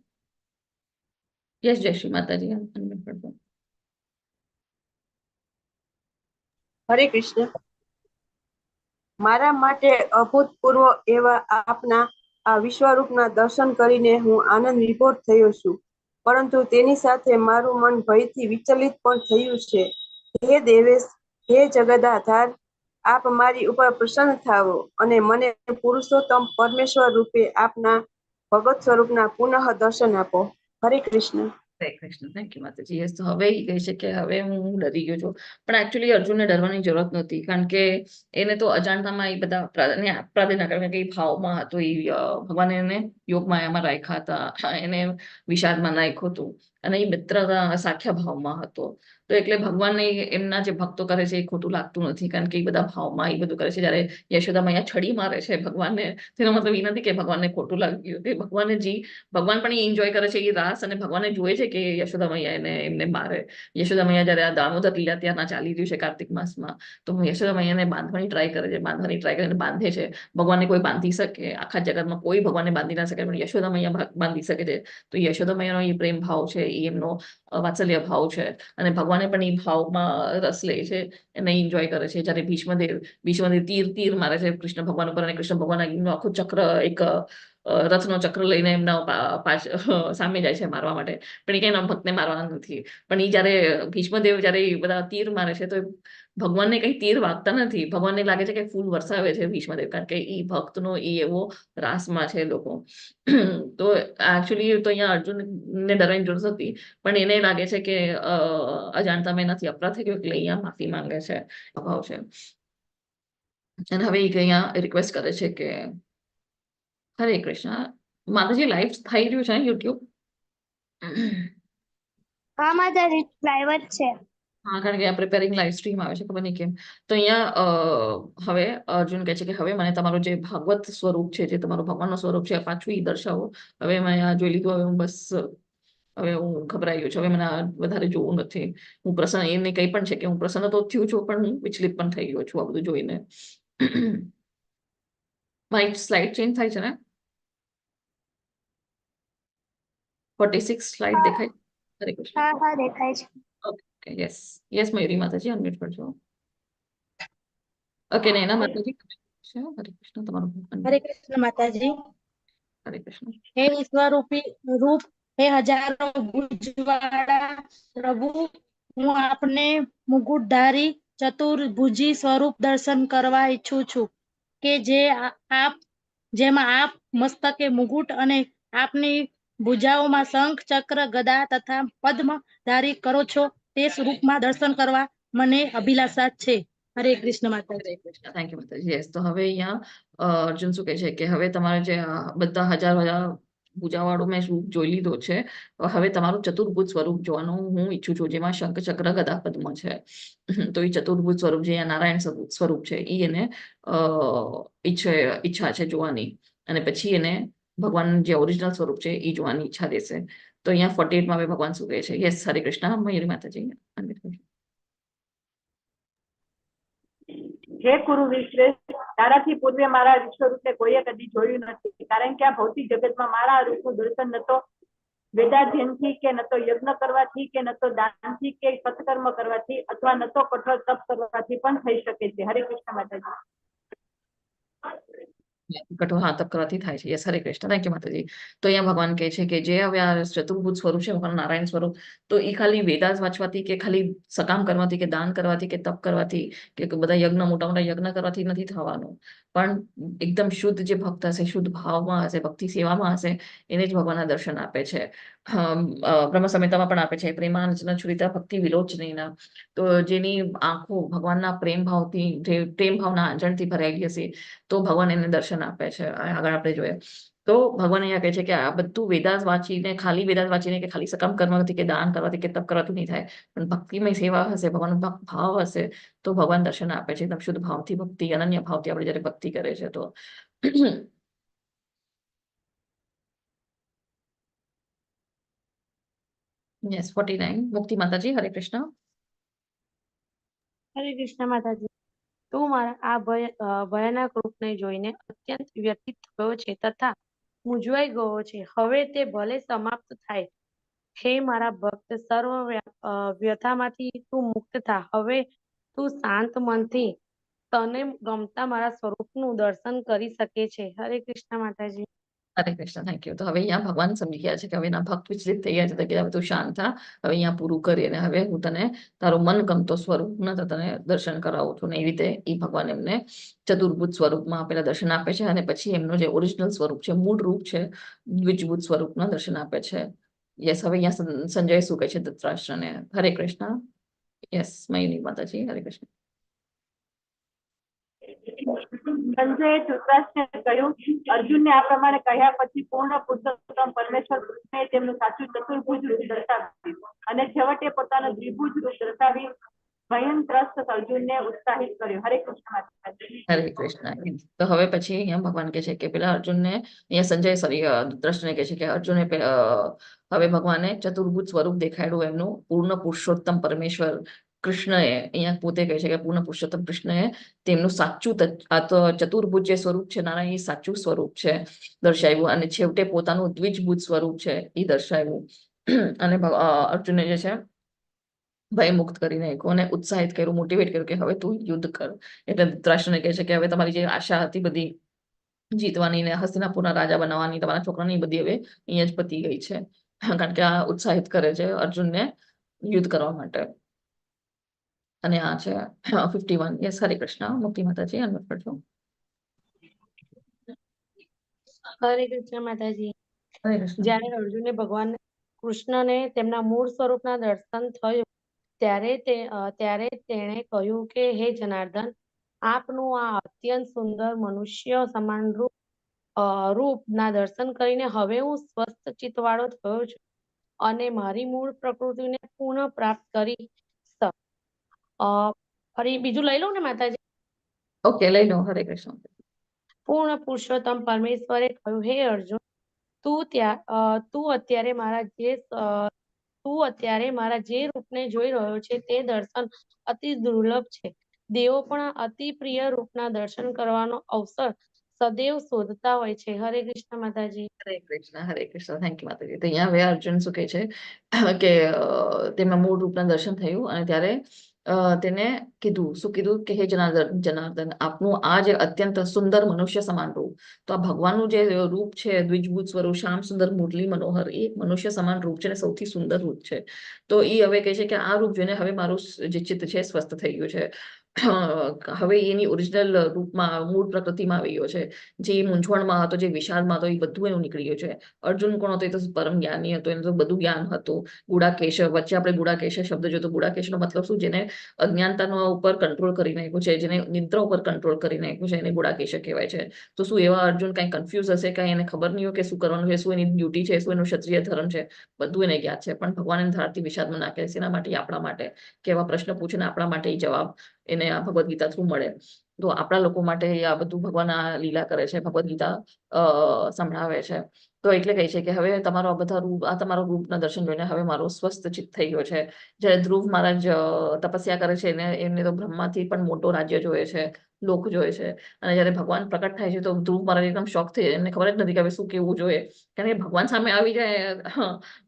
યસ, જય શ્રી માતાજી. હરે કૃષ્ણ. મારા માટે અભૂતપૂર્વ એવા આપના આ વિશ્વરૂપના દર્શન કરીને હું આનંદ વિભોર થયો છું, પરંતુ તેની સાથે મારું મન ભયથી વિચલિત પણ થયું છે. હે દેવેશ, હે જગદાધાર, આપ મારી ઉપર પ્રસન્ન થાવો અને મને પુરુષોત્તમ પરમેશ્વર રૂપે આપના ભગત સ્વરૂપના પુનઃ દર્શન આપો. હરે કૃષ્ણ. હરે કૃષ્ણ. થેન્ક યુ માતાજી. યસ, તો હવે એ કહે છે કે હવે હું ડરી ગયો છું. પણ એકચ્યુઅલી અર્જુનને ડરવાની જરૂરત નહોતી, કારણ કે એને તો અજાણતામાં એ બધા અપરાધ ના કરે, કે એ ભાવમાં હતો. એ ભગવાન એને યોગ માયામાં રાખ્યા હતા, એને વિષાદમાં નાખ્યું હતું, અને એ મિત્રતા સાખ્યા ભાવમાં હતો. તો એટલે ભગવાનને એમના જે ભક્તો કરે છે એ ખોટું લાગતું નથી, કારણ કે એ બધા ભાવમાં એ બધું કરે છે. જયારે યશોદા મૈયા છડી મારે છે ભગવાનને, તેનો મતલબ એ નથી કે ભગવાનને ખોટું લાગ્યું, કે ભગવાન પણ એ એન્જોય કરે છે એ રાસ, અને ભગવાનને જુએ છે કે યશોદા મૈયા એમને મારે. યશોદા મૈયા જયારે આ દામોદર લીલા ત્યારના ચાલી રહ્યું છે કાર્તિક માસમાં, તો યશોદા મૈયાને બાંધવાની ટ્રાય કરે છે, બાંધે છે. ભગવાનને કોઈ બાંધી શકે, આખા જગતમાં કોઈ ભગવાનને બાંધી ના શકે, પણ યશોદા મૈયા બાંધી શકે છે. તો યશોદા મૈયાનો એ પ્રેમ ભાવ છે, એ એમનો વાત્સલ્ય ભાવ છે, અને ભગવાને પણ એ ભાવમાં રસ લે છે, એને એન્જોય કરે છે. જયારે ભીષ્મદેવ તીર મારે છે કૃષ્ણ ભગવાન ઉપર, અને કૃષ્ણ ભગવાન એમનો આખું ચક્ર એક રથનો ચક્ર લઈને એમના સામે જાય છે મારવા માટે, પણ એ કઈ ભક્તને મારવાના નથી. પણ એ જયારે ભીષ્મદેવ જયારે બધા તીર મારે છે, તો ભગવાનને કઈ તીર વાગતા નથી. ભગવાનને લાગે છે કે ફૂલ વરસાવે છે ભીષ્મદેવ, કારણ કે એ ભક્તનો એ એવો રાસમાં છે લોકો. તો એકચ્યુઅલી તો અહીંયા અર્જુનને ડરવાની જરૂર હતી, પણ એને લાગે છે કે અજાણતામાં નથી અપરાધ થઈ ગયો, એટલે અહીંયા માફી માંગે છે, અભાવ છે. અને હવે એ અહીંયા રિક્વેસ્ટ કરે છે કે હરે કૃષ્ણ. માતાજી લાઈવ થઈ રહ્યું છે યુટ્યુબ? હા માતાજી, પ્રાઇવેટ છે. હા, કારણ કે આ પ્રિપેરિંગ લાઈવ સ્ટ્રીમ આવે છે, ખબર નહીં કેમ. તો અહીંયા હવે અર્જુન કહે છે કે હવે મને તમારું જે ભાગવત સ્વરૂપ છે, જે તમારું ભગવાનનું સ્વરૂપ છે, પાછું એ દર્શાવો. હવે મેં અહીંયા જોઈ લીધું, હવે હું બસ હવે હું ગભરાઈ ગયો છું, હવે મને વધારે જોવું નથી. હું પ્રસન્ન એને કંઈ પણ છે કે હું પ્રસન્ન તો થયું છું, પણ હું વિચલિત પણ થઈ ગયો છું આ બધું જોઈને. મારી સ્લાઇડ ચેન્જ થાય છે ને? 46 સ્લાઇડ દેખાય? હરે કૃષ્ણ. હા હા દેખાય છે. ઓકે, યસ યસ મયુરી માતાજી, અનમ્યુટ કરજો. ઓકે, નૈના માતાજી, હરે કૃષ્ણ, તમારું હરે unmute. કૃષ્ણ માતાજી. હરે કૃષ્ણ. હે વિશ્વરૂપી રૂપ, હે હજારો ભુજવાળા પ્રભુ, હું આપને મુકુટધારી ચતુર્ભુજી સ્વરૂપ દર્શન કરવા ઈચ્છું છું, કે જેમાં આપ મસ્તકે મુકુટ અને આપની ભુજાઓમાં શંખ, ચક્ર, ગદા તથા પદ્મ ધારી કરો છો, તે સ્વરૂપમાં દર્શન કરવા મને અભિલાષા છે. હરે કૃષ્ણ માતાજી. હરે કૃષ્ણ, થેન્ક યુ માતાજી. યસ, તો હવે અહીંયા અર્જુન શું કહે છે કે હવે તમારે જે બધા હજાર પૂજાવાળું મેં જોઈ લીધો છે, હવે તમારું ચતુર્ભુજ સ્વરૂપ જોવાનું હું ઈચ્છું છું, જેમાં શંખ, ચક્ર, ગદા, પદ્મ છે. તો એ ચતુર્ભુજ સ્વરૂપ જે નારાયણ સ્વરૂપ છે એ એને ઈચ્છા છે જોવાની, અને પછી એને ભગવાન જે ઓરિજિનલ સ્વરૂપ છે એ જોવાની ઈચ્છા રહેશે. તો અહીંયા 48 માં ભગવાન શું કહે છે? યસ, હરે કૃષ્ણ, મયુરી માતાજી. હે કુરુ વિશ્વેશ, તારાથી પૂર્વે મારા વિશ્વરૂપને કોઈએ કદી જોયું નથી, કારણ કે આ ભૌતિક જગતમાં મારા રૂપનું દર્શન ન તો વેદાધ્યનથી, કે ન તો યજ્ઞ કરવાથી, કે ન તો દાનથી, કે સત્કર્મ કરવાથી, અથવા ન તો કઠોર તપ કરવાથી પણ થઈ શકે છે. હરે કૃષ્ણ માતાજી. કઠોર તપ કરવાથી થાય છે. Yes, Hare Krishna, thank you માતાજી. તો અહીંયા ભગવાન કહે છે કે જે હવે આ ચતુર્ભુજ સ્વરૂપ છે ભગવાન નારાયણ સ્વરૂપ, તો એ ખાલી વેદાસ વાંચવાથી, કે ખાલી સકામ કરવાથી, કે દાન કરવાથી, કે તપ કરવાથી, કે બધા યજ્ઞ મોટા મોટા યજ્ઞ કરવાથી નથી થવાનું, પણ એકદમ શુદ્ધ જે ભક્ત હશે, શુદ્ધ ભાવમાં હશે, ભક્તિ સેવામાં હશે, એને જ ભગવાનના દર્શન આપે છે. બ્રહ્મ સંહિતામાં પણ આપે છે, પ્રેમાંજન છુરિતા ભક્તિ વિલોચનીના. તો જેની આંખો ભગવાનના પ્રેમ ભાવથી, જે પ્રેમ ભાવના આંજણથી ભરાયેલી હશે, તો ભગવાન એને દર્શન આપે છે. આગળ આપણે જોઈએ તો ભગવાન અહીંયા કહે છે કે આ બધું વેદાસ વાંચીને, ખાલી વેદાસ વાંચીને, કે ખાલી સકામ કરવાથી, કે દાન કરવાથી, કે તપ કરવાથી નહીં થાય, પણ ભક્તિમય સેવા હશે, ભગવાનનો ભાવ હશે, તો ભગવાન દર્શન આપે છે. એકદમ શુદ્ધ ભાવથી ભક્તિ, અનન્ય ભાવથી આપણે જયારે ભક્તિ કરે છે તો. યસ, 49 મુક્તિ માતાજી, હરે કૃષ્ણ. હરે કૃષ્ણ માતાજી. તું મારા આ ભયાનક રૂપને જોઈને અત્યંત વ્યથિત થયો છે તથા મૂંઝવાઈ ગયો છે. હવે તે ભલે સમાપ્ત થાય. હે મારા ભક્ત, સર્વ વ્યથામાંથી તું મુક્ત થા. હવે તું શાંત મનથી તને ગમતા મારા સ્વરૂપનું દર્શન કરી શકે છે. હરે કૃષ્ણ માતાજી. હરે કૃષ્ણ, થેન્ક યુ. તો હવે અહીંયા ભગવાન સમજી ગયા છે કે હવે એના ભક્ત વિચલિત થઈ ગયા છે, કે હવે તું શાંત થા, હવે અહીંયા પૂરું કરી, અને હવે હું તને તારું મન ગમતો સ્વરૂપ તને દર્શન કરાવું છું. ને એવી રીતે એ ભગવાન એમને ચતુર્ભુજ સ્વરૂપમાં પેલા દર્શન આપે છે, અને પછી એમનું જે ઓરિજિનલ સ્વરૂપ છે, મૂળ રૂપ છે, દ્વિજભુજ સ્વરૂપના દર્શન આપે છે. યસ, હવે અહીંયા સંજય શું કહે છે ધૃતરાષ્ટ્રને? હરે કૃષ્ણ. યસ, મયુરી માતાજી, હરે કૃષ્ણ. સંજયે ધૃતરાષ્ટ્રને કહ્યું, અર્જુનને આ પ્રમાણે કહ્યા પછી પૂર્ણ પુરુષોત્તમ પરમેશ્વર કૃષ્ણએ તેમનું સાચું ચતુર્ભુજ રૂપ દર્શાવ્યું, અને છેવટે પોતાનું દ્વિભુજ રૂપ દર્શાવી ભયંત્રસ્ત અર્જુનને ઉત્સાહિત કર્યો. હરે કૃષ્ણ માતાજી. હરે કૃષ્ણ. તો હવે પછી અહીંયા ભગવાન કહે છે કે પેલા અર્જુનને, અહીંયા સંજય ધૃતરાષ્ટ્રને કહે છે કે અર્જુને હવે ભગવાને ચતુર્ભુજ સ્વરૂપ દેખાડ્યું એમનું, પૂર્ણ પુરુષોત્તમ પરમેશ્વર કૃષ્ણએ, અહીંયા પોતે કહે છે કે પૂર્ણ પુરુષોત્તમ કૃષ્ણએ તેમનું સાચું આ તો ચતુર્ભુજ જે સ્વરૂપ છે નારાયણ, એ સાચું સ્વરૂપ છે દર્શાવ્યું, અને છેવટે પોતાનું દ્વિજભુજ સ્વરૂપ છે એ દર્શાવ્યું. અને અર્જુને જે છે ભય મુક્ત કરી નાખ્યું, અને ઉત્સાહિત કર્યું, મોટિવેટ કર્યું કે હવે તું યુદ્ધ કર. એટલે ધૃતરાષ્ટ્રને કહે છે કે હવે તમારી જે આશા હતી બધી જીતવાની ને હસ્તિનાપુરના રાજા બનાવવાની, તમારા છોકરાની બધી હવે અહીંયા જ પતી ગઈ છે. કારણ કે આ ઉત્સાહિત કરે છે અર્જુનને યુદ્ધ કરવા માટે. અને આ છે 51. યસ, હરે કૃષ્ણ. મુક્તિ માતાજી, અનવર કરજો. હરે કૃષ્ણ માતાજી. હરે કૃષ્ણ. જ્યારે અર્જુને ભગવાન કૃષ્ણને તેમના મૂળ સ્વરૂપના દર્શન થયું, ત્યારે તેણે કહ્યું કે હે જનાર્દન, આપનું આ અત્યંત સુંદર મનુષ્ય સમાન રૂપના દર્શન કરીને હવે હું સ્વસ્થ ચિત્તવાળો થયો છું, અને મારી મૂળ પ્રકૃતિને પુનઃ પ્રાપ્ત કરી. ફરી બીજું લઈ લઉં ને માતાજી? ઓકે, લઈ લો. હરે કૃષ્ણ. પૂર્ણ પુરુષોત્તમ પરમેશ્વરે કહ્યું, હે અર્જુન, તું અત્યારે મારા જે રૂપને જોઈ રહ્યો છે તે દર્શન અતિ દુર્લભ છે. દેવો પણ અતિ પ્રિય રૂપના દર્શન કરવાનો અવસર સદૈવ શોધતા હોય છે. હરે કૃષ્ણ માતાજી. હરે કૃષ્ણ થેન્ક યુ માતાજી. તો અહીંયા હવે અર્જુન શું કહે છે કે તેમાં મૂળ રૂપના દર્શન થયું અને ત્યારે તેને કીધું શું કીધું કે હે જનાર્દન આપનું આ જે અત્યંત સુંદર મનુષ્ય સમાન રૂપ. તો આ ભગવાનનું જે રૂપ છે દ્વિજભૂત સ્વરૂપ શ્યામ સુંદર મુરલી મનોહર એ મનુષ્ય સમાન રૂપ છે અને સૌથી સુંદર રૂપ છે. તો એ હવે કહે છે કે આ રૂપ જોઈને હવે મારું જે ચિત્ત છે સ્વસ્થ થઈ ગયું છે. હવે એની ઓરિજિનલ રૂપમાં મૂળ પ્રકૃતિમાં આવી ગયો છે. જે મૂંઝવણમાં હતો જે વિષાદમાં હતો એ બધું એનું નીકળી ગયું છે. અર્જુન કોણ હતો? એ તો પરમ જ્ઞાની હતો. એનું તો બધું જ્ઞાન હતું. ગુડાકેશ વચ્ચે આપણે ગુડાકેશ શબ્દ જોતો. ગુડાકેશનો મતલબ શું? જેને અજ્ઞાનતાનો ઉપર કંટ્રોલ કરી નાખ્યું છે, જેને નિદ્રા ઉપર કંટ્રોલ કરી નાખ્યું છે, એને ગુડાકેશ કહેવાય છે. તો શું એવા અર્જુન કઈ કન્ફ્યુઝ હશે? કઈ એને ખબર નહીં હોય કે શું કરવાનું છે, શું એની ડ્યુટી છે, શું એનું ક્ષત્રિય ધર્મ છે? બધું એને જ્ઞાત છે. પણ ભગવાન એને ધારથી વિષાદમાં નાખે છે. એના માટે આપણા માટે કેવા પ્રશ્ન પૂછે ને આપણા માટે જવાબ એને આ ભગવદ્ ગીતા થ્રુ મળે. તો આપણા લોકો માટે આ બધું ભગવાન આ લીલા કરે છે, ભગવદ્ ગીતા સંભળાવે છે. તો એટલે કહે છે કે હવે તમારો આ બધા રૂપ આ તમારો રૂપના દર્શન જોઈને હવે મારો સ્વસ્થ ચિત્ત થઈ ગયો છે. જ્યારે ધ્રુવ મહારાજ તપસ્યા કરે છે એમને તો બ્રહ્માથી પણ મોટો રાજ્ય જોઈએ છે, લોક જોઈએ છે. અને જ્યારે ભગવાન પ્રકટ થાય છે તો ધ્રુવ મહારાજ એકદમ શોખ થઈ જાય. એમને ખબર જ નથી કે હવે શું કેવું જોઈએ. કારણ કે ભગવાન સામે આવી જાય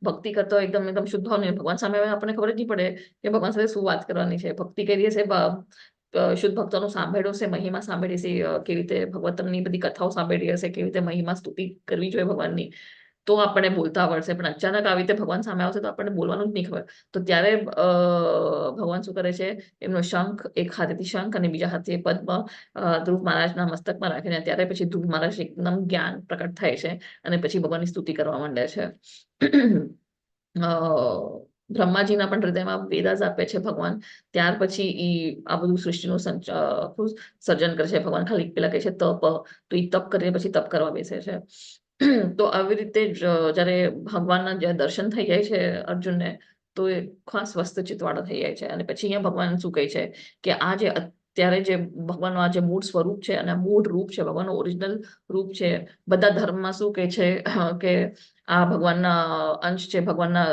ભક્તિ કરતો એકદમ એકદમ શુદ્ધ ભાવ નહીં. ભગવાન સામે આપણને ખબર જ નહીં પડે કે ભગવાન સાથે શું વાત કરવાની છે. ભક્તિ કરીએ છે શુદ્ધ ભક્તોનું સાંભળ્યું હશે, મહિમા સાંભળી હશે, કેવી રીતે ભગવતની બધી કથાઓ સાંભળી હશે, કેવી રીતે મહિમા સ્તુતિ કરવી જોઈએ ભગવાનની, તો આપણને બોલતા આવડશે. પણ અચાનક આવી રીતે ભગવાન સામે આવશે તો આપણને બોલવાનું જ નહીં ખબર. તો ત્યારે ભગવાન શું કરે છે? એમનો શંખ એક હાથેથી શંખ અને બીજા હાથે પદ્મ ધ્રુવ મહારાજના મસ્તકમાં રાખીને ત્યારે પછી ધ્રુવ મહારાજ એકદમ જ્ઞાન પ્રકટ થાય છે અને પછી ભગવાનની સ્તુતિ કરવા માંડે છે. બ્રહ્માજીના પણ હૃદયમાં વેદાસ આપે છે ભગવાન. ત્યાર પછી આ બધું સૃષ્ટિનું સર્જન કરે છે ભગવાન. ખાલી પેલા કહે છે તપ, તો એ તપ કરીને પછી તપ કરવા બેસે છે. તો આવી રીતે જ્યારે ભગવાનના જે દર્શન થઈ જાય છે અર્જુનને, તો એ ખાસ સ્વસ્થ ચિત્તવાળા થઈ જાય છે. અને પછી અહીંયા ભગવાન શું કહે છે કે આ જે અત્યારે જે ભગવાનનું આ જે મૂળ સ્વરૂપ છે અને મૂળ રૂપ છે, ભગવાનનું ઓરિજિનલ રૂપ છે, બધા ધર્મમાં શું કહે છે કે આ ભગવાનના અંશ છે, ભગવાનના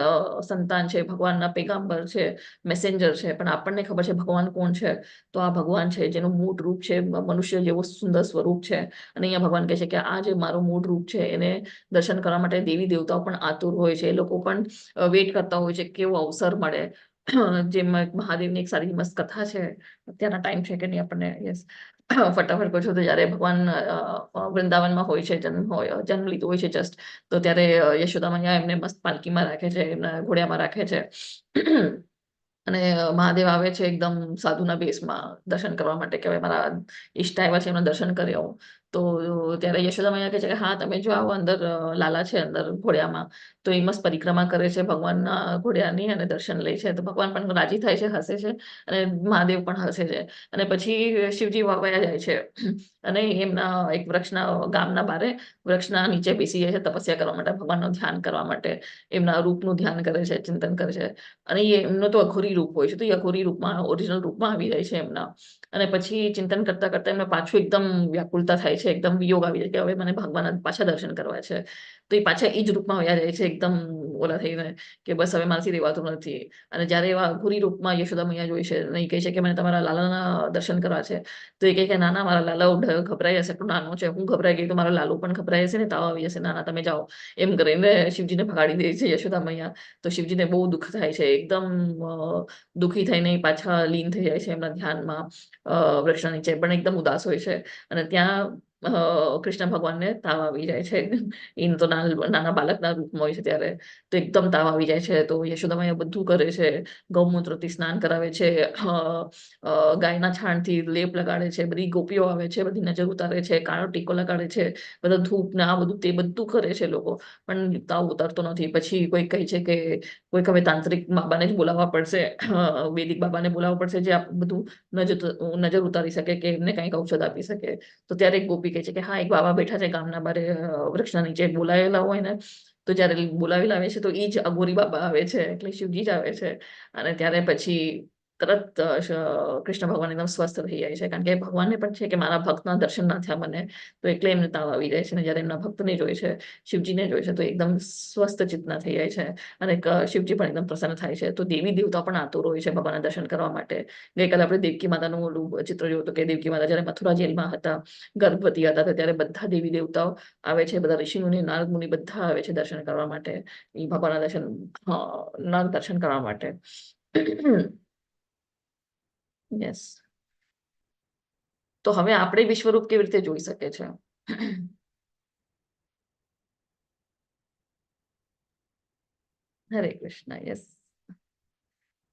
સંતાન છે, ભગવાનના પેગામ્બર છે, મેસેન્જર છે. પણ આપણને ખબર છે ભગવાન કોણ છે? તો આ ભગવાન છે જેનું મૂળ રૂપ છે મનુષ્ય જેવો સુંદર સ્વરૂપ છે. અને અહીંયા ભગવાન કહે છે કે આ જે મારું મૂળ રૂપ છે એને દર્શન કરવા માટે દેવી દેવતાઓ પણ આતુર હોય છે. એ લોકો પણ વેઇટ કરતા હોય છે કેવો અવસર મળે. જેમાં મહાદેવની એક સારી મસ્ત કથા છે. અત્યારના ટાઈમ છે કે નહીં આપણને યસ ફટાફટ કહો છો. તો જયારે ભગવાન વૃંદાવનમાં હોય છે, જન્મ લીધો હોય છે જસ્ટ, તો ત્યારે યશોદા મૈયા એમને મસ્ત પાલકીમાં રાખે છે, એમના ઘોડિયામાં રાખે છે. અને મહાદેવ આવે છે એકદમ સાધુના વેશમાં દર્શન કરવા માટે કે હવે મારા ઈષ્ટ આવ્યા છે, એમના દર્શન કરી આવું. તો ત્યારે યશોદા મૈયા કહે છે કે હા તમે જો આવો, અંદર લાલા છે અંદર ઘોડિયામાં. તો એ મસ્ત પરિક્રમા કરે છે ભગવાનના ઘોડિયાની અને દર્શન લે છે. તો ભગવાન પણ રાજી થાય છે, હસે છે, અને મહાદેવ પણ હસે છે. અને પછી શિવજી વાવયા જાય છે અને એમના એક વૃક્ષના ગામના બારે વૃક્ષના નીચે બેસી જાય છે તપસ્યા કરવા માટે, ભગવાનનું ધ્યાન કરવા માટે. એમના રૂપનું ધ્યાન કરે છે, ચિંતન કરે છે. અને એમનો તો અઘોરી રૂપ હોય છે, તો એ અઘોરી રૂપમાં ઓરિજિનલ રૂપમાં આવી જાય છે એમના. અને પછી ચિંતન કરતા કરતા એમને પાછું એકદમ વ્યાકુલતા થાય છે, એકદમ વિયોગ આવી જાય કે હવે મને ભગવાનના પાછા દર્શન કરવા છે. તો એ પાછા એ જ રૂપમાં વયા જાય છે એકદમ ઓલા થઈને કે બસ હવે મારાથી રહેવાતું નથી. અને જ્યારે એવા અઘોરી રૂપમાં યશોદા મૈયા જોઈ છે અને એ કહે છે કે મને તમારા લાલાના દર્શન કરવા છે, તો એ કહે કે ના ના મારા લાલા ગભરાઈ હશે, એટલું નાનો છે, હું ગભરાઈ ગઈ તો મારા લાલુ પણ ગભરાઈ હશે ને, તાવ આવી જશે, ના ના તમે જાઓ. એમ કરીને શિવજીને ભગાડી દે છે યશોદા મૈયા. તો શિવજીને બહુ દુઃખ થાય છે, એકદમ દુઃખી થઈને પાછા લીન થઈ જાય છે એમના ધ્યાનમાં વૃક્ષના નીચે, પણ એકદમ ઉદાસ હોય છે. અને ત્યાં કૃષ્ણ ભગવાનને તાવ આવી જાય છે. એમ તો નાના બાળકના રૂપમાં હોય છે ત્યારે. તો એકદમ તાવ આવી જાય છે. તો યશોદા મૈયા બધું કરે છે, ગૌમૂત્રથી સ્નાન કરાવે છે, ગાયના છાણથી લેપ લગાડે છે, બધી ગોપીઓ આવે છે, બધી નજર ઉતારે છે, કાળો ટીકો લગાડે છે, બધા ધૂપ ને આ બધું તે બધું કરે છે લોકો, પણ તાવ ઉતરતો નથી. પછી કોઈ કહે છે કે કોઈક હવે તાંત્રિક બાબાને જ બોલાવવા પડશે, વૈદિક બાબાને બોલાવવા પડશે જે આ બધું નજર ઉતારી શકે, કે એમને કંઈક ઔષધ આપી શકે. તો ત્યારે એક ગોપી કહે છે કે હા એક બાબા બેઠા છે ગામના બારે વૃક્ષના નીચે, બોલાયેલા હોય ને. તો જયારે બોલાવી લાવે છે તો એ જ અઘોરી બાબા આવે છે, એટલે શિવજી જ આવે છે. અને ત્યારે પછી તરત કૃષ્ણ ભગવાન એકદમ સ્વસ્થ થઈ જાય છે, કારણ કે ભગવાનને પણ છે કે મારા ભક્તના દર્શન ના થયા મને, તો એટલે એમને તાવ આવી જાય છે. અને જયારે એમના ભક્તને જોઈ છે, શિવજીને જોઈ છે, તો એકદમ સ્વસ્થ ચિત્તના થઈ જાય છે. અને શિવજી પણ એકદમ પ્રસન્ન થાય છે. તો દેવી દેવતા પણ આતુર હોય છે ભગવાનના દર્શન કરવા માટે. ગઈકાલે આપણે દેવકી માતાનું ઓલું ચિત્ર જોયું હતું કે દેવકી માતા જયારે મથુરા જેલમાં હતા, ગર્ભવતી હતા, તો ત્યારે બધા દેવી દેવતાઓ આવે છે, બધા ઋષિ મુનિ નારદ મુનિ બધા આવે છે દર્શન કરવા માટે, એ ભગવાનના દર્શન ના દર્શન કરવા માટે. યસ. તો હવે આપણે વિશ્વરૂપ કેવી રીતે જોઈ શકે છે? હરે કૃષ્ણ. યસ,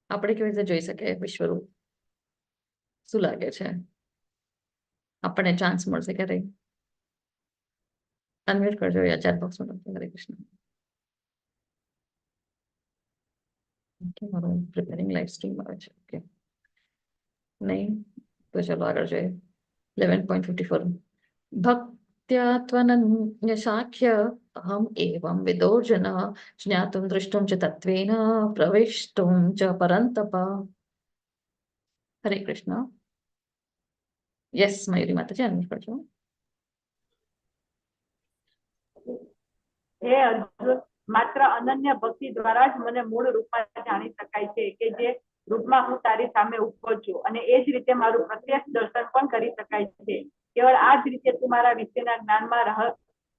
આપણે કેવી રીતે જોઈ શકીએ વિશ્વરૂપ? શું લાગે છે? આપણને ચાન્સ મળશે ક્યારે? અનમ્યુટ કરજો યા ચેટ બોક્સમાં. હરે કૃષ્ણ. મારું પ્રિપેરિંગ લાઈવ સ્ટ્રીમ આવે છે. ઓકે, નહીં તો ચલો આગળ જોઈએ. 11.54 ભક્ત્યાત્વનન્ય શાખ્ય અહમ એવં વિદોર્જન જ્ઞાતુમ દ્રષ્ટુમ ચ તત્વેન પ્રવેષ્ટુમ ચ પરંતપ. હરે કૃષ્ણ. યસ, મયુરી માતાજી અનમ્યુટ કરજો. હે અર્જુન, માત્ર અનન્ય ભક્તિ દ્વારા જ મને મૂળ રૂપમાં જાણી શકાય છે, કે જે રૂપમાં હું તારી સામે ઉભો છું, અને એ જ રીતે મારું પ્રત્યક્ષ દર્શન પણ કરી શકાય છે. કેવળ આ જ રીતે તું મારા વિશેના જ્ઞાનમાં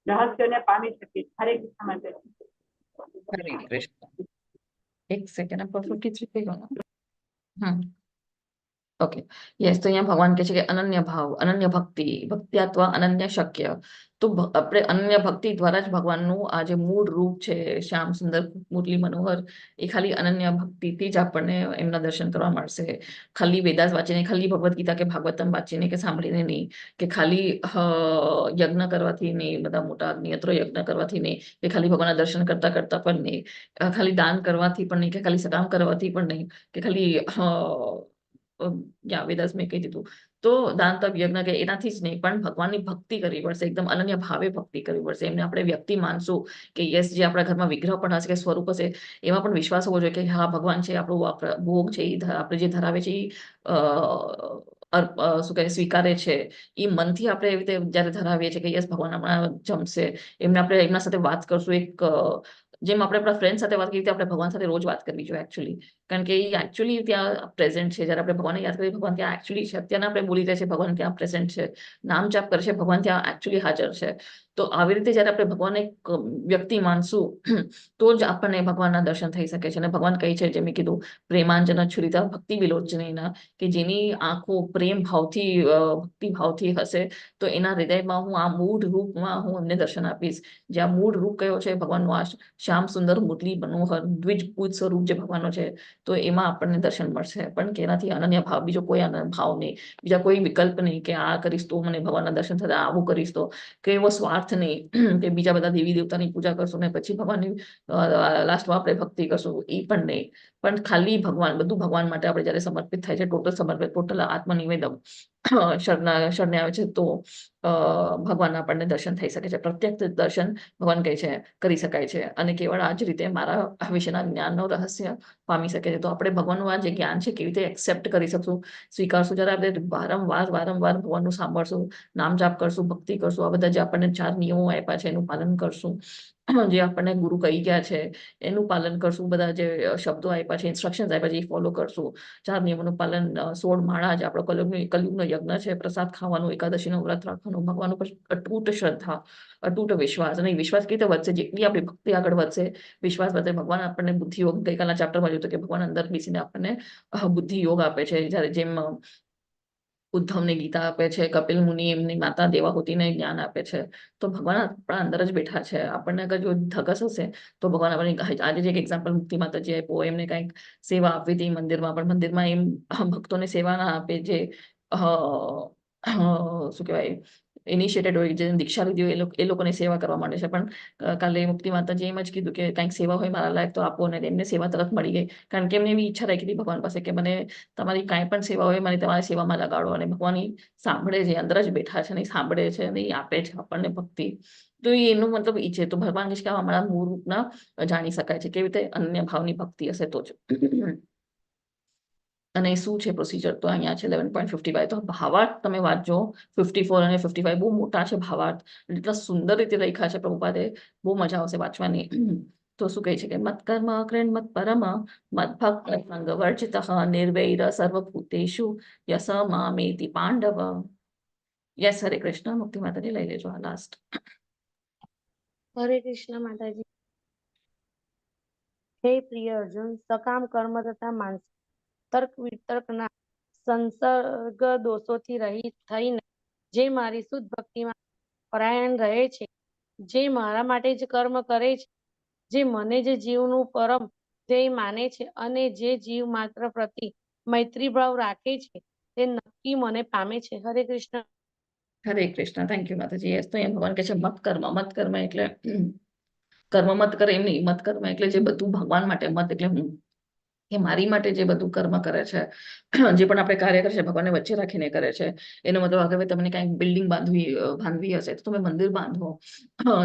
રહસ્યોને પામી શકીશ. હરે કૃષ્ણ માતાજી. હરે કૃષ્ણ. એક સેકન્ડ, આ પરફેક્ટલી થઈ ગયો ને? Okay, yes. તો અહીંયા ભગવાન કહે છે કે અનન્ય ભાવ, અનન્ય ભક્તિ, ભક્ત્યાત્વ અનન્ય શક્ય. તો આપણે અનન્ય ભક્તિ દ્વારા જ ભગવાનનું આ જે મૂળ રૂપ છે, શ્યામ સુંદર મુરલી મનોહર, એ ખાલી અનન્ય ભક્તિથી જ આપણને એમના દર્શન કરવા મળશે. ખાલી વેદાસ વાંચીને, ખાલી ભગવદ્ ગીતા કે ભાગવતમ વાંચીને કે સાંભળીને નહીં, કે ખાલી યજ્ઞ કરવાથી નહીં, બધા મોટા અગ્નિયત્રો યજ્ઞ કરવાથી નહીં, કે ખાલી ભગવાનના દર્શન કરતા કરતા પણ નહીં, ખાલી દાન કરવાથી પણ નહીં, કે ખાલી સકામ કરવાથી પણ નહીં, કે ખાલી વેદાસ મેં કહી દીધું, તો દાન તપ યજ્ઞ કે એનાથી જ નહીં, પણ ભગવાનની ભક્તિ કરવી પડશે, એકદમ અનન્ય ભાવે ભક્તિ કરવી પડશે. એમને આપણે વ્યક્તિ માનશું કે યસ, જે આપણા ઘરમાં વિગ્રહ પણ હશે કે સ્વરૂપ હશે, એમાં પણ વિશ્વાસ હોવો જોઈએ કે હા ભગવાન છે, આપણું ભોગ છે, એ આપણે જે ધરાવે છે એ શું કહે સ્વીકારે છે. એ મનથી આપણે એવી રીતે જયારે ધરાવીએ છીએ કે યસ ભગવાન હમણાં જમશે, એમને આપણે એમના સાથે વાત કરશું, એક જેમ આપણે આપણા ફ્રેન્ડ સાથે વાત કરીએ રીતે આપણે ભગવાન સાથે રોજ વાત કરવી જોઈએ એકચ્યુઅલી, કારણ કે એ એકચ્યુઅલી ત્યાં પ્રેઝન્ટ છે. જ્યારે આપણે ભગવાનને યાદ કરીએ, ભગવાન ત્યાં એકચ્યુઅલી છે. અત્યારના આપણે બોલી રહ્યા છીએ, ભગવાન ત્યાં પ્રેઝન્ટ છે, નામ જાપ કરે છે, ભગવાન ત્યાં એકચ્યુઅલી હાજર છે. તો આવી રીતે જ્યારે આપણે ભગવાનને એક વ્યક્તિ માનશું, તો જ આપણને ભગવાનના દર્શન થઈ શકે છે. અને ભગવાન કહે છે, જેમ મેં કીધું, પ્રેમાંજન છુરિતા ભક્તિ વિલોચનીના, કે જેની આંખો પ્રેમ ભાવથી ભક્તિ ભાવથી હશે, તો એના હૃદયમાં હું આ મૂળ રૂપમાં હું એમને દર્શન આપીશ. જે આ મૂળ રૂપ કયો છે ભગવાનનો, આ શ્યામ સુંદર મુરલી મનોહર દ્વિજભૂત સ્વરૂપ જે ભગવાનનો છે, તો એમાં આપણને દર્શન મળશે. પણ કે એનાથી અનન્ય ભાવ, બીજો કોઈ અનન્ય ભાવ નહીં, બીજા કોઈ વિકલ્પ નહીં કે આ કરીશ તો મને ભગવાનના દર્શન થતા, આવું કરીશ તો, કે એવો સ્વાર્થ નહીં કે બીજા બધા દેવી દેવતાની પૂજા કરશું ને પછી ભગવાનની લાસ્ટમાં આપણે ભક્તિ કરશું, એ પણ નહીં. પણ ખાલી ભગવાન, બધું ભગવાન માટે આપણે જયારે સમર્પિત થાય છે, ટોટલ સમર્પિત, ટોટલ આત્મનિવેદન શરણે આવે છે, તો ભગવાન આપણને દર્શન થઈ શકે છે. પ્રત્યક્ષ દર્શન ભગવાન કહે છે કરી શકાય છે, અને કેવળ આ જ રીતે મારા વિશેના જ્ઞાનનો રહસ્ય પામી શકે છે. તો આપણે ભગવાનનું આ જે જ્ઞાન છે કેવી રીતે એક્સેપ્ટ કરી શકશું, સ્વીકારશું, જ્યારે આપણે વારંવાર ભગવાનનું સાંભળશું, નામ જાપ કરશું, ભક્તિ કરશું, આ બધા જે આપણને 4 નિયમો આપ્યા છે એનું પાલન કરશું, જે આપણને ગુરુ કહી ગયા છે એનું પાલન કરશું, બધા જે શબ્દો આપ્યા છે, ઇન્સ્ટ્રક્શન્સ આપ્યા છે, એ ફોલો કરશું, 4 નિયમોનું પાલન, 16 માળા, જે આપણો કલયુગનો યજ્ઞ છે, પ્રસાદ ખાવાનું, એકાદશીનું વ્રત રાખવાનું, ભગવાન ઉપર અતૂટ શ્રદ્ધા, અતૂટ વિશ્વાસ. અને વિશ્વાસ કેવી રીતે વધશે? જેટલી આપણી ભક્તિ આગળ વધશે, વિશ્વાસ વધે. ભગવાન આપણને બુદ્ધિ યોગ, ગઈકાલના ચેપ્ટરમાં જોયું કે ભગવાન અંદર બેસીને આપણને બુદ્ધિ યોગ આપે છે. જ્યારે જેમ ઉદ્ધવને ગીતા આપે છે, કપિલ મુનિ એમની માતા દેવાહૂતિને જ્ઞાન આપે છે, તો ભગવાન આપણા અંદર જ બેઠા છે. આપણને અગર જો ધગસ હશે તો ભગવાન આપણને, આજે જે એક એક્ઝામ્પલ મુક્તિ માતાજી આપ્યો, એમને કંઈક સેવા આપવી હતી મંદિરમાં, પણ મંદિરમાં એમ ભક્તોને સેવા ના આપે, જે શું કહેવાય ઇનિશિયેટેડ હોય, જે દીક્ષા લીધી હોય, એ લોકોને સેવા કરવા માંડે છે. પણ કાલે મુક્તિ માતાજી એમ જ કીધું કે કંઈક સેવા હોય મારા લાયક તો આપો, ને એમને સેવા તરત મળી ગઈ, કારણ કે એમને એવી ઈચ્છા રાખી હતી ભગવાન પાસે કે મને તમારી કાંઈ પણ સેવા હોય, મને તમારી સેવામાં લગાડો. અને ભગવાન સાંભળે છે, અંદર જ બેઠા છે, ને સાંભળે છે, અને એ આપે છે આપણને ભક્તિ. તો એનો મતલબ એ છે. તો ભગવાન કે અમારા મૂળ રૂપના જાણી શકાય છે કેવી રીતે? અન્ય ભાવની ભક્તિ હશે તો જ. અને શું છે પ્રોસિજર, તો અહીંયા છે 11.55. તો ભાવાર્થ તમે વાંચજો. 54 અને 55 બહુ મોટા છે ભાવાર્થ, એટલા સુંદર રીતે લખ્યા છે પ્રભુપાદે, બહુ મજા આવશે વાંચવાની. તો શું કહે છે કે મત્કર્મ અક્રેણ મત પરમ મદભક્ત સંગ વર્જિત નિર્વૈર સર્વભૂતેષુ યસ મામેતિ પાંડવ. યસ, હરે કૃષ્ણ. મુક્તિ માતાજી લઈ લેજો આ લાસ્ટ. હરે કૃષ્ણ માતાજી. હે પ્રિય અર્જુન, સકામ કર્મ તથા માનસિક તર્ક વિતર્કના સંસર્ગ દોષોથી રહિત થઈને જે મારી શુદ્ધ ભક્તિમાં પરાયણ રહે છે, જે મારા માટે જ કર્મ કરે છે, જે મને જ જીવનું પરમ ધ્યેય માને છે અને જે જીવ માત્ર પ્રતિ મૈત્રી ભાવ રાખે છે, તે નક્કી મને પામે છે. હરે કૃષ્ણ. હરે કૃષ્ણ. થેન્ક યુ માતાજી. યસ, તો એમ ભગવાન કહે છે મત કર્મ. મત કર્મ એટલે કર્મ મત કરે એમ નહીં. મત કર્મ એટલે જે બધું ભગવાન માટે, મત એટલે હું, કે મારી માટે જે બધું કર્મ કરે છે, જે પણ આપણે કાર્ય કરે છે ભગવાનને વચ્ચે રાખીને કરે છે. એનો મતલબ હવે તમને કાંઈક બિલ્ડિંગ બાંધવી હશે તો તમે મંદિર બાંધો.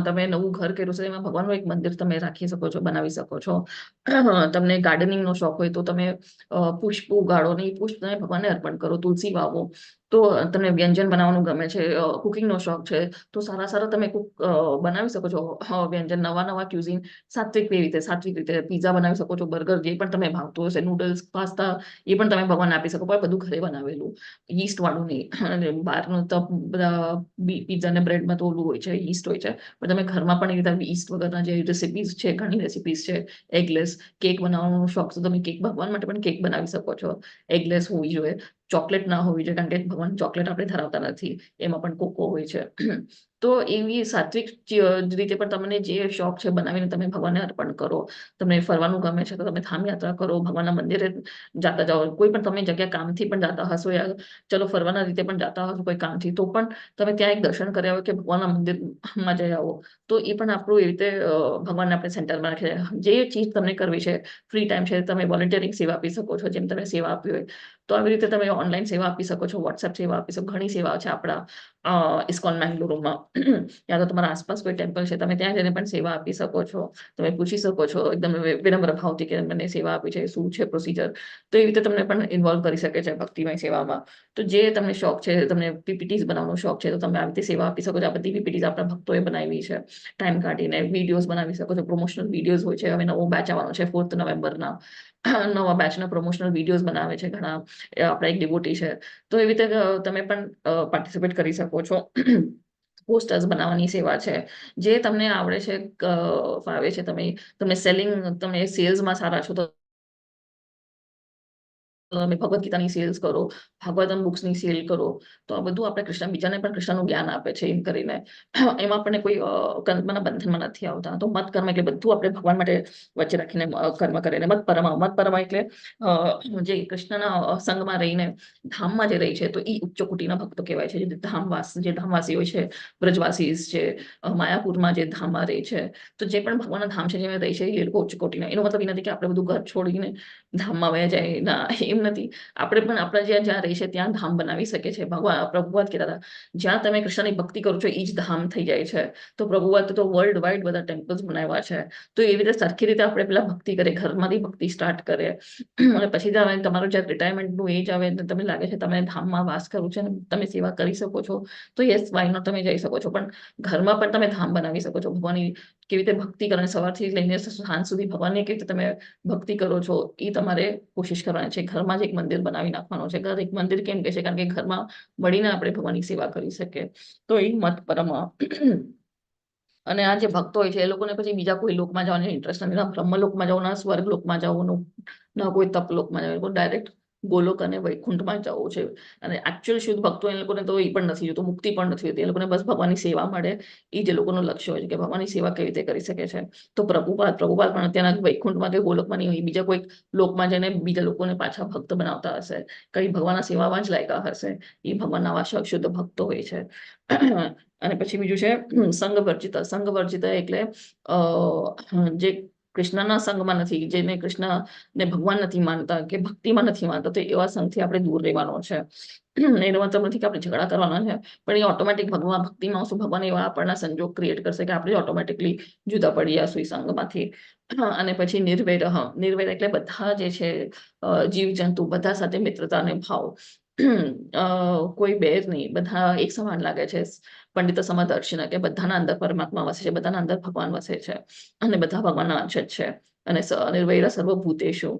તમે નવું ઘર કર્યું છે એમાં ભગવાનનું એક મંદિર તમે રાખી શકો છો, બનાવી શકો છો. તમને ગાર્ડનિંગ નો શોખ હોય તો તમે પુષ્પ ઉગાડો ને એ પુષ્પ તમે ભગવાનને અર્પણ કરો. તુલસી વાવો. તો તમને વ્યંજન બનાવવાનું ગમે છે, કુકિંગ નો શોખ છે, તો સારા સારા તમે બનાવી શકો છો વ્યંજન, નવા નવા ક્યુઝિન, સાત્વિક રીતે પીઝા બનાવી શકો છો, બર્ગર, જે પણ તમે ભાવતું હશે, નૂડલ્સ, પાસ્તા, એ પણ તમે ભગવાન આપી શકો. પણ બધું ઘરે બનાવેલું, યીસ્ટ વાળું નહીં. અને બહારનું તો બધા પીઝા ને બ્રેડમાં તો ઓલું હોય છે, યીસ્ટ હોય છે. પણ તમે ઘરમાં પણ એ રીતે યીસ્ટ વગરના જે રેસીપીઝ છે, ઘણી રેસીપીઝ છે. એગલેસ કેક બનાવવાનો શોખ છે, તમે કેક ભગવાન માટે પણ કેક બનાવી શકો છો. એગલેસ હોવી જોઈએ, ચોકલેટ ના હોવી જોઈએ, કારણ કે ભગવાન ચોકલેટ આપણે ધરાવતા નથી, એમાં પણ કોકો હોય છે. તો એવી સાત્વિક રીતે પણ તમને જે શોખ છે બનાવીને તમે ભગવાનને અર્પણ કરો. તમને ફરવાનું ગમે છે તો તમે ધામ યાત્રા કરો, ભગવાનના મંદિરે જાતા જાઓ. કોઈ પણ તમે જગ્યા કામથી પણ જાતા હશો, યા ચલો ફરવાના રીતે પણ જાતા હશો કોઈ કામથી, તો પણ તમે ત્યાં એક દર્શન કર્યા હોય કે ભગવાનના મંદિરમાં જઈ આવો. તો એ પણ આપણું એવી રીતે ભગવાનને આપણે સેન્ટરમાં રાખીએ. જે ચીજ તમને કરવી છે, ફ્રી ટાઈમ છે, તમે વોલેન્ટિયરિંગ સેવા આપી શકો છો, જેમ તમે સેવા આપી હોય તો આવી રીતે તમે ઓનલાઈન સેવા આપી શકો છો, વોટ્સએપ સેવા આપી શકો. ઘણી સેવાઓ છે આપણા ઇસ્કોન મેંગલુરુમાં. યા તો તમારા આસપાસ કોઈ ટેમ્પલ છે, તમે ત્યાં જઈને પણ સેવા આપી શકો છો. તમે પૂછી શકો છો એકદમ વિનમ્ર ભાવથી કે મને સેવા આપી છે, શું છે પ્રોસિજર. તો એવી રીતે તમને પણ ઇન્વોલ્વ કરી શકે છે ભક્તિમય સેવામાં. તો જે તમને શોખ છે, તમને પીપીટીઝ બનાવવાનો શોખ છે, તો તમે આવી રીતે સેવા આપી શકો છો. આ બધી પીપીટીઝ આપણા ભક્તોએ બનાવી છે, ટાઈમ કાઢીને વિડીયોઝ બનાવી શકો છો. પ્રમોશનલ વિડીયોઝ હોય છે. હવે નવો બેચ આવવાનો છે 4th નવેમ્બરના, નવા બેચના પ્રમોશનલ વિડીયોઝ બનાવે છે ઘણા, આપણા એક ડિવોટી છે. તો એવી રીતે તમે પણ પાર્ટિસિપેટ કરી શકો છો. પોસ્ટર્સ બનાવવાની સેવા છે, જે તમને આવડે છે, ફાવે છે. તમને સેલિંગ, તમે સેલ્સમાં સારા છો તો તમે ભગવદ્ ગીતાની સેલ્સ કરો, ભાગવતમ બુક્સની સેલ કરો. તો આ બધું આપણે કૃષ્ણ, બીજાને પણ કૃષ્ણનું જ્ઞાન આપે છે એમ કરીને. એમાં આપણને કોઈ કર્મના બંધનમાં નથી આવતા. તો મત કર્મ એટલે બધું આપણે ભગવાન માટે વચ્ચે રાખીને કર્મ કરે. મત પરમા એટલે જે કૃષ્ણના સંગમાં રહીને ધામમાં જે રહી છે, તો એ ઉચ્ચ કોટીના ભક્તો કહેવાય છે. જે ધામવાસી હોય છે, બ્રજવાસી છે, માયાપુરમાં જે ધામમાં રહે છે, તો જે પણ ભગવાનના ધામ છે જેમાં રહી છે, એ લોકો ઉચ્ચ કોટીના. એનો મતલબ એ નથી કે આપણે બધું ઘર છોડીને ધામમાં વયા જાય, ના, એમ નથી. આપણે પણ આપણા જ્યાં રહી છે ત્યાં ધામ બનાવી શકીએ છીએ. પ્રભુવાદ કહેતા હતા, જ્યાં તમે કૃષ્ણની ભક્તિ કરો છો એ જ ધામ થઈ જાય છે. તો પ્રભુવાદ તો વર્લ્ડ વાઇડ બધા ટેમ્પલ્સ બનાવ્યા છે. તો એવી રીતે સરખી રીતે આપણે પેલા ભક્તિ કરીએ, ઘરમાંથી ભક્તિ સ્ટાર્ટ કરીએ, અને પછી તમારું જ્યારે રિટાયરમેન્ટનું એજ આવે, તમને લાગે છે તમે ધામમાં વાસ કરવું છે, તમે સેવા કરી શકો છો, તો યસ, વાય નોટ, તમે જઈ શકો છો. પણ ઘરમાં પણ તમે ધામ બનાવી શકો છો. ભગવાનની કેવી રીતે ભક્તિ કરો, સવારથી લઈને સાંજ સુધી ભગવાનની કેવી રીતે તમે ભક્તિ કરો છો, એ તમારે કોશિશ કરવાની છે. ઘરમાં જ એક મંદિર બનાવી નાખવાનું છે. ઘર એક મંદિર કેમ કે છે? કારણ કે ઘરમાં મળીને આપણે ભગવાનની સેવા કરી શકીએ. તો એ મત પરમા. અને આ જે ભક્તો હોય છે એ લોકોને પછી બીજા કોઈ લોકમાં જવાની ઇન્ટરેસ્ટ નથી. ના બ્રહ્મલોકમાં જવું, ના સ્વર્ગ લોકમાં જવાનું, ના કોઈ તપલોકમાં જવું. એ લોકો ડાયરેક્ટ ગોલોક અને વૈકુંઠમાં જવું છે. અને એકચ્યુઅલ શુદ્ધ ભક્તો એ લોકોને તો એ પણ નથી જોતું, મુક્તિ પણ નથી હોતી. એ લોકોને બસ ભગવાનની સેવા મળે, એ જે લોકોનું લક્ષ્ય હોય છે કે ભગવાનની સેવા કેવી રીતે કરી શકે છે. તો પ્રભુપાદ પણ અત્યારના વૈકુંઠમાં કે ગોલોકમાં નહીં હોય, બીજા કોઈ લોકમાં જઈને બીજા લોકોને પાછા ભક્ત બનાવતા હશે, કઈ ભગવાનના સેવામાં જ લાયકા હશે. એ ભગવાનના આવા શુદ્ધ ભક્તો હોય છે. અને પછી બીજું છે સંઘ વર્જિત. સંઘ વર્જિત એટલે જે કૃષ્ણના સંગમાં નથી, જેને કૃષ્ણને ભગવાન નથી માનતા કે ભક્તિમાં નથી માનતા, તો એવા સંઘથી આપણે દૂર રહેવાનો છે. એનો મતલબ નથી કે આપણે ઝઘડા કરવાના છે, પણ એ ઓટોમેટિક ભગવાન ભક્તિમાં આવશું, ભગવાન એવા આપણના સંજોગ ક્રિએટ કરશે કે આપણે ઓટોમેટિકલી જુદા પડી જશું એ સંઘમાંથી. અને પછી નિર્વૈર. નિર્વૈર એટલે બધા જે છે જીવજંતુ બધા સાથે મિત્રતાને ભાવ. કોઈ બેર નહીં, બધા એક સમાન લાગે છે. પંડિત સમદર્શિના કે બધાના અંદર પરમાત્મા વસે છે, બધાના અંદર ભગવાન વસે છે અને બધા ભગવાનના અંશ જ છે. અને નિર્વૈર સર્વભૂતેષુ.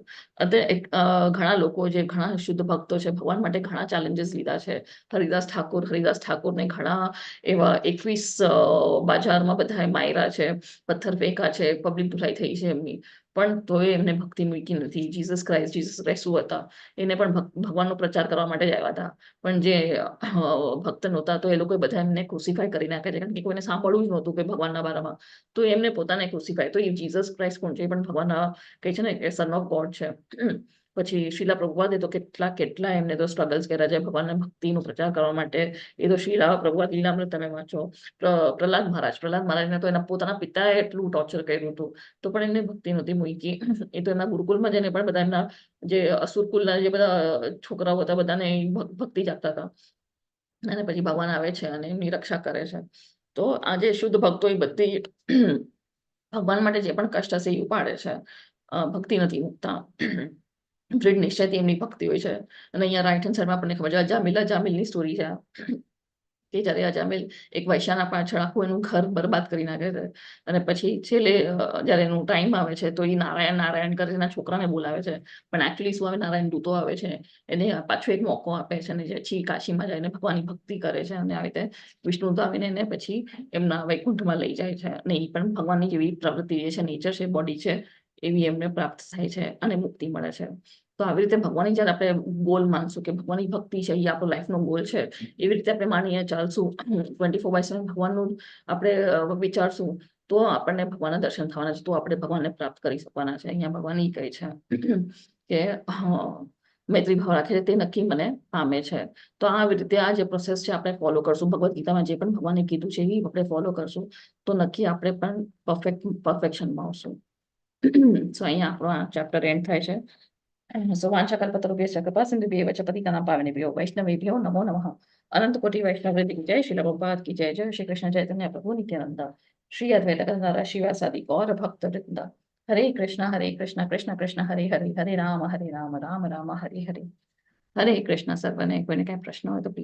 ઘણા લોકો જે ઘણા શુદ્ધ ભક્તો છે, ભગવાન માટે ઘણા ચેલેન્જીસ લીધા છે. હરિદાસ ઠાકોરને ઘણા એવા 21 બજારમાં બધા માયરા છે, પથ્થર ફેંકા છે, પબ્લિક ધુલાઈ થઈ છે એમની, પણ તોય એમને ભક્તિ મૂકી નથી. જીસસ ક્રાઇસ્ટ શું હતા, એને પણ ભગવાનનો પ્રચાર કરવા માટે જ આવ્યા હતા, પણ જે ભક્ત નહોતા તો એ લોકો બધા એમને ક્રુસિફાય કરી નાખે છે, કારણ કે કોઈને સાંભળવું જ નહોતું કે ભગવાનના બારામાં, તો એમને પોતાને ક્રુસિફાય. તો એ જીસસ ક્રાઇસ્ટ કોણ છે, એ પણ ભગવાનના કહે છે ને કે સન ઓફ ગોડ છે. પછી શીલા પ્રભુપાદે તો કેટલા એમને તો સ્ટ્રગલ્સ કર્યા છે ભગવાનના ભક્તિનો પ્રચાર કરવા માટે. એ તો શીલા પ્રભુપાદ લીલામૃત તમે વાંચો. પ્રહલાદ મહારાજને તો એના પોતાના પિતાએ એટલું ટોર્ચર કર્યું હતું, તો પણ એમને ભક્તિ નહોતી મૂકી. એ તો એમના ગુરુકુલમાં જઈને પણ બધા એમના જે અસુરકુલના જે બધા છોકરાઓ હતા બધાને ભક્તિ જાગતા હતા, અને પછી ભગવાન આવે છે અને એમની રક્ષા કરે છે. તો આજે શુદ્ધ ભક્તો એ બધી ભગવાન માટે જે પણ કષ્ટ હશે એ ઉપાડે છે, ભક્તિ નથી મૂકતા. દૃઢ નિશ્ચયથી એમની ભક્તિ હોય છે. અને અહીંયા રાઈટ હેન્ડ સાઈડમાં આપણને ખબર છે અજામિલની સ્ટોરી છે, કે જ્યારે અજામિલ એક વૈશ્યાના પાછળ આખું એનું ઘર બરબાદ કરી નાખે છે, અને પછી છેલ્લે જ્યારે એનું ટાઈમ આવે છે તો એ નારાયણ કરે એના છોકરાને બોલાવે છે, પણ એકચ્યુઅલી શું આવે, નારાયણ દૂતો આવે છે, એને પાછો એક મોકો આપે છે, અને પછી કાશીમાં જઈને ભગવાનની ભક્તિ કરે છે, અને આવી રીતે વિષ્ણુ આવીને એને પછી એમના વૈકુંઠમાં લઈ જાય છે, અને એ પણ ભગવાનની જેવી પ્રવૃત્તિ જે છે, નેચર છે, બોડી છે, એવી એમને પ્રાપ્ત થાય છે અને મુક્તિ મળે છે. તો આવી રીતે ભગવાનની જ્યારે આપણે ગોલ માનશું કે ભગવાનની ભક્તિ છે એ આપણો લાઈફનો ગોલ છે, એવી રીતે આપણે માનીએ ચાલશું, 24/7 ભગવાનનું આપણે વિચારશું, તો આપણને ભગવાનના દર્શન થવાના છે, તો આપણે ભગવાનને પ્રાપ્ત કરી શકવાના છે. અહીંયા ભગવાન એ કહે છે કે મૈત્રી ભાવ રાખે છે તે નક્કી મને પામે છે. તો આવી રીતે આ જે પ્રોસેસ છે આપણે ફોલો કરશું, ભગવદ્ ગીતામાં જે પણ ભગવાને કીધું છે એ આપણે ફોલો કરશું, તો નક્કી આપણે પણ પરફેક્શનમાં આવશું. સો અહીંયા આપણો આ ચેપ્ટર એન્ડ થાય છે. So વાંશાકલ્પતરુભ્યશ્ચ કૃપા સિંધુભ્યેવ ચ પતિતાનાં પાવનેભ્યો વૈષ્ણવેભ્યો નમો નમઃ. અનંત કોટિ વૈષ્ણવ વૃંદ કી જય. શ્રીલ પ્રભુપાદ કી જય. જય શ્રી કૃષ્ણ ચૈતન્ય પ્રભુ નિત્યાનંદ. શ્રી અદ્વૈત ગદાધર શિવાસાદિ ગૌર ભક્ત વૃંદ. હરે કૃષ્ણ કૃષ્ણ કૃષ્ણ હરે હરે, હરે રામ રામ રામ હરે હરે. હરે કૃષ્ણ. સર્વને કોઈને કઈ પ્રશ્ન હોય તો